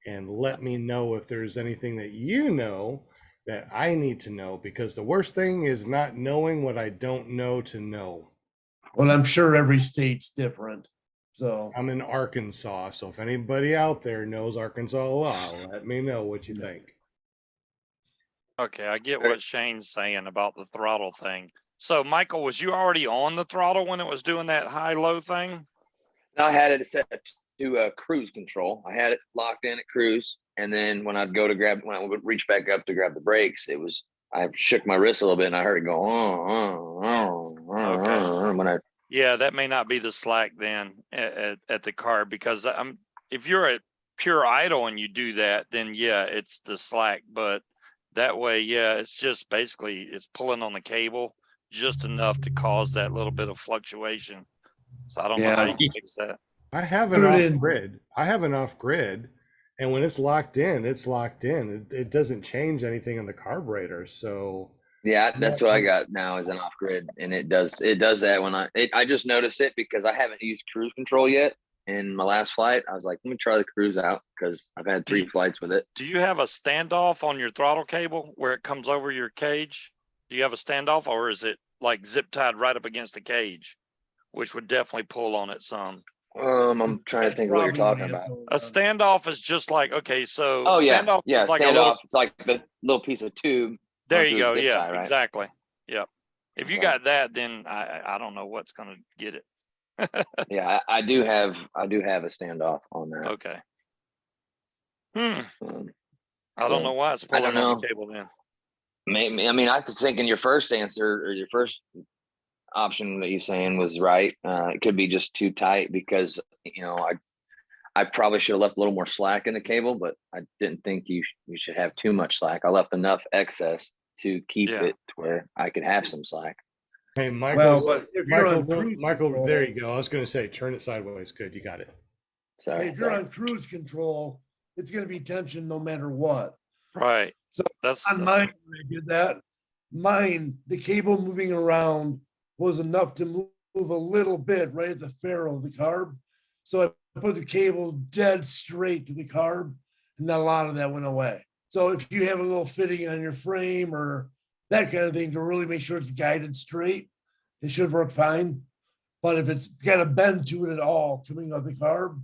and let me know if there's anything that you know that I need to know, because the worst thing is not knowing what I don't know to know. Well, I'm sure every state's different. So I'm in Arkansas. So if anybody out there knows Arkansas law, let me know what you think. Okay, I get what Shane's saying about the throttle thing. So, Michael, was you already on the throttle when it was doing that high-low thing? No, I had it set to cruise control. I had it locked in at cruise, and then when I would reach back up to grab the brakes, I shook my wrist a little bit, and I heard it go Okay. Yeah, that may not be the slack then at the car, because if you're at pure idle and you do that, then yeah, it's the slack. But that way, yeah, it's just basically it's pulling on the cable just enough to cause that little bit of fluctuation. So I don't know how you can fix that. I have an off grid, and when it's locked in, it's locked in. It doesn't change anything on the carburetor. So yeah, that's what I got now is an off grid, and it does that when I just noticed it because I haven't used cruise control yet. In my last flight, I was like, let me try the cruise out because I've had 3 flights with it. Do you have a standoff on your throttle cable where it comes over your cage? Do you have a standoff, or is it like zip tied right up against the cage, which would definitely pull on it some? I'm trying to think of what you're talking about. A standoff is just like, okay, so standoff is like standoff. It's like the little piece of tube. There you go. Yeah, tie, right? Exactly. Yep. If you got that, then I don't know what's going to get it. Yeah, I do have a standoff on that. Okay. I don't know why it's pulling on the cable then. Maybe, I mean, I was thinking your first answer or your first option that you're saying was right. It could be just too tight because I probably should have left a little more slack in the cable, but I didn't think you should have too much slack. I left enough excess to keep it to where I could have some slack. Hey, Michael, but if you're on cruise Michael, control, there you go. I was going to say, turn it sideways. Good, you got it. Sorry. if you're on cruise control, it's going to be tension no matter what. Right. So that's on mine, when I did that, the cable moving around was enough to move a little bit right at the ferrule of the carb. So I put the cable dead straight to the carb, and then a lot of that went away. So if you have a little fitting on your frame or that kind of thing to really make sure it's guided straight, it should work fine. But if it's got a bend to it at all coming off the carb,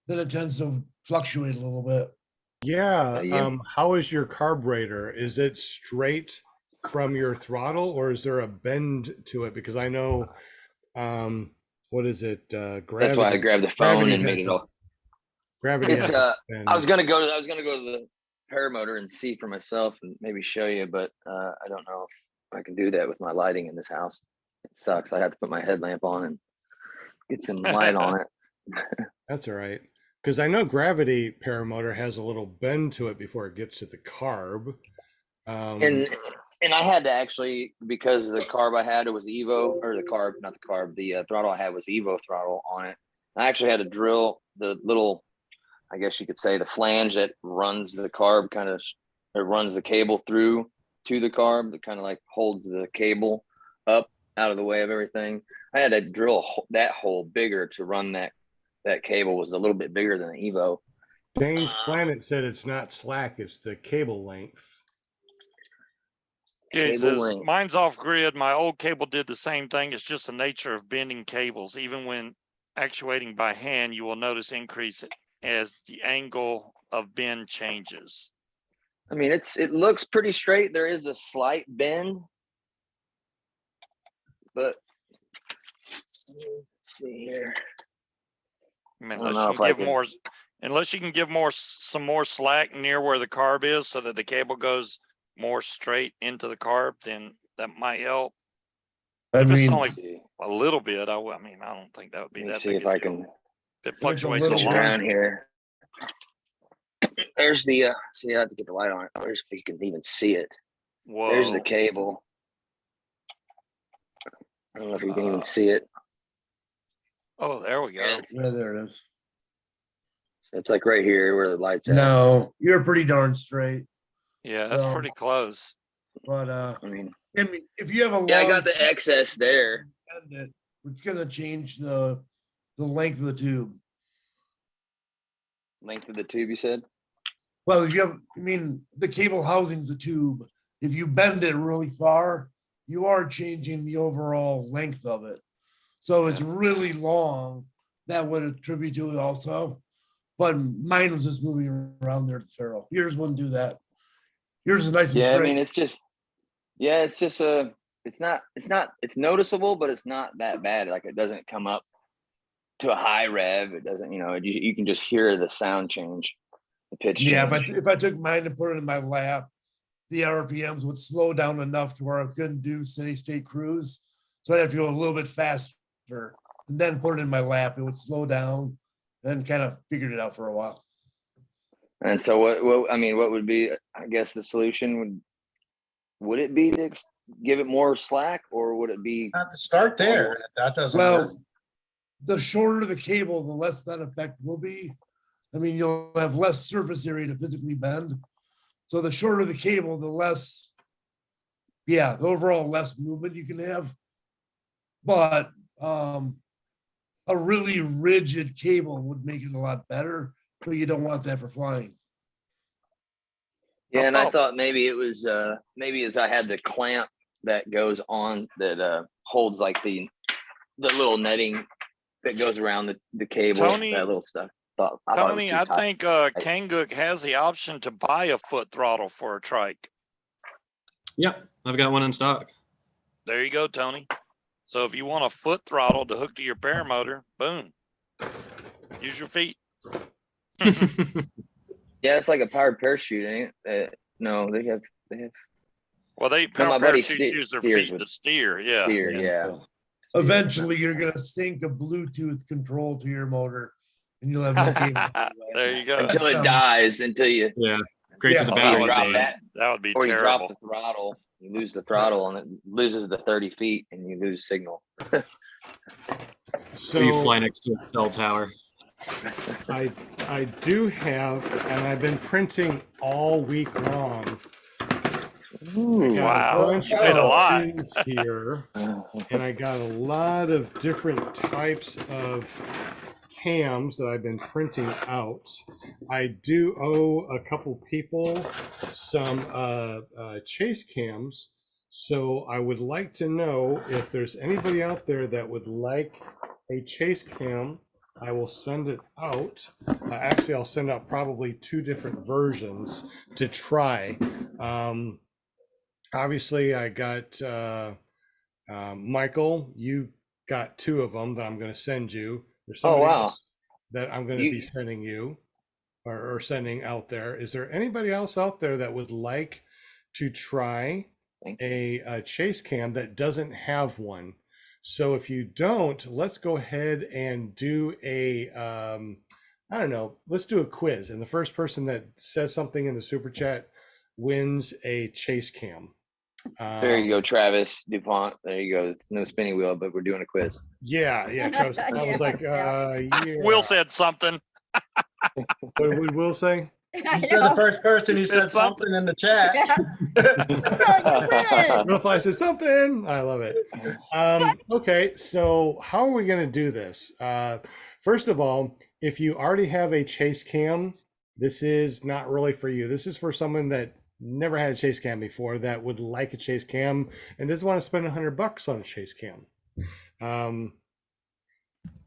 then it tends to fluctuate a little bit. Yeah. you? How is your carburetor? Is it straight from your throttle, or is there a bend to it? Because I know, what is it? That's why I Gravity. grabbed the phone Gravity and made has it all. Gravity It's has a bend. I was gonna go to the paramotor and see for myself and maybe show you, but I don't know if I can do that with my lighting in this house. It sucks. I have to put my headlamp on and get some light on it. That's all right. Because I know Gravity Paramotor has a little bend to it before it gets to the carb. And I had to actually, because the carb I had, it was Evo, or the carb, not the carb, the throttle I had was Evo throttle on it. I actually had to drill the little, I guess you could say, the flange that runs the carb, kind of, it runs the cable through to the carb, that kind of like holds the cable up out of the way of everything. I had to drill that hole bigger to run that cable. Was a little bit bigger than the Evo. James Planet said it's not slack, it's the cable length. Yeah, he Cable says, length. mine's off grid. My old cable did the same thing. It's just the nature of bending cables. Even when actuating by hand, you will notice increase as the angle of bend changes. I mean, it looks pretty straight. There is a slight bend, but let's see here. I mean, I don't know if I can- unless you can give some more slack near where the carb is so that the cable goes more straight into the carb, then that might help. I If it's mean, only a little bit, I don't think that would be Let me that see big if a I deal. can If it a fluctuates a little switch lot. around here. There's the see, I have to get the light on it. There's, if you can even see it. Whoa. There's the cable. I don't know if you can even see it. Oh, there we go. Yeah, yeah, there it is. it's like right here where the light's at. No, you're pretty darn straight. Yeah, that's So- pretty close. But I mean, if you have a yeah, I long got the excess there. bend, it's gonna change the length of the tube. Length of the tube, you said? Well, the cable housing's a tube. If you bend it really far, you are changing the overall length of it. So it's really long. That would attribute to it also. But mine was just moving around there to Farrell. Yours wouldn't do that. Yours is nice and Yeah, I straight. mean, it's just it's noticeable, but it's not that bad. Like it doesn't come up to a high rev. It doesn't, you can just hear the sound change, the pitch Yeah, change. if I took mine and put it in my lap, the RPMs would slow down enough to where I couldn't do steady state cruise. So I'd have to go a little bit faster and then put it in my lap. It would slow down and kind of figured it out for a while. And so what would be, I guess the solution would it be to give it more slack, or would it be Start there. If that doesn't work. Well, the shorter the cable, the less that effect will be. I mean, you'll have less surface area to physically bend. So the shorter the cable, the less, the overall less movement you can have. But a really rigid cable would make it a lot better, but you don't want that for flying. Yeah, and I thought maybe it was maybe as I had the clamp that goes on that holds like the little netting that goes around the cable, Tony- that little stuff. I thought it was Tony, too I tight. think Kanguk has the option to buy a foot throttle for a trike. Yep, I've got one in stock. There you go, Tony. So if you want a foot throttle to hook to your paramotor, boom. Use your feet. Yeah, it's like a powered parachute, ain't it? No, they have Well, my power buddy parachutes use their steers feet with to steer. Yeah. steer, yeah. Eventually, you're going to sync a Bluetooth control to your motor and you'll have no cable. There you go. Until it dies, until you Yeah, great Yeah. to the Oh, battery. drop day. that, That would be or you drop terrible. the throttle, you lose the throttle, and it loses the 30 feet, and you lose signal. Or you fly next to a cell tower. I do have, and I've been printing all week long. I got Wow, bunch you made a of lot. things here, and I got a lot of different types of cams that I've been printing out. I do owe a couple people some chase cams, so I would like to know if there's anybody out there that would like a chase cam I will send it out. Actually, I'll send out probably 2 different versions to try. Obviously, I got Michael. You got 2 of them that I'm going to send you. There's Oh, somebody wow. else that I'm going to be You, sending you or sending out there. Is there anybody else out there that would like to try a chase cam that doesn't have one? So if you don't, let's go ahead and do a I don't know, let's do a quiz. And the first person that says something in the super chat wins a chase cam. there you go, Travis DuPont. There you go. It's no spinning wheel, but we're doing a quiz. Yeah, Travis. I was like, Yeah. yeah. Will said something. What would Will say? I You said the know. first person who said It's something. something in the chat. Yeah. Will Fly says something. I love it. Okay, so how are we going to do this? First of all, if you already have a chase cam, this is not really for you. This is for someone that never had a chase cam before that would like a chase cam and doesn't want to spend $100 on a chase cam.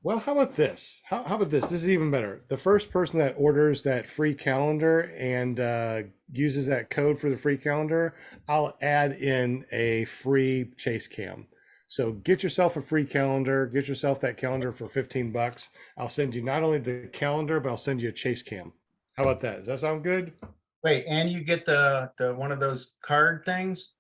Well, how about this? How about this? This is even better. The first person that orders that free calendar and uses that code for the free calendar, I'll add in a free chase cam. So get yourself a free calendar, get yourself that calendar for $15. I'll send you not only the calendar, but I'll send you a chase cam. How about that? Does that sound good? Wait, and you get the one of those card things?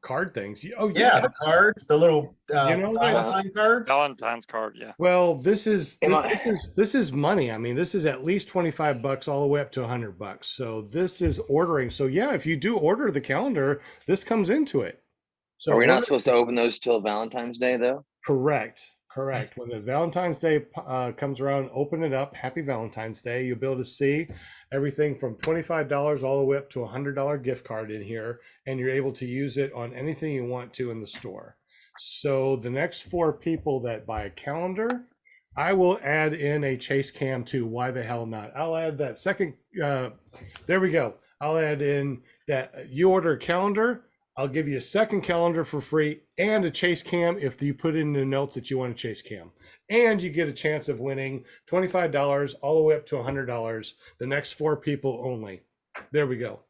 Card things. Oh Yeah, the cards, the little You know what? Valentine cards. Valentine's card, yeah. Well, this is Am I- this is money. I mean, this is at least $25 all the way up to $100. So this is ordering. So yeah, if you do order the calendar, this comes into it. So Are we not order- supposed to open those till Valentine's Day though? Correct. When the Valentine's Day comes around, open it up. Happy Valentine's Day. You'll be able to see everything from $25 all the way up to a $100 gift card in here, and you're able to use it on anything you want to in the store. So the next 4 people that buy a calendar, I will add in a chase cam too. Why the hell not? I'll add that second. There we go. I'll add in that you order a calendar. I'll give you a second calendar for free and a chase cam if you put in the notes that you want a chase cam. And you get a chance of winning $25 all the way up to $100. The next 4 people only. There we go.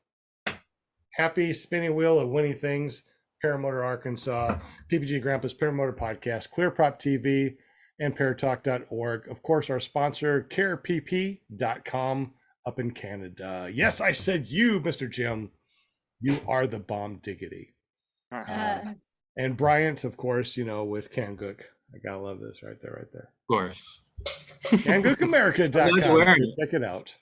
Happy spinning wheel of winning things. Paramotor Arkansas, PPG Grandpa's Paramotor Podcast, ClearPropTV, and Paratalk.org. Of course, our sponsor, CarePP.com up in Canada. Yes, I said you, Mr. Jim. You are the bomb diggity. And Bryant, of course, you know, with Kangook. I gotta love this right there. Of course. KangookAmerica.com. I'm wearing it. Check it out.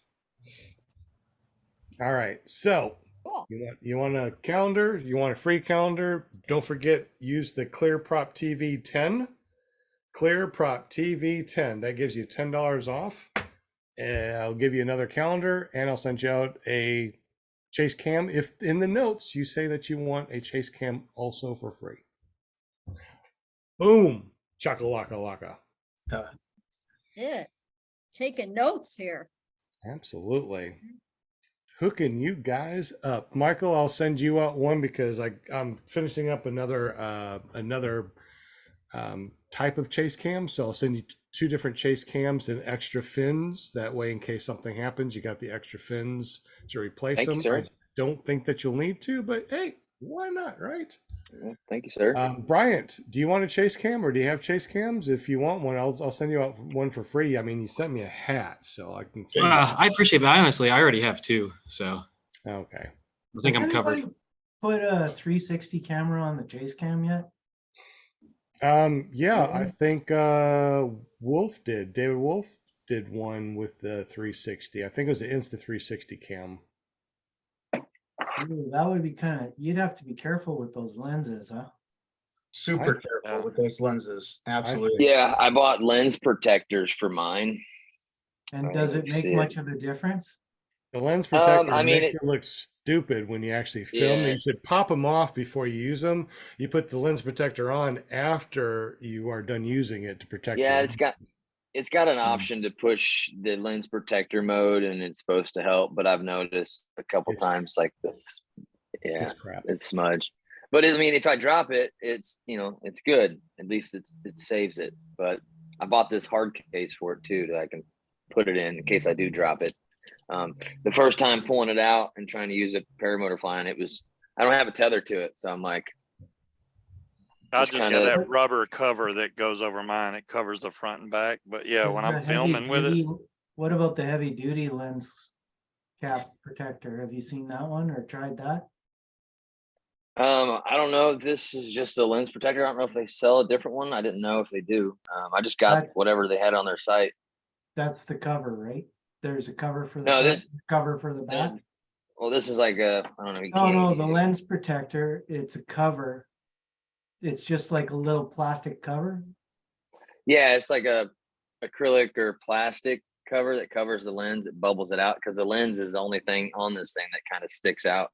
All right. So Cool. you want a calendar? You want a free calendar? Don't forget, use the ClearPropTV 10. ClearPropTV 10. That gives you $10 off. And I'll give you another calendar, and I'll send you out a chase cam if in the notes you say that you want a chase cam also for free. Boom. Chakalaka laka. Yeah. Taking notes here. Absolutely. Hooking you guys up. Michael, I'll send you out one because I'm finishing up another type of chase cam. So I'll send you 2 different chase cams and extra fins. That way, in case something happens, you got the extra fins to replace Thank them. you, sir. I don't think that you'll need to, but hey, why not, right? Thank you, sir. Bryant, do you want a chase cam or do you have chase cams? If you want one, I'll send you out one for free. I mean, you sent me a hat, so I can send you. I appreciate it, but honestly, I already have 2, so Okay. I think Has I'm covered. anybody Put a 360 camera on the chase cam yet? Yeah, I think Wolf did. David Wolf did one with the 360. I think it was the Insta360 cam. Ooh, that would be kind of, you'd have to be careful with those lenses, huh? Super careful with those lenses. Absolutely. Yeah, I bought lens protectors for mine. And Right, does it you make see it. much of a difference? The lens protector I mean, makes it look stupid when you actually film. Yeah. You should pop them off before you use them. You put the lens protector on after you are done using it to protect. Yeah, your it's got an option to push the lens protector mode, and it's supposed to help. But I've noticed a couple It's- times like this. Yeah, It's crap. it's smudged. But I mean, if I drop it, it's it's good. At least it saves it. But I bought this hard case for it too, that I can put it in case I do drop it. The first time pulling it out and trying to use it paramotor flying, I don't have a tether to it. So I'm like, I Just just got kinda- that rubber cover that goes over mine. It covers the front and back. But yeah, Is when the I'm filming with it, heavy-duty- What about the heavy duty lens cap protector? Have you seen that one or tried that? I don't know if this is just a lens protector. I don't know if they sell a different one. I didn't know if they do. I just got That's- whatever they had on their site. That's the cover, right? There's a cover for the No, front, this- cover for the back. Well, this is like I don't know. You No, can't no, even the see it. lens protector, it's a cover. It's just like a little plastic cover. Yeah, it's like a acrylic or plastic cover that covers the lens. It bubbles it out because the lens is the only thing on this thing that kind of sticks out.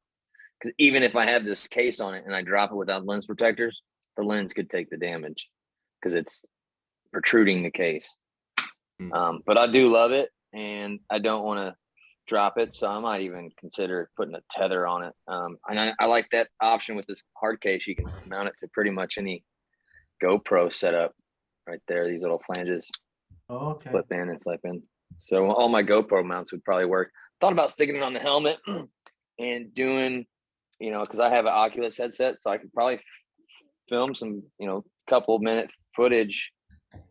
Because even if I have this case on it and I drop it without lens protectors, the lens could take the damage because it's protruding the case. But I do love it, and I don't want to drop it, so I might even consider putting a tether on it. And I like that option with this hard case. You can mount it to pretty much any GoPro setup right there. These little flanges Oh, okay. flip in and flip in. So all my GoPro mounts would probably work. Thought about sticking it on the helmet and doing, because I have an Oculus headset, so I could probably film some, couple minute footage,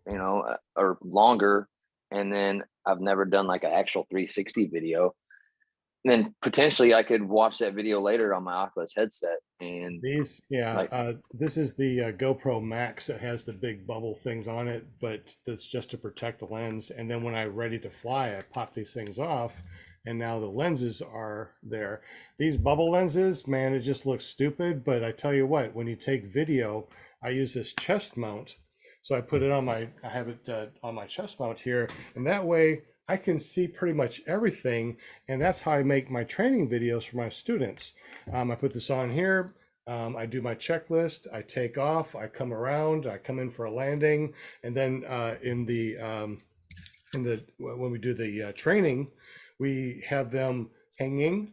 or longer. And then I've never done like an actual 360 video. And then potentially I could watch that video later on my Oculus headset. And This is the GoPro Max that has the big bubble things on it, but that's just to protect the lens. And then when I'm ready to fly, I pop these things off, and now the lenses are there. These bubble lenses, man, it just looks stupid. But I tell you what, when you take video, I use this chest mount. So I put it on I have it on my chest mount here, and that way I can see pretty much everything. And that's how I make my training videos for my students. I put this on here. I do my checklist. I take off. I come around. I come in for a landing, and then when we do the training, we have them hanging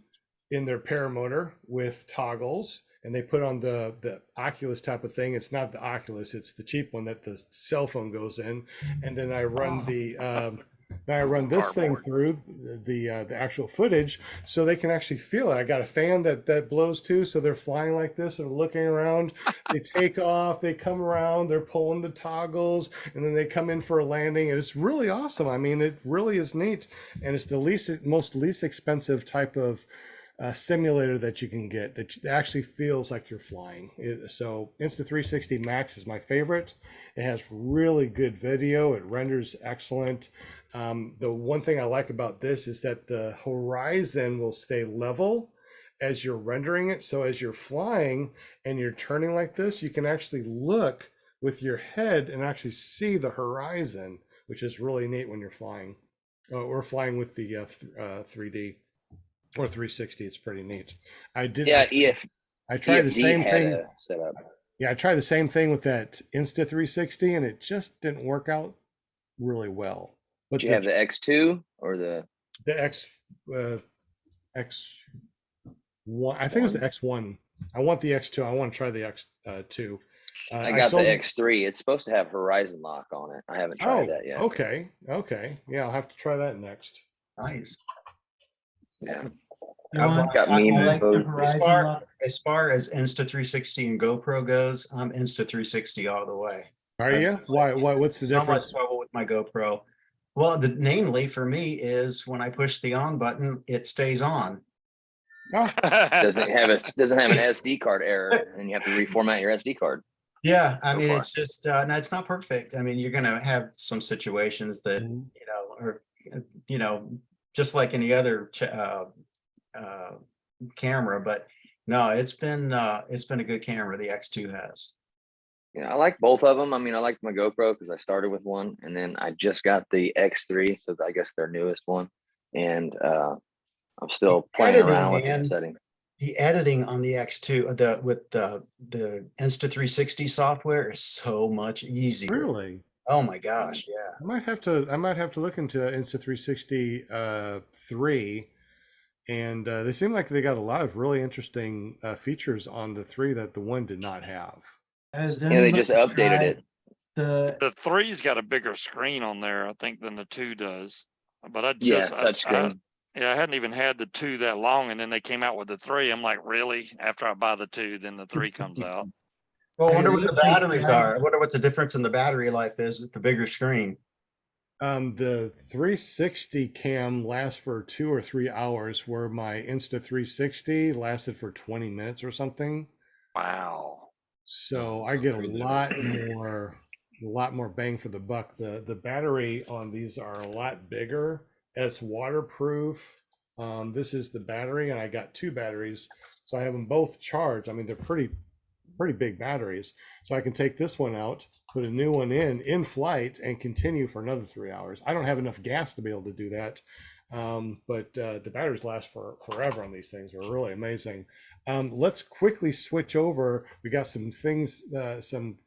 in their paramotor with toggles. And they put on the Oculus type of thing. It's not the Oculus; it's the cheap one that the cell phone goes in. And then I run this thing through the actual footage, so they can actually feel it. I got a fan that blows too, so they're flying like this. They're looking around. They take off. They come around. They're pulling the toggles, and then they come in for a landing. And it's really awesome. I mean, it really is neat, and it's the most least expensive type of simulator that you can get that actually feels like you're flying. So Insta360 Max is my favorite. It has really good video. It renders excellent. The one thing I like about this is that the horizon will stay level as you're rendering it. So as you're flying and you're turning like this, you can actually look with your head and actually see the horizon, which is really neat when you're flying. We're flying with the 3D. Or 360, it's pretty neat. I tried the same thing. Setup. Yeah, I tried the same thing with that Insta360, and it just didn't work out really well. But Do you have the X2 or the X1? I think it was the X1. I want the X2. I want to try the X2. I got the X3. It's supposed to have horizon lock on it. I haven't tried that yet. Okay. Yeah, I'll have to try that next. Nice. Yeah. Got me like the mode. horizon lock. As far as Insta360 and GoPro goes, I'm Insta360 all the way. Are you? Why? What's the Not much difference? trouble with my GoPro. Well, namely for me is when I push the on button, it stays on. Oh, doesn't have an SD card error, and you have to reformat your SD card. Yeah, I So mean, far. it's just no, it's not perfect. I mean, you're gonna have some situations that Mhm. are just like any other camera, but no, it's been a good camera. The X2 has. Yeah, I like both of them. I mean, I like my GoPro because I started with one, and then I just got the X3, so I guess their newest one, and I'm still playing around with the setting. The editing on the X2, with the Insta360 software is so much easier. really? Oh my gosh, yeah. I might have to look into Insta360 3, and they seem like they got a lot of really interesting features on the 3 that the one did not have. Has Yeah, they anybody just updated tried- it. The 3's got a bigger screen on there, I think, than the 2 does. But I Yeah, just, touchscreen. yeah, I hadn't even had the 2 that long, and then they came out with the 3. I'm like, really? After I buy the 2, then the 3 comes out. Well, I wonder Hey, what the look like batteries that. are. I wonder what the difference in the battery life is with the bigger screen. The 360 cam lasts for 2 or 3 hours, where my Insta360 lasted for 20 minutes or something. Wow. So I get a lot more bang for the buck. The battery on these are a lot bigger. It's waterproof. This is the battery, and I got 2 batteries, so I have them both charged. I mean, they're pretty big batteries, so I can take this one out, put a new one in flight, and continue for another 3 hours. I don't have enough gas to be able to do that, but the batteries last for forever on these things. They're really amazing. Let's quickly switch over. We got some things, some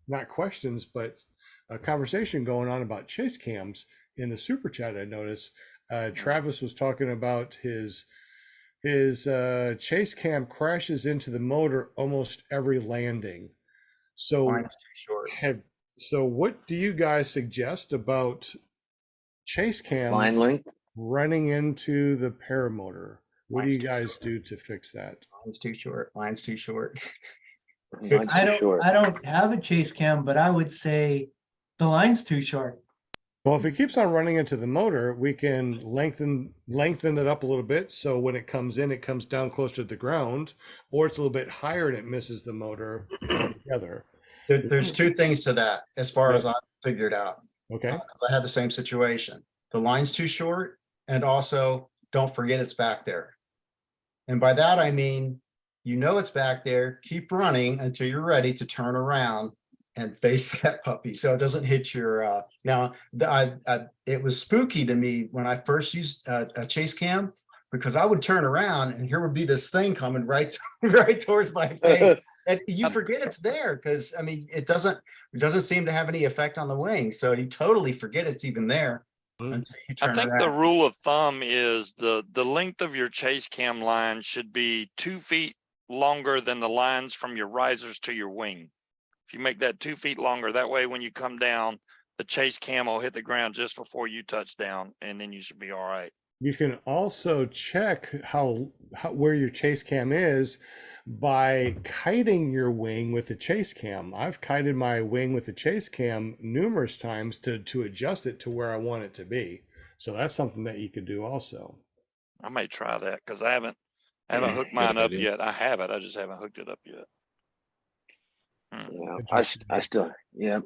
not questions, but a conversation going on about chase cams in the super chat. I noticed Travis was talking about his chase cam crashes into the motor almost every landing. So Mine's too short. what do you guys suggest about chase cam Line length. running into the paramotor? What do Mine's you too guys short. do to fix that? Mine's too short. Mine's too short. Mine's I too don't short. I don't have a chase cam, but I would say the line's too short. Well, if it keeps on running into the motor, we can lengthen it up a little bit, so when it comes in, it comes down closer to the ground, or it's a little bit higher and it misses the motor altogether. There's 2 things to that, as far as I've figured out. Okay. 'Cause I had the same situation. The line's too short, and also don't forget it's back there. And by that, I mean, you know it's back there, keep running until you're ready to turn around and face that puppy, so it doesn't hit your, now, it was spooky to me when I first used a chase cam, because I would turn around and here would be this thing coming right, right towards my face. And you forget it's there, because I mean, it doesn't seem to have any effect on the wing, so you totally forget it's even there until you I turn think the around. rule of thumb is the length of your chase cam line should be 2 feet longer than the lines from your risers to your wing. If you make that 2 feet longer, that way when you come down, the chase cam will hit the ground just before you touch down, and then you should be all right. You can also check how where your chase cam is by kiting your wing with the chase cam. I've kited my wing with the chase cam numerous times to adjust it to where I want it to be. So that's something that you could do also. I may try that because I haven't hooked mine up idea. yet. I have it. I just haven't hooked it up yet. Yeah, I still, yeah.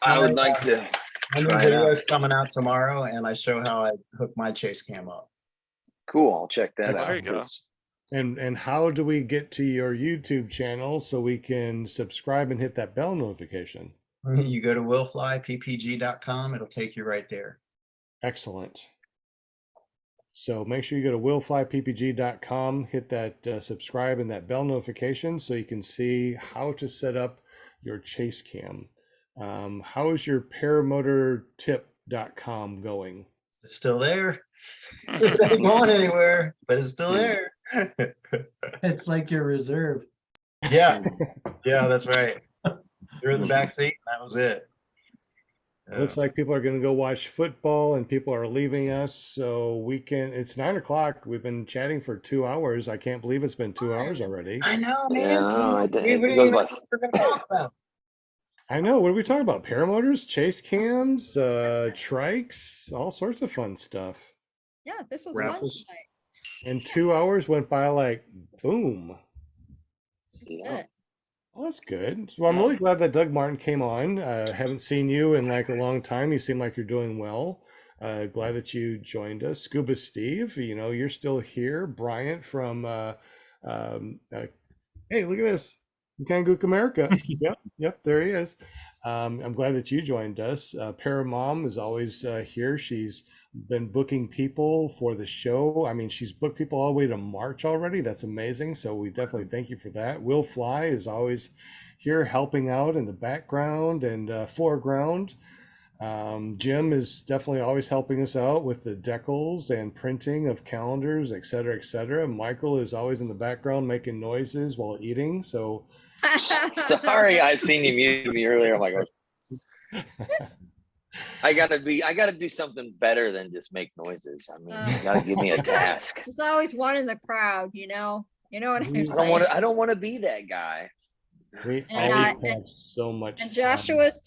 I would like to My new try it video out. is coming out tomorrow, and I show how I hook my chase cam up. Cool. I'll check that There out. you go. 'cause And how do we get to your YouTube channel so we can subscribe and hit that bell notification? You go to willflyppg.com, it'll take you right there. Excellent. So make sure you go to willflyppg.com, hit that subscribe and that bell notification so you can see how to set up your chase cam. How is your paramotortip.com going? It's still there. It ain't going anywhere, but it's still there. It's like your reserve. Yeah, yeah, that's right. You're in the back seat, and that was it. Looks like people are going to go watch football and people are leaving us. So it's 9 o'clock. We've been chatting for 2 hours. I can't believe it's been 2 hours already. I know, Yeah, man. no, We it didn't goes even know by. what we're gonna talk about. I know. What are we talking about? Paramotors, chase cams, trikes, all sorts of fun stuff. Yeah, this was fun Raffles. tonight. And 2 hours went by like boom. Yeah. Good. Well, that's good. So I'm really glad that Doug Martin came on. Haven't seen you in like a long time. You seem like you're doing well. Glad that you joined us. Scuba Steve, you're still here. Bryant from hey, look at this. Kangook America. Yep, there he is. I'm glad that you joined us. Paramom is always here. She's been booking people for the show. I mean, she's booked people all the way to March already. That's amazing. So we definitely thank you for that. Will Fly is always here helping out in the background and foreground. Jim is definitely always helping us out with the decals and printing of calendars, et cetera, et cetera. Michael is always in the background making noises while eating. So Sorry, I seen you muted me earlier. I'm like, I gotta do something better than just make noises. I mean, you gotta give me a task. There's always one in the crowd, you know what I'm We- saying? I don't want to be that guy. We And, always and- have so much And fun. Joshua's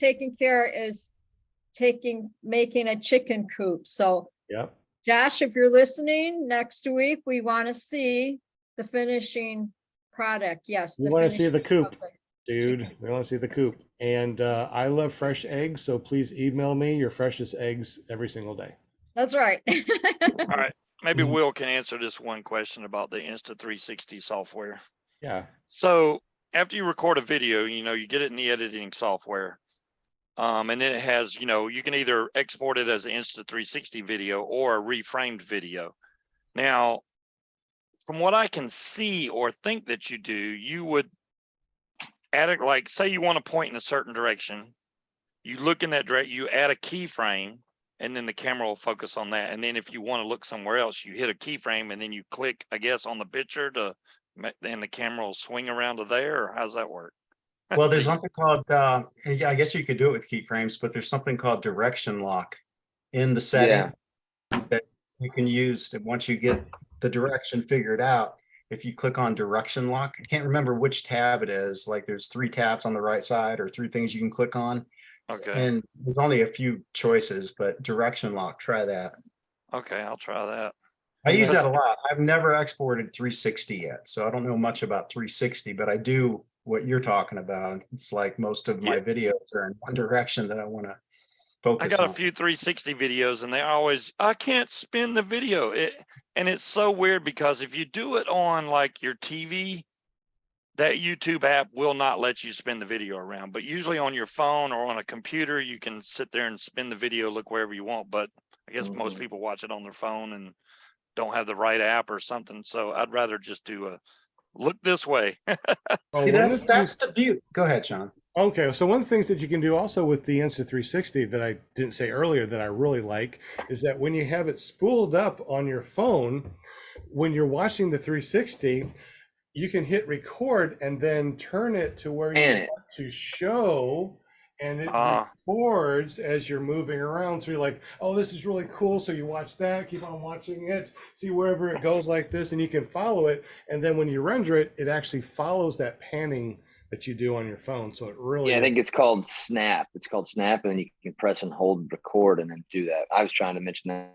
making a chicken coop. So Yep. Josh, if you're listening, next week, we want to see the finishing product. Yes. We the want to see the finishing coop, product. dude. We want to see the coop. And I love fresh eggs, so please email me your freshest eggs every single day. That's right. All right. Maybe Mhm. Will can answer this one question about the Insta360 software. Yeah. So after you record a video, you get it in the editing software. And then it has, you can either export it as an Insta360 video or a reframed video. Now, from what I can see or think that you do, you would add it, like, say you want to point in a certain direction, you look in that direction, you add a keyframe, and then the camera will focus on that. And then if you want to look somewhere else, you hit a keyframe and then you click, I guess, on the picture and the camera will swing around to there, or how's that work? Well, there's something called, yeah, I guess you could do it with keyframes, but there's something called direction lock in the settings that you can use once you get the direction figured out. If you click on direction lock, I can't remember which tab it is. Like there's 3 tabs on the right side or 3 things you can click on. Okay. And there's only a few choices, but direction lock, try that. Okay, I'll try that. I use that a lot. I've never exported 360 yet, so I don't know much about 360, but I do what you're talking about. It's like most of my videos are in one direction that I want to focus I got on. a few 360 videos and I can't spin the video. And it's so weird because if you do it on like your TV, that YouTube app will not let you spin the video around. But usually on your phone or on a computer, you can sit there and spin the video, look wherever you want. But I guess most people watch it on their phone and don't have the right app or something. So I'd rather just do a look this way. Oh, See, that's the view. Go ahead, Sean. Okay, so one of the things that you can do also with the Insta360 that I didn't say earlier that I really like is that when you have it spooled up on your phone, when you're watching the 360, you can hit record and then turn it to where you want to show, and it records as you're moving around. So you're like, oh, this is really cool. So you watch that, keep on watching it, see wherever it goes like this, and you can follow it. And then when you render it, it actually follows that panning that you do on your phone. So it really I think it's called Snap. It's called Snap, and then you can press and hold record and then do that. I was trying to mention that.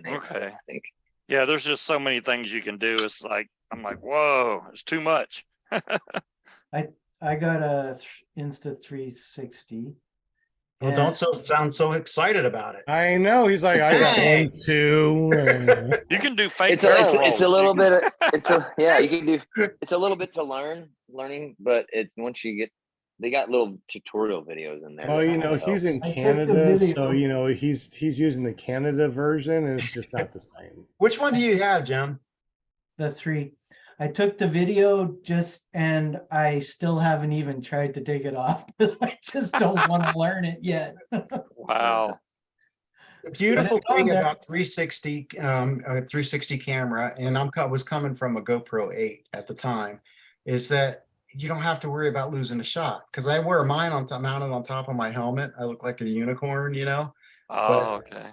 Okay. I think. Yeah, there's just so many things you can do. It's like, I'm like, whoa, it's too much. I got a Insta360. Well, don't sound so excited about it. I know. He's like, I got one, two. You can do fake It's a little bit. You can do. It's a little bit to learning, but once you get, they got little tutorial videos in there. Oh, he's in Canada, so he's using the Canada version, and it's just not the same. Which one do you have, Jim? The 3. I took the video and I still haven't even tried to take it off because I just don't want to learn it yet. Wow. The beautiful thing about 360, 360 camera, and I was coming from a GoPro 8 at the time, is that you don't have to worry about losing a shot. Because I wear mine mounted on top of my helmet. I look like a unicorn, Oh, okay.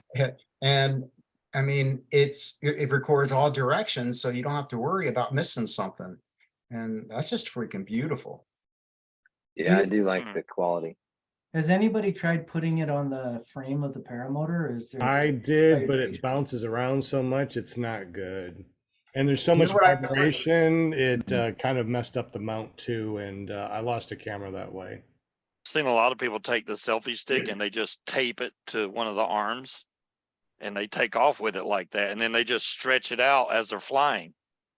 And I mean, it records all directions, so you don't have to worry about missing something. And that's just freaking beautiful. Yeah, I do like the quality. Has anybody tried putting it on the frame of the paramotor? Or is there I did, but it bounces around so much, it's not good. And there's so You much know what I- vibration, it kind of messed up the mount too, and I lost a camera that way. Seen a lot of people take the selfie stick and they just tape it to one of the arms and they take off with it like that. And then they just stretch it out as they're flying.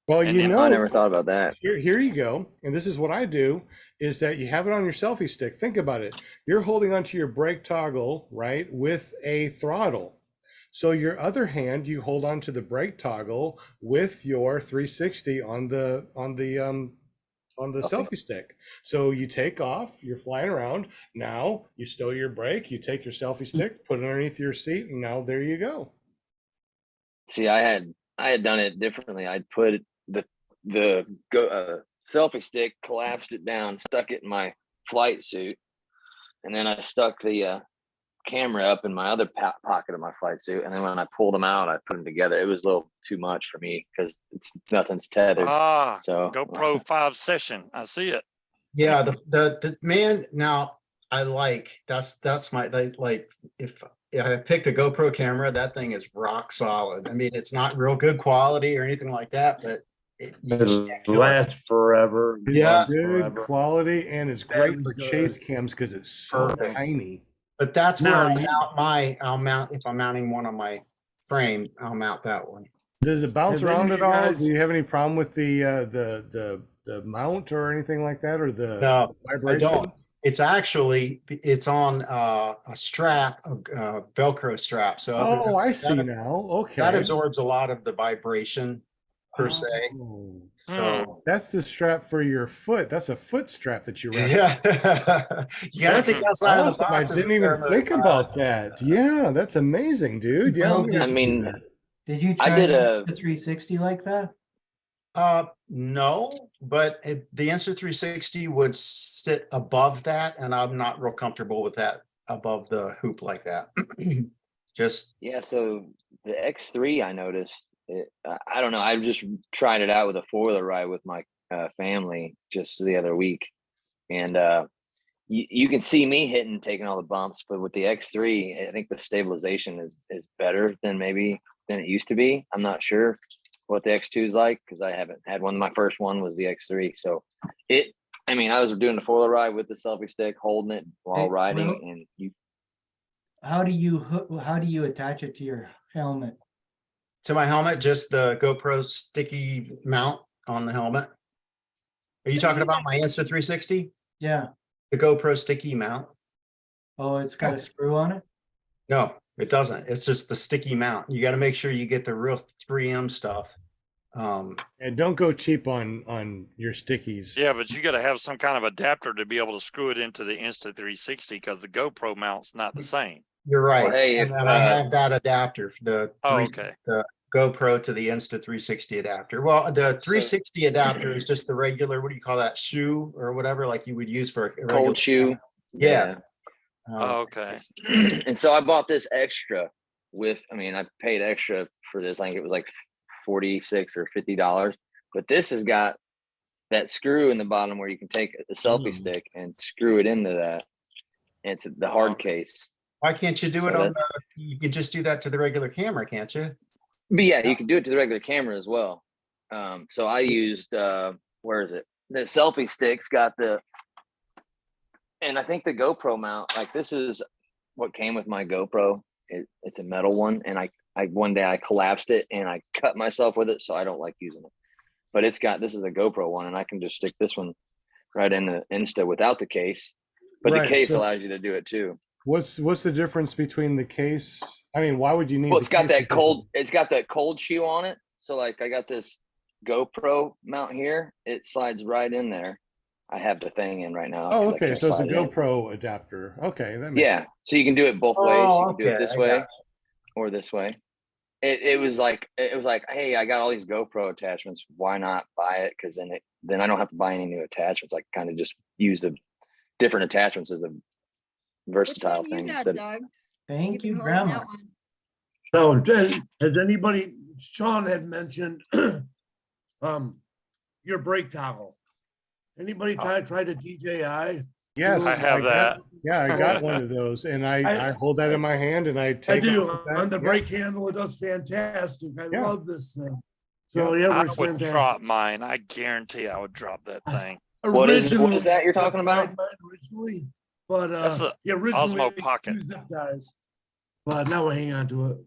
Well, And then- I never thought about that. Here you go. And this is what I do, is that you have it on your selfie stick. Think about it. You're holding onto your brake toggle, right, with a throttle. So your other hand, you hold onto the brake toggle with your 360 on the selfie stick. So you take off, you're flying around. Now you stow your brake, you take your selfie stick, put it underneath your seat, and now there you go. See, I had done it differently. I'd put the selfie stick, collapsed it down, stuck it in my flight suit, And then I stuck the camera up in my other pocket of my flight suit. And then when I pulled them out, I put them together. It was a little too much for me because nothing's tethered. Ah, So GoPro 5 session. I see it. Yeah, the man now that's my like if I picked a GoPro camera, that thing is rock solid. I mean, it's not real good quality or anything like that, but you just can't It kill it. lasts forever. Yeah. Good Forever. quality, and it's great Battery's for chase good. cams because it's so Perfect. tiny. But that's where Now, I'll mount if I'm mounting one on my frame, I'll mount that one. Does it bounce Have any around of at you all? guys- Do you have any problem with the mount or anything like that, or the No, vibration? I don't. It's on a strap, a Velcro strap. So Oh, I see that- now. Okay. that absorbs a lot of the vibration per se. Oh, So that's the strap for your foot. That's a foot strap that you wrap. yeah, you gotta think outside of the Awesome. I box. didn't even think about that. Yeah, that's amazing, dude. Yeah, Well, I'm gonna I have to do mean, that. Did you I try did the 360 like that? No, but the Insta360 would sit above that, and I'm not real comfortable with that above the hoop like that. Just yeah. So the X3, I noticed. I don't know. I just tried it out with a 4-wheeler ride with my family just the other week, and you can see me taking all the bumps, but with the X3, I think the stabilization is better than it used to be. I'm not sure what the X2 is like because I haven't had one. My first one was the X3, so I was doing the 4-wheeler ride with the selfie stick, holding it while Hey, riding, well- and you. How do you attach it to your helmet? to my helmet, just the GoPro sticky mount on the helmet. Are you talking about my Insta360? Yeah. The GoPro sticky mount? Oh, it's got a screw on it? No, it doesn't. It's just the sticky mount. You got to make sure you get the real 3M stuff. And don't go cheap on your stickies. Yeah, but you got to have some kind of adapter to be able to screw it into the Insta360 because the GoPro mount's not the same. You're right. Well, hey, and if, then I have that adapter, the Okay. the GoPro to the Insta360 adapter. Well, the 360 adapter is just the regular, what do you call that, shoe or whatever, like you would use for a regular Cold shoe. Yeah. Okay. And so I bought this extra I paid extra for this. I think it was like $46 or $50, but this has got that screw in the bottom where you can take a selfie stick and screw it into that. And it's the hard case. Why can't you do So it on you can just do that to the regular camera, can't you? But yeah, you can do it to the regular camera as well. So I used where is it? The selfie stick's got and I think the GoPro mount, like this is what came with my GoPro. It's a metal one, and I one day I collapsed it and I cut myself with it, so I don't like using it. But this is a GoPro one, and I can just stick this one right in the Insta without the case. But Right, the case so- allows you to do it too. What's the difference between the case? I mean, why would you need? Well, the it's got case that if cold. It's got that cold shoe on it. So like I got this GoPro mount here. It slides right in there. I have the thing in right now. Oh, Like, okay. I So it's a slide it in. GoPro adapter. Okay, that makes Yeah. So you can do it both ways. Oh, You can do it okay, this I way got or this way. It was like, hey, I got all these GoPro attachments. Why not buy it? Because then I don't have to buy any new attachments. I kind of just use the different attachments as a versatile Which one thing you got, instead. Doug? Thank been you, holding Grandma. that one. So has anybody, Sean had mentioned, your brake toggle. Anybody tried a DJI? Yes, I have that. I got one of those, and I hold that in my hand, and I I take do. off with that. On the Yeah. brake handle, it does fantastic. I Yeah. love this thing. So yeah, I it works would fantastic. drop mine. I guarantee I would drop that thing. What is Originally, that you're talking about? mine originally, but That's a yeah, originally Osmo Pocket. 2 zip ties, but now we hang on to it.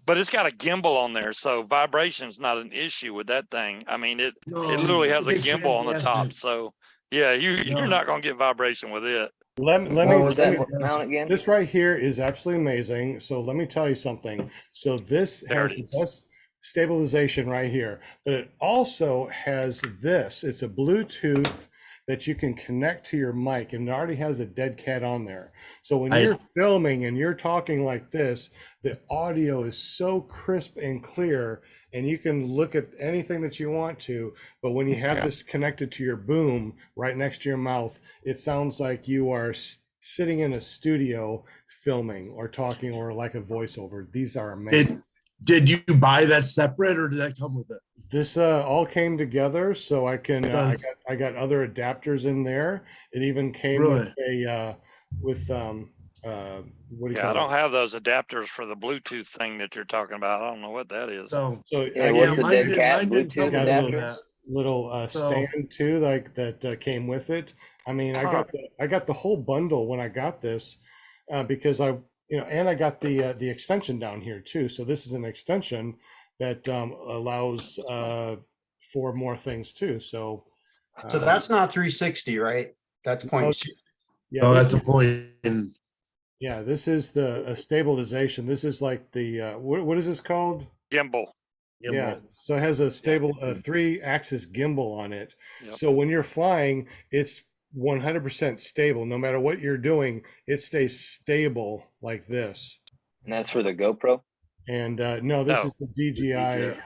But it's got a gimbal on there, so vibration's not an issue with that thing. I mean, it No, literally has a it's gimbal on the top. fantastic. So yeah, you're No. not gonna get vibration with it. Let me. What was let that me- mount again? This right here is absolutely amazing. So let me tell you something. So this There has it the is. best stabilization right here, but it also has this. It's a Bluetooth that you can connect to your mic, and it already has a dead cat on there. So when Nice. you're filming and you're talking like this, the audio is so crisp and clear, and you can look at anything that you want to. But when you have this connected to your boom right next to your mouth, it sounds like you are sitting in a studio filming or talking or like a voiceover. These are amazing. Did you buy that separate or did that come with it? This all came together, so I can Does- I got other adapters in there. It even came Really? with a what do you Yeah, I call don't it? have those adapters for the Bluetooth thing that you're talking about. I don't know what that is. So So Yeah, I what's got a mine dead did- cat mine didn't come Bluetooth got with a adapter? that. little So- stand too, like that came with it. I mean, Huh. I got the whole bundle when I got this because and I got the extension down here too. So this is an extension that allows for more things too. So So that's not 360, right? That's no, point. yeah, Oh, this that's a is, point. yeah, this is the stabilization. This is like the what is this called? Gimbal. Yeah, so it has a stable 3-axis gimbal on it. Yep. So when you're flying, it's 100% stable. No matter what you're doing, it stays stable like this. And that's for the GoPro. And no, this No. is the DJI.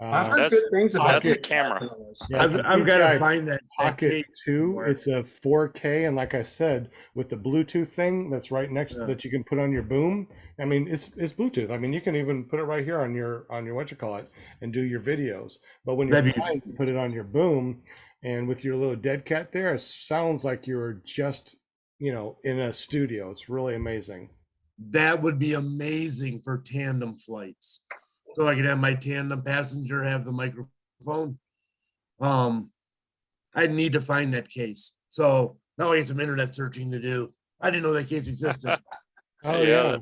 I've heard That's- good things about that's a it. camera. Yeah, it's a I've got to DJI find that Pocket case 2. somewhere. It's a 4K, and like I said, with the Bluetooth thing that's right next Yeah. that you can put on your boom. I mean, it's Bluetooth. I mean, you can even put it right here on your what you call it and do your videos. But when you're That'd be- flying, you put it on your boom, and with your little dead cat there, it sounds like you're just in a studio. It's really amazing. That would be amazing for tandem flights. So I could have my tandem passenger have the microphone. I'd need to find that case. So now I get some internet searching to do. I didn't know that case existed. Oh Yeah,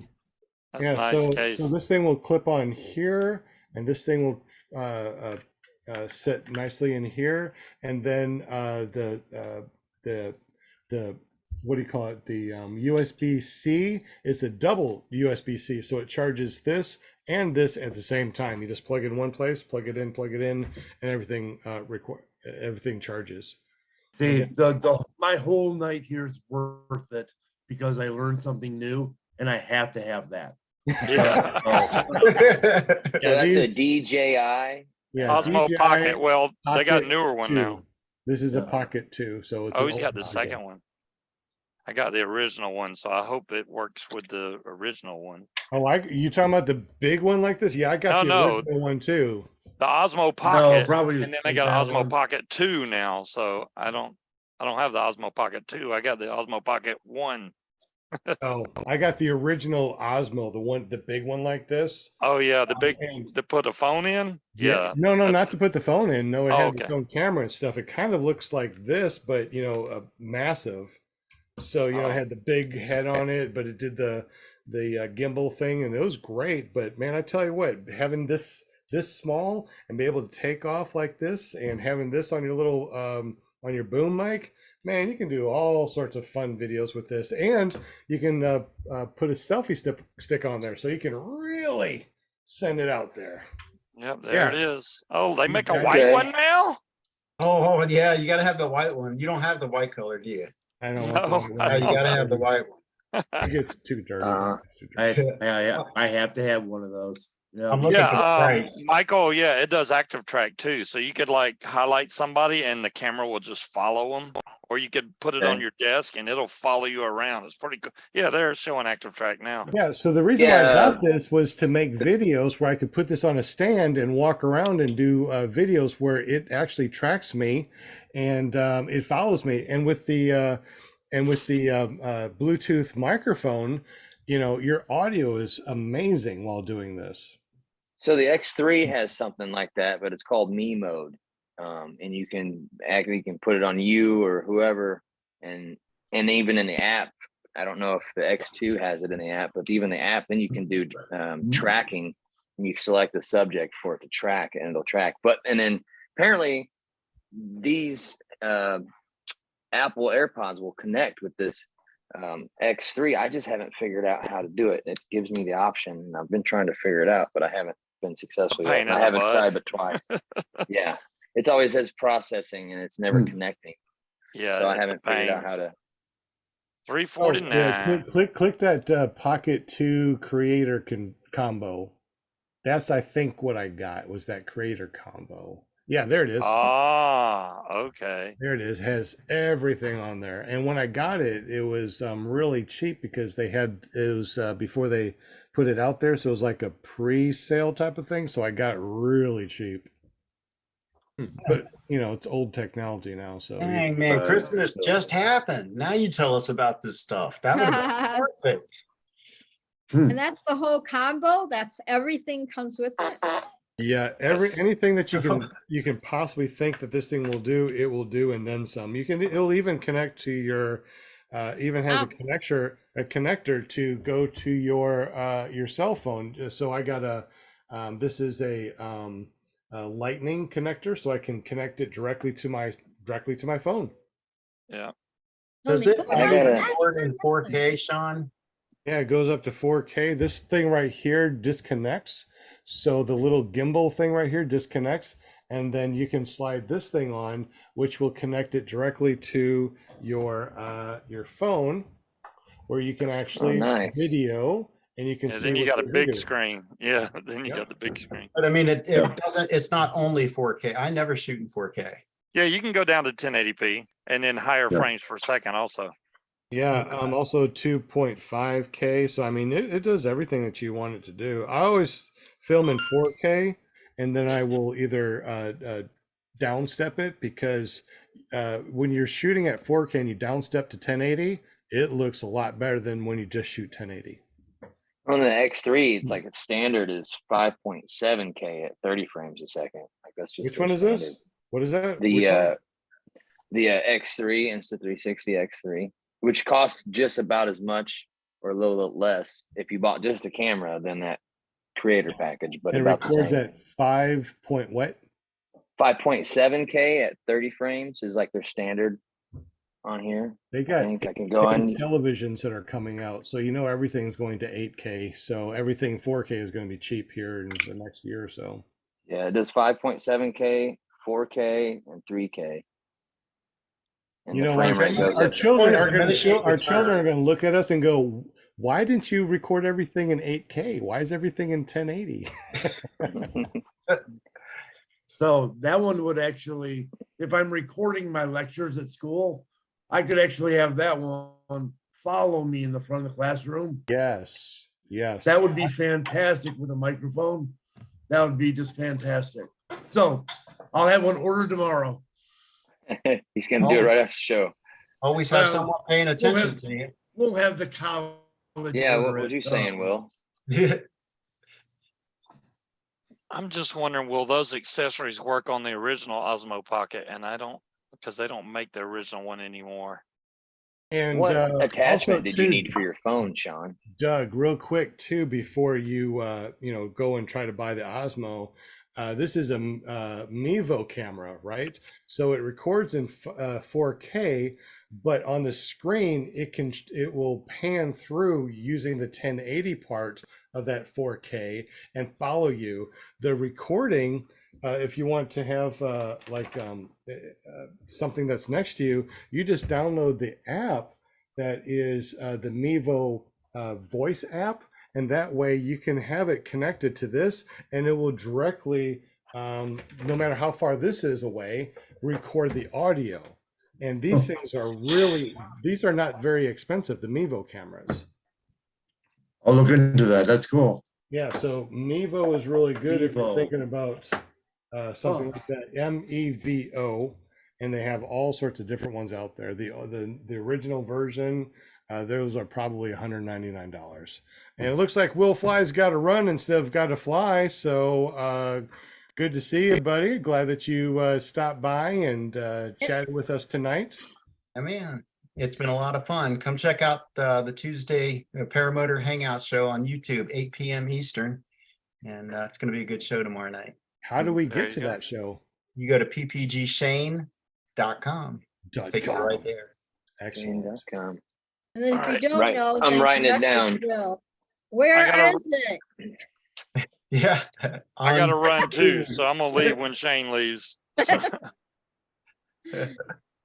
That's a nice so, case. So this thing will clip on here, and this thing will sit nicely in here, and then the what do you call it? The USB-C is a double USB-C, so it charges this and this at the same time. You just plug it in one place, plug it in, and everything everything charges. See, my whole night here is worth it because I learned something new and I have to have that. Yeah. So that's a these- DJI. Yeah, Osmo DJI Pocket. Well, they got a Pocket newer one 2. now. This is a Yeah. Pocket 2, so it's Oh, an he's got the old second model. one. I got the original one, so I hope it works with the original one. Oh, you talking about the big one like this? Yeah, I got the No. original one too. The Osmo Pocket, probably and then they like got that Osmo one. Pocket 2 now. So I don't have the Osmo Pocket 2. I got the Osmo Pocket 1. Oh, I got the original Osmo, the big one like this. Oh yeah, the big And to put a phone in. Yeah. no, not to put the phone in. No, it Oh, had okay. its own camera and stuff. It kind of looks like this, but massive. So it Oh. had the big head on it, but it did the gimbal thing, and it was great. But man, I tell you what, having this small and be able to take off like this, and having this on your little on your boom mic, man, you can do all sorts of fun videos with this, and you can put a selfie stick on there, so you can really send it out there. Yep, there Yeah. it is. Oh, they make a Okay. white one now? Oh, yeah, you gotta have the white one. You don't have the white color, do you? I don't No. want Yeah, you gotta have the white one. It gets too dirty. Uh-huh. It's too dirty. I have to have one of those. Yeah. I'm looking for the Yeah, price. Michael, yeah, it does active track too. So you could like highlight somebody and the camera will just follow them. Or you could put it on Okay. your desk and it'll follow you around. It's pretty cool. Yeah, they're showing active track now. Yeah, so the reason why I Yeah. got this was to make videos where I could put this on a stand and walk around and do videos where it actually tracks me and it follows me. And with the Bluetooth microphone, your audio is amazing while doing this. So the X3 has something like that, but it's called Me Mode. And you can put it on you or whoever, and even in the app. I don't know if the X2 has it in the app, but even the app, then you can do tracking, and you select the subject for it to track, and it'll track. And then apparently these Apple AirPods will connect with this X3. I just haven't figured out how to do it. It gives me the option, and I've been trying to figure it out, but I haven't been successful yet. pain And in I the haven't butt. tried but twice. Yeah, it always says processing, and it's never connecting. Yeah, So I it's a haven't figured out pain. how to. Oh, $349. yeah, click that Pocket 2 creator combo. That's I think what I got was that creator combo. Yeah, there it is. Ah, okay. There it is. Has everything on there. And when I got it, it was really cheap because it was before they put it out there. So it was like a pre-sale type of thing. So I got it really cheap. But it's old technology now. So Dang, man, Christmas just happened. Now you tell us about this stuff. That would have been perfect. And that's the whole combo. That's everything comes with it. yeah, anything that you can possibly think that this thing will do, it will do, and then some. It'll even connect to your even has a connector to go to your cell phone. So I got this is a lightning connector, so I can connect it directly to my phone. Yeah. Does it record in 4K, Sean? Yeah, it goes up to 4K. This thing right here disconnects. So the little gimbal thing right here disconnects, and then you can slide this thing on, which will connect it directly to your phone, where you can actually video, and you can see. Then you got a big screen. Yeah, then you got the big screen. But I mean, it doesn't. It's not only 4K. I never shoot in 4K. Yeah, you can go down to 1080p and then higher frames per second also. Yeah, also 2.5K. So I mean, it does everything that you want it to do. I always film in 4K, and then I will either downstep it, because when you're shooting at 4K and you downstep to 1080, it looks a lot better than when you just shoot 1080. On the X3, it's like its standard is 5.7K at 30 frames a second. Like that's just which one is standard. this? What is that? The X3, Insta360 X3, which costs just about as much or a little less if you bought just a camera than that creator package, but it about the records same. at 5.7K at 30 frames is like their standard on here. They got I can go on televisions that are coming out, so everything's going to 8K. So everything 4K is going to be cheap here in the next year or so. Yeah, it does 5.7K, 4K, and 3K. And our children are going to look at us and go, "Why didn't you record everything in 8K? Why is everything in 1080?" So that one would actually, if I'm recording my lectures at school, I could actually have that one follow me in the front of the classroom. Yes. That would be fantastic with a microphone. That would be just fantastic. So I'll have one ordered tomorrow. He's going to do it right after the show. Always have someone paying attention to you. We'll have the college. Yeah, what were you saying, Will? I'm just wondering, will those accessories work on the original Osmo Pocket? And because they don't make the original one anymore. And what attachment did you need too, for your phone, Sean? Doug, real quick too, before you go and try to buy the Osmo, this is a Mevo camera, right? So it records in 4K, but on the screen it will pan through using the 1080 part of that 4K and follow you. The recording, if you want to have something that's next to you, you just download the app that is the Mevo voice app, and that way you can have it connected to this, and it will directly, no matter how far this is away, record the audio. And these things are these are not very expensive, the Mevo cameras. I'll look into that. That's cool. Yeah, so Mevo is really good if you're thinking about something like that, MEVO, and they have all sorts of different ones out there. The original version, those are probably $199. And it looks like Will Fly's got to run instead of got to fly. So good to see you, buddy. Glad that you stopped by and chatted with us tonight. I mean, it's been a lot of fun. Come check out the Tuesday Paramotor Hangout show on YouTube, 8 p.m. Eastern. And it's going to be a good show tomorrow night. How do we get to that show? You go to ppgshane.com. Take it right there. Excellent. And then if you don't know, I'm writing it down. Where is it? Yeah. I got to run too, so I'm going to leave when Shane leaves.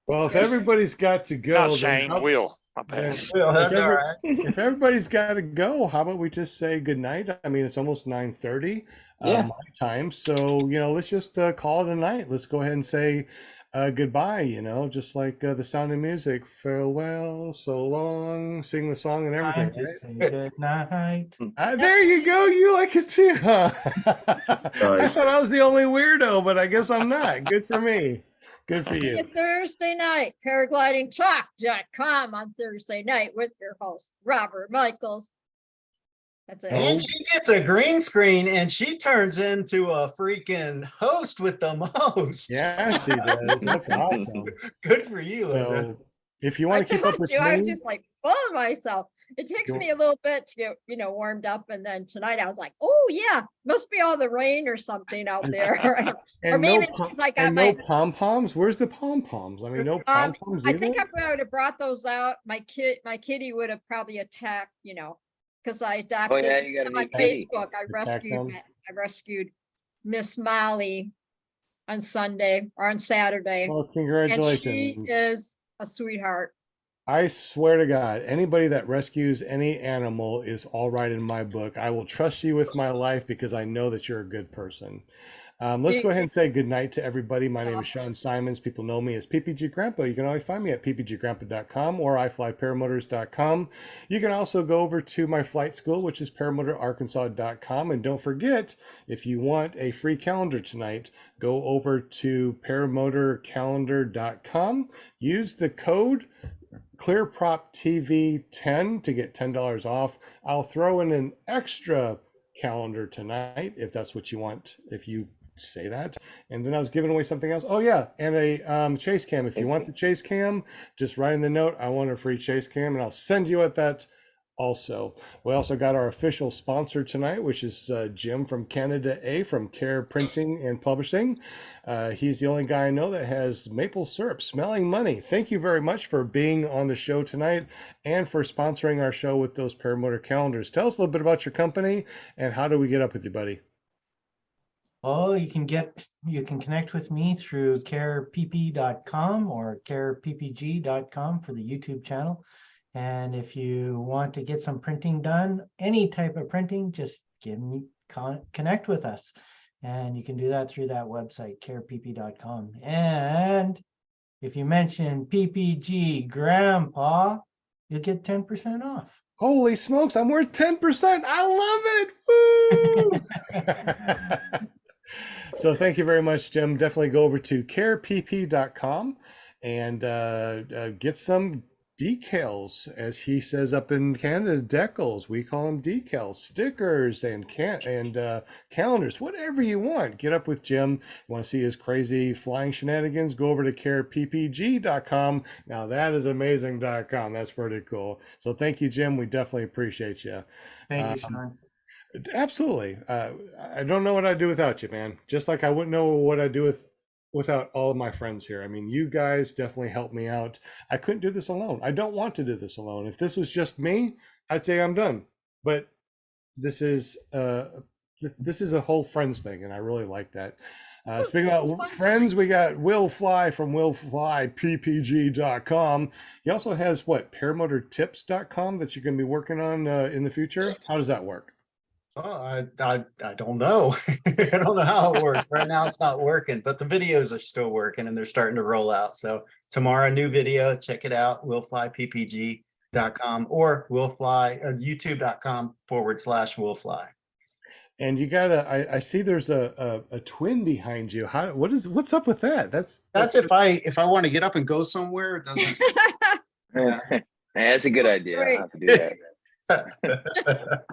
Well, if everybody's got to go, Not Shane, Will. My bad. Well, that's If all ever- right. if everybody's got to go, how about we just say good night? I mean, it's almost 9:30 Yeah. my time. So, let's just call it a night. Let's go ahead and say goodbye, just like the Sound of Music. Farewell, so long, sing the song and everything, Time to right? say good night. There you go. You like it too, huh? I Nice. thought I was the only weirdo, but I guess I'm not. Good for me. Good for See you you. Thursday night, paraglidingtalk.com on Thursday night with your host, Robert Michaels. That's it. And she gets a green screen and she turns into a freaking host with the most. Yeah, she does. That's awesome. Good for you, Linda. So, if you I want to keep up told with you, I was me, just like full of myself. It takes You- me a little bit to get, warmed up. And then tonight I was like, oh yeah, must be all the rain or something out there. or and maybe it's because I got no my, pom poms. Where's the pom poms? I mean, no pom poms I either. think if I would have brought those out, my kitty would have probably attacked, because I Oh adopted yeah, you got a on my new kitty. Facebook. I them. rescued Miss Molly on Sunday or on Saturday. Well, And she congratulations. is a sweetheart. I swear to God, anybody that rescues any animal is all right in my book. I will trust you with my life because I know that you're a good person. Let's go ahead and say good night to everybody. My name is Sean Simons. People know me as PPG Grandpa. You can always find me at ppggrandpa.com or iflyparamotors.com. You can also go over to my flight school, which is paramotorarkansas.com. And don't forget, if you want a free calendar tonight, go over to paramotorcalendar.com. Use the code ClearPropTV10 to get $10 off. I'll throw in an extra calendar tonight if that's what you want, if you say that. And then I was giving away something else. Oh yeah, and a chase cam. If you want the chase cam, just write in the note, I want a free chase cam, and I'll send you at that also. We also got our official sponsor tonight, which is Jim from Canada A from Care Printing and Publishing. He's the only guy I know that has maple syrup smelling money. Thank you very much for being on the show tonight and for sponsoring our show with those Paramotor calendars. Tell us a little bit about your company and how do we get up with you, buddy? Oh, you can connect with me through carepp.com or careppg.com for the YouTube channel. And if you want to get some printing done, any type of printing, just connect with us. And you can do that through that website, carepp.com. And if you mention PPG Grandpa, you'll get 10% off. Holy smokes, I'm worth 10%. I love it. Woo! So thank you very much, Jim. Definitely go over to carepp.com and get some decals, as he says up in Canada, decals. We call them decals, stickers, and calendars, whatever you want. Get up with Jim. You want to see his crazy flying shenanigans? Go over to careppg.com. Now that is amazing.com. That's pretty cool. So thank you, Jim. We definitely appreciate you. Thank you, Sean. Absolutely. I don't know what I'd do without you, man. Just like I wouldn't know what I'd do without all of my friends here. I mean, you guys definitely helped me out. I couldn't do this alone. I don't want to do this alone. If this was just me, I'd say I'm done. But this is a whole friends thing, and I really like that. Speaking about friends, we got Will Fly from willflyppg.com. He also has paramotortips.com that you're going to be working on in the future. How does that work? Oh, I don't know. I don't know how it works. Right now it's not working, but the videos are still working and they're starting to roll out. So tomorrow, new video, check it out, willflyppg.com or youtube.com/willfly. And you got I see there's a twin behind you. What's up with that? That's if I want to get up and go somewhere, it doesn't. Yeah. That's a good That's idea. great. I'll have to do that.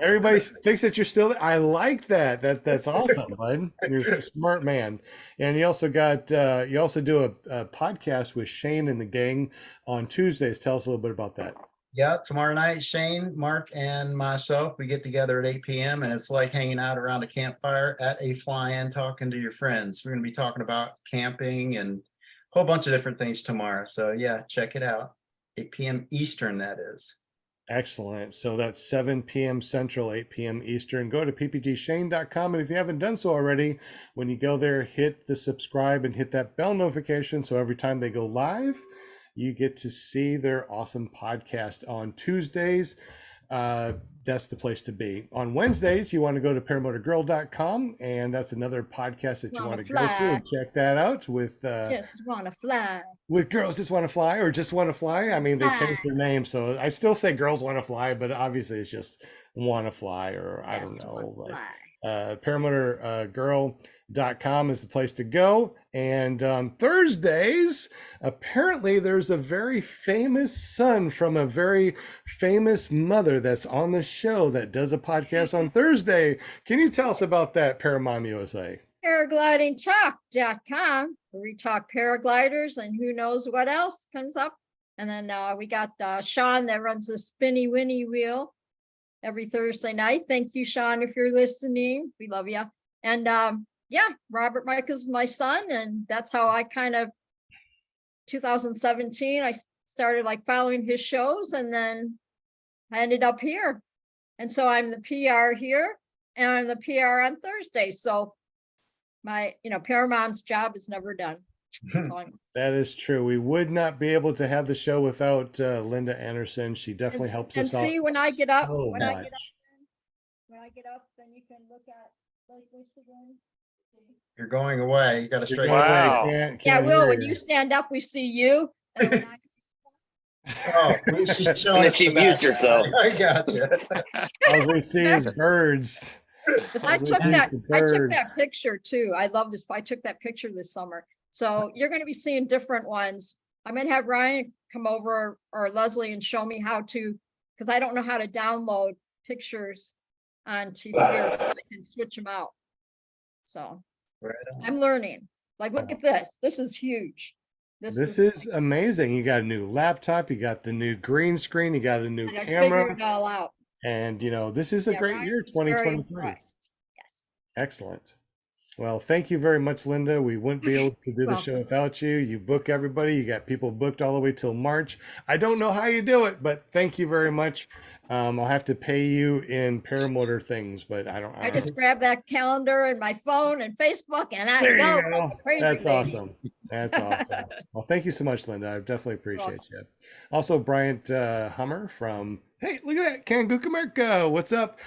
Everybody thinks that you're still there. I like that. That's awesome, bud. You're a smart man. And you also got you also do a podcast with Shane and the gang on Tuesdays. Tell us a little bit about that. Yeah, tomorrow night, Shane, Mark, and myself, we get together at 8 p.m. and it's like hanging out around a campfire at a fly-in, talking to your friends. We're going to be talking about camping and a whole bunch of different things tomorrow. So yeah, check it out. 8 p.m. Eastern, that is. Excellent. So that's 7 p.m. Central, 8 p.m. Eastern. Go to ppgshane.com. And if you haven't done so already, when you go there, hit the subscribe and hit that bell notification. So every time they go live, you get to see their awesome podcast on Tuesdays. That's the place to be. On Wednesdays, you want to go to paramotorgirl.com, and that's another podcast that you want to go to and check that out with Just want to fly. With Girls Just Want to Fly or Just Want to Fly. I mean, they changed their name, so I still say Girls Want to Fly, but obviously it's just Want to Fly, or I don't know. Paramotorgirl.com is the place to go. And on Thursdays, apparently there's a very famous son from a very famous mother that's on the show that does a podcast on Thursday. Can you tell us about that, Paramom USA? Paraglidingtalk.com, where we talk paragliders and who knows what else comes up. And then we got Sean that runs the Spinny Winnie Wheel every Thursday night. Thank you, Sean, if you're listening. We love you. And Robert Michaels is my son, and that's how I 2017, I started like following his shows, and then I ended up here. And so I'm the PR here, and I'm the PR on Thursday. So my, Paramom's job is never done. That is true. We would not be able to have the show without Linda Anderson. She definitely helps us out. And see, when I get up, then you can look at like this again. You're going away. You got to straighten. Wow. Yeah, Will, when you stand up, we see you. And She's And then she mutes herself. I gotcha. All we see is birds. I took that picture too. I love this. I took that picture this summer. So you're going to be seeing different ones. I'm going to have Ryan come over, or Leslie, and show me how to, because I don't know how to download pictures onto here. I can switch them out. So I'm learning. Like, look at this. This is huge. This is amazing. You got a new laptop. You got the new green screen. You got a new camera. Figured it all out. And, this is a great year, 2023. Yes. Excellent. Well, thank you very much, Linda. We wouldn't be able to do the show without you. You book everybody. You got people booked all the way till March. I don't know how you do it, but thank you very much. I'll have to pay you in paramotor things, but I just grab that calendar and my phone and Facebook, and I There you go. go. Crazy That's lady. awesome. That's awesome. Well, thank you so much, Linda. I definitely appreciate you. Also, Bryant Hummer from, hey, look at that, Kangook America. What's up?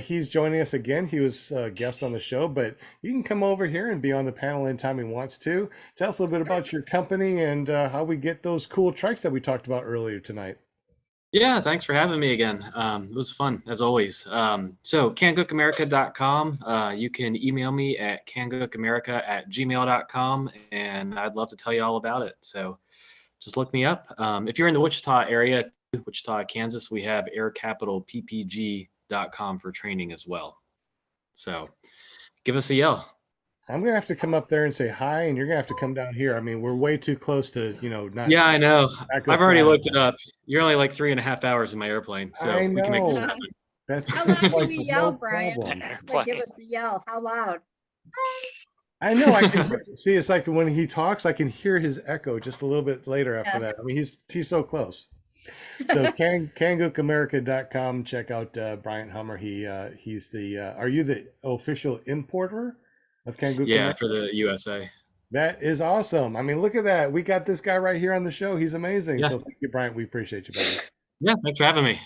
He's joining us again. He was a guest on the show, but you can come over here and be on the panel anytime he wants to. Tell us a little bit about your company and how we get those cool trikes that we talked about earlier tonight. Yeah, thanks for having me again. It was fun, as always. So cangookamerica.com. You can email me at cangookamerica@gmail.com, and I'd love to tell you all about it. So just look me up. If you're in the Wichita area, Wichita, Kansas, we have aircapitalppg.com for training as well. So give us a yell. I'm gonna have to come up there and say hi, and you're gonna have to come down here. I mean, we're way too close to, not. Yeah, I know. I've already looked it up. You're only like 3.5 hours in my airplane, so I we can make this know. happen. That's How loud like do we no yell, Brian? problem. Like, give us a yell. How loud? I know. I can see. It's like when he talks, I can hear his echo just a little bit later after that. I mean, he's so close. So cangookamerica.com. Check out Bryant Hummer. He's the. Are you the official importer of Kangook? Yeah, for the USA. That is awesome. I mean, look at that. We got this guy right here on the show. He's amazing. Yeah. So thank you, Bryant. We appreciate you, buddy. Yeah, thanks for having me.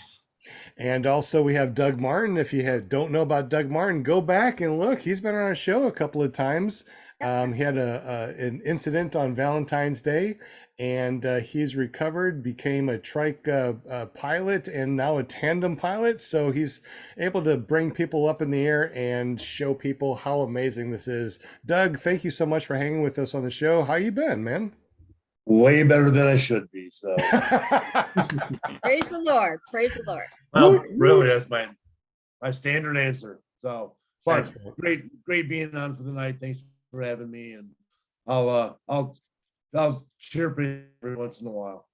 And also we have Doug Martin. If you don't know about Doug Martin, go back and look. He's been on our show a couple of times. He had an incident on Valentine's Day, and he's recovered, became a trike pilot, and now a tandem pilot. So he's able to bring people up in the air and show people how amazing this is. Doug, thank you so much for hanging with us on the show. How you been, man? Way better than I should be. So Praise the Lord. Praise the Lord. well, really, that's my standard answer. So, but Excellent. great being on for the night. Thanks for having me, and I'll chirp in every once in a while.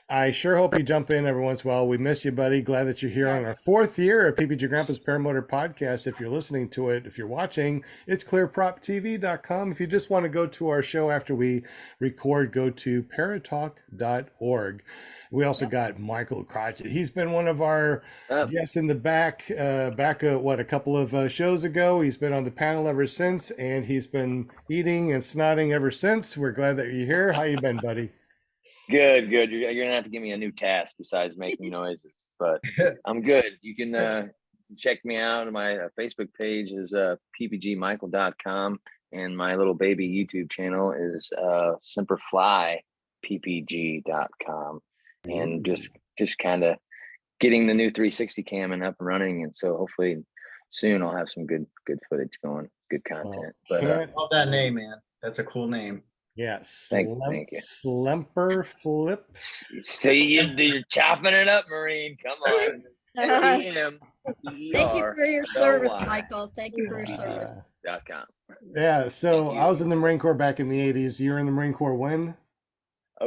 I sure hope you jump in every once in a while. We miss you, buddy. Glad that you're here on our Yes. 4th year of PPG Grandpa's Paramotor Podcast. If you're listening to it, if you're watching, it's ClearPropTV.com. If you just want to go to our show after we record, go to paratalk.org. We also got Michael Crotchet. He's been one of our guests in the back a couple of shows ago. He's been on the panel ever since, and he's been eating and snotting ever since. We're glad that you're here. How you been, buddy? Good. You're gonna have to give me a new task besides making noises, but I'm good. You can check me out. My Facebook page is ppgmichael.com, and my little baby YouTube channel is semperflyppg.com, and just kind of getting the new 360 cam and up and running, and so hopefully soon I'll have some good footage going, good content. But Love that name, man. That's a cool name. Yes. Thank you. Slemper Flip. See, you're chopping it up, Marine. Come on. SEM. Thank you for your service, Michael. Thank you for your service. .com. Yeah, so I was in the Marine Corps back in the 80s. You were in the Marine Corps when?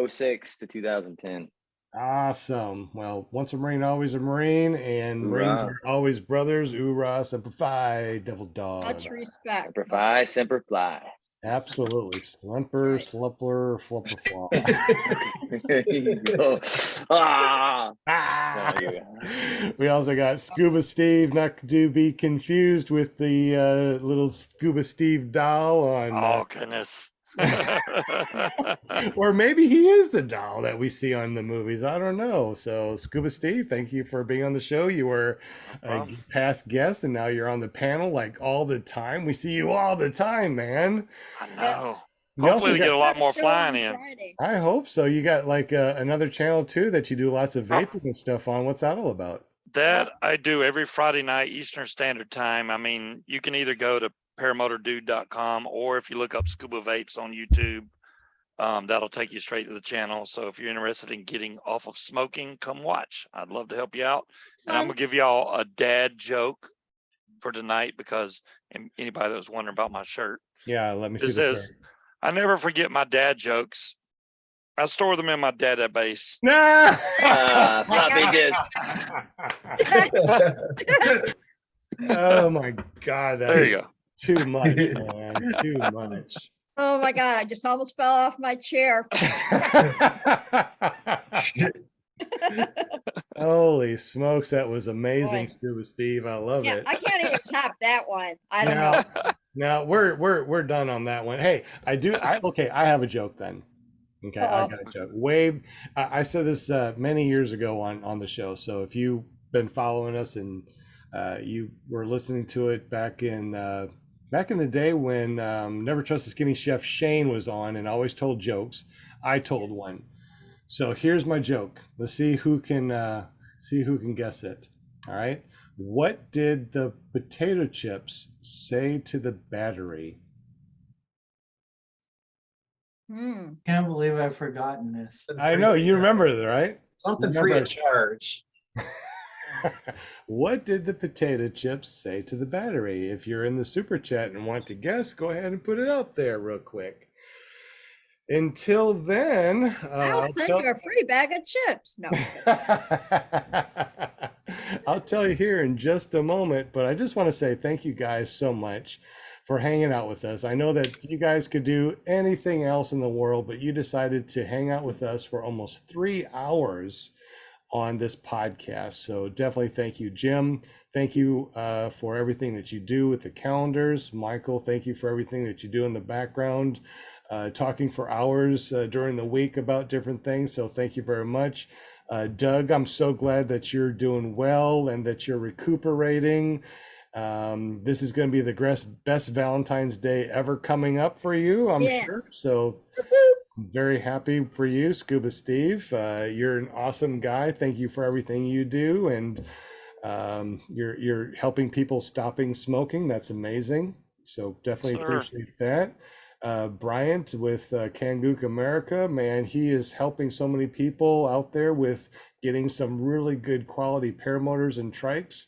06 to 2010. Awesome. Well, once a Marine, always a Marine, and Marines Hoorah. are always brothers. Oorah, Semper Fi, Devil Dog. Much respect. Semper Fi, Semper Fly. Absolutely. Slumper, Right. Slupper, Flupper, Flaw. There you go. Ah. Ah! There you go. We also got Scuba Steve, not to be confused with the little Scuba Steve doll on. Oh goodness. Or maybe he is the doll that we see on the movies. I don't know. So, Scuba Steve, thank you for being on the show. You were a past guest, and now you're on the panel like all the time. We see you all the time, man. I know. You also Hopefully we get a lot more Show flying on in. Friday. I hope so. You got like another channel too that you do lots of vaping and stuff on. What's that all about? That I do every Friday night Eastern Standard Time. I mean, you can either go to paramotordude.com, or if you look up Scuba Vapes on YouTube, that'll take you straight to the channel. So if you're interested in getting off of smoking, come watch. I'd love to help you out. And I'm gonna give y'all a dad joke for tonight, because anybody that was wondering about my shirt, Yeah, let me see it the says, shirt. I never forget my dad jokes. I store them in my database. Nah! Floppy disk. Oh my God, There you that's go. too much, man. Too much. Oh my God, I just almost fell off my chair. Holy smokes, that was amazing, Boy. Scuba Steve. I love Yeah, it. I can't even top that one. I don't Now, know. now we're done on that one. Hey, I have a joke then. Okay, I got a joke. I said this many years ago on the show. So if you've been following us and you were listening to it back in the day when Never Trust a Skinny Chef Shane was on and always told jokes, I told one. So here's my joke. Let's see who can guess it. All right. What did the potato chips say to the battery? Can't believe I've forgotten this. I know you remember it, right? Something free Remember of charge. What did the potato chips say to the battery? If you're in the super chat and want to guess, go ahead and put it out there real quick. Until then, I'll send you a free bag of chips. No. I'll tell you here in just a moment, but I just want to say thank you guys so much for hanging out with us. I know that you guys could do anything else in the world, but you decided to hang out with us for almost 3 hours on this podcast. So definitely thank you, Jim. Thank you for everything that you do with the calendars. Michael, thank you for everything that you do in the background, talking for hours during the week about different things. So thank you very much. Doug, I'm so glad that you're doing well and that you're recuperating. This is going to be the best Valentine's Day ever coming up for you, I'm sure. So I'm very happy for you, Scuba Steve. You're an awesome guy. Thank you for everything you do, and you're helping people stopping smoking. That's amazing. So definitely appreciate that. Bryant with Kangook America, man, he is helping so many people out there with getting some really good quality paramotors and trikes.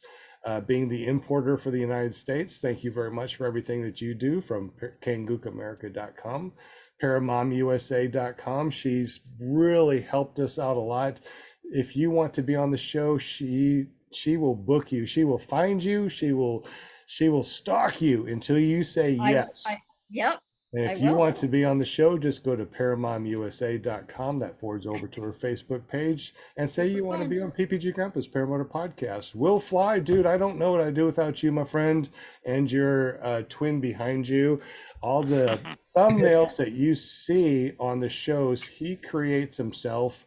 Being the importer for the United States, thank you very much for everything that you do from kangookamerica.com, paramomusa.com. She's really helped us out a lot. If you want to be on the show, she will book you. She will find you. She will stalk you until you say yes. Yep. And I if you will. want to be on the show, just go to paramomusa.com. That forwards over to her Facebook page and say you want to be on PPG Grandpa's Paramotor Podcast. Will Fly, dude, I don't know what I'd do without you, my friend, and your twin behind you. All the thumbnails that you see on the shows, he creates himself,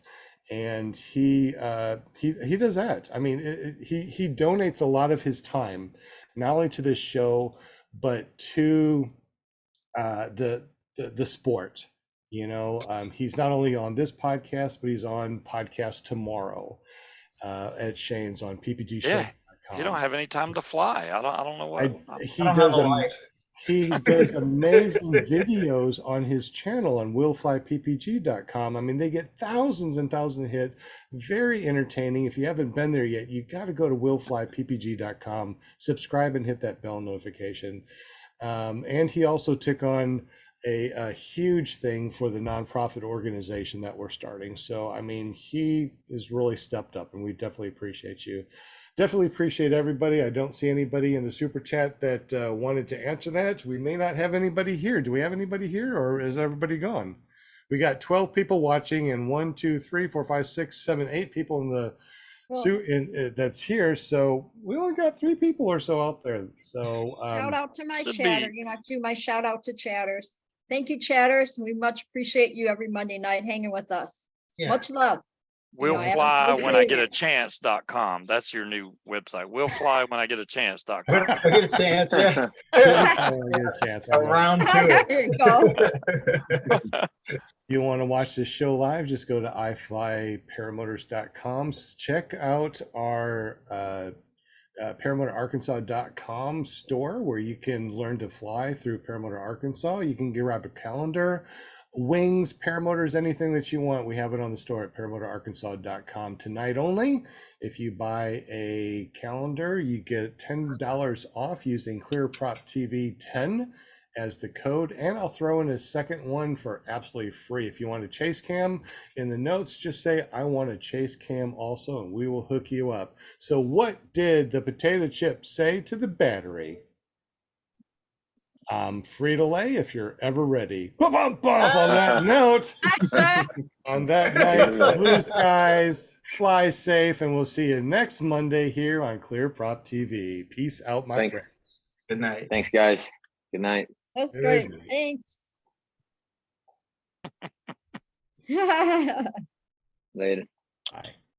and he does that. I mean, he donates a lot of his time, not only to this show, but to the sport. He's not only on this podcast, but he's on podcast tomorrow at Shane's on Yeah, ppgshow.com. you don't have any time to fly. I don't know what. He does amazing videos on his channel on willflyppg.com. I mean, they get thousands and thousands of hits. Very entertaining. If you haven't been there yet, you got to go to willflyppg.com, subscribe and hit that bell notification. And he also took on a huge thing for the nonprofit organization that we're starting. So, I mean, he is really stepped up, and we definitely appreciate you. Definitely appreciate everybody. I don't see anybody in the super chat that wanted to answer that. We may not have anybody here. Do we have anybody here, or is everybody gone? We got 12 people watching, and 1, 2, 3, 4, 5, 6, 7, 8 people in the that's here. So we only got 3 people or so out there. So Shout out to my should chatter. be- You know, I do my shout out to chatters. Thank you, chatters. We much appreciate you every Monday night hanging with us. Yeah. Much love. We'll I haven't fly heard when I you get a yet. chance.com. That's your new website. We'll fly when I get a chance.com. I get a chance, yeah. Around to There you go. it. You want to watch this show live, just go to iflyparamotors.com. Check out our paramotorarkansas.com store, where you can learn to fly through Paramotor Arkansas. You can grab a calendar, wings, paramotors, anything that you want. We have it on the store at paramotorarkansas.com. Tonight only, if you buy a calendar, you get $10 off using ClearPropTV 10 as the code, and I'll throw in a second one for absolutely free. If you want a chase cam, in the notes just say I want a chase cam also, and we will hook you up. So what did the potato chip say to the battery? I'm free to lay if you're ever ready. Bump, bump. On that note, on that night, blue skies, fly safe, and we'll see you next Monday here on ClearProp TV. Peace out, my friends. Good night. Thanks, guys. Good night. That's great. Good. Thanks. Later. Bye.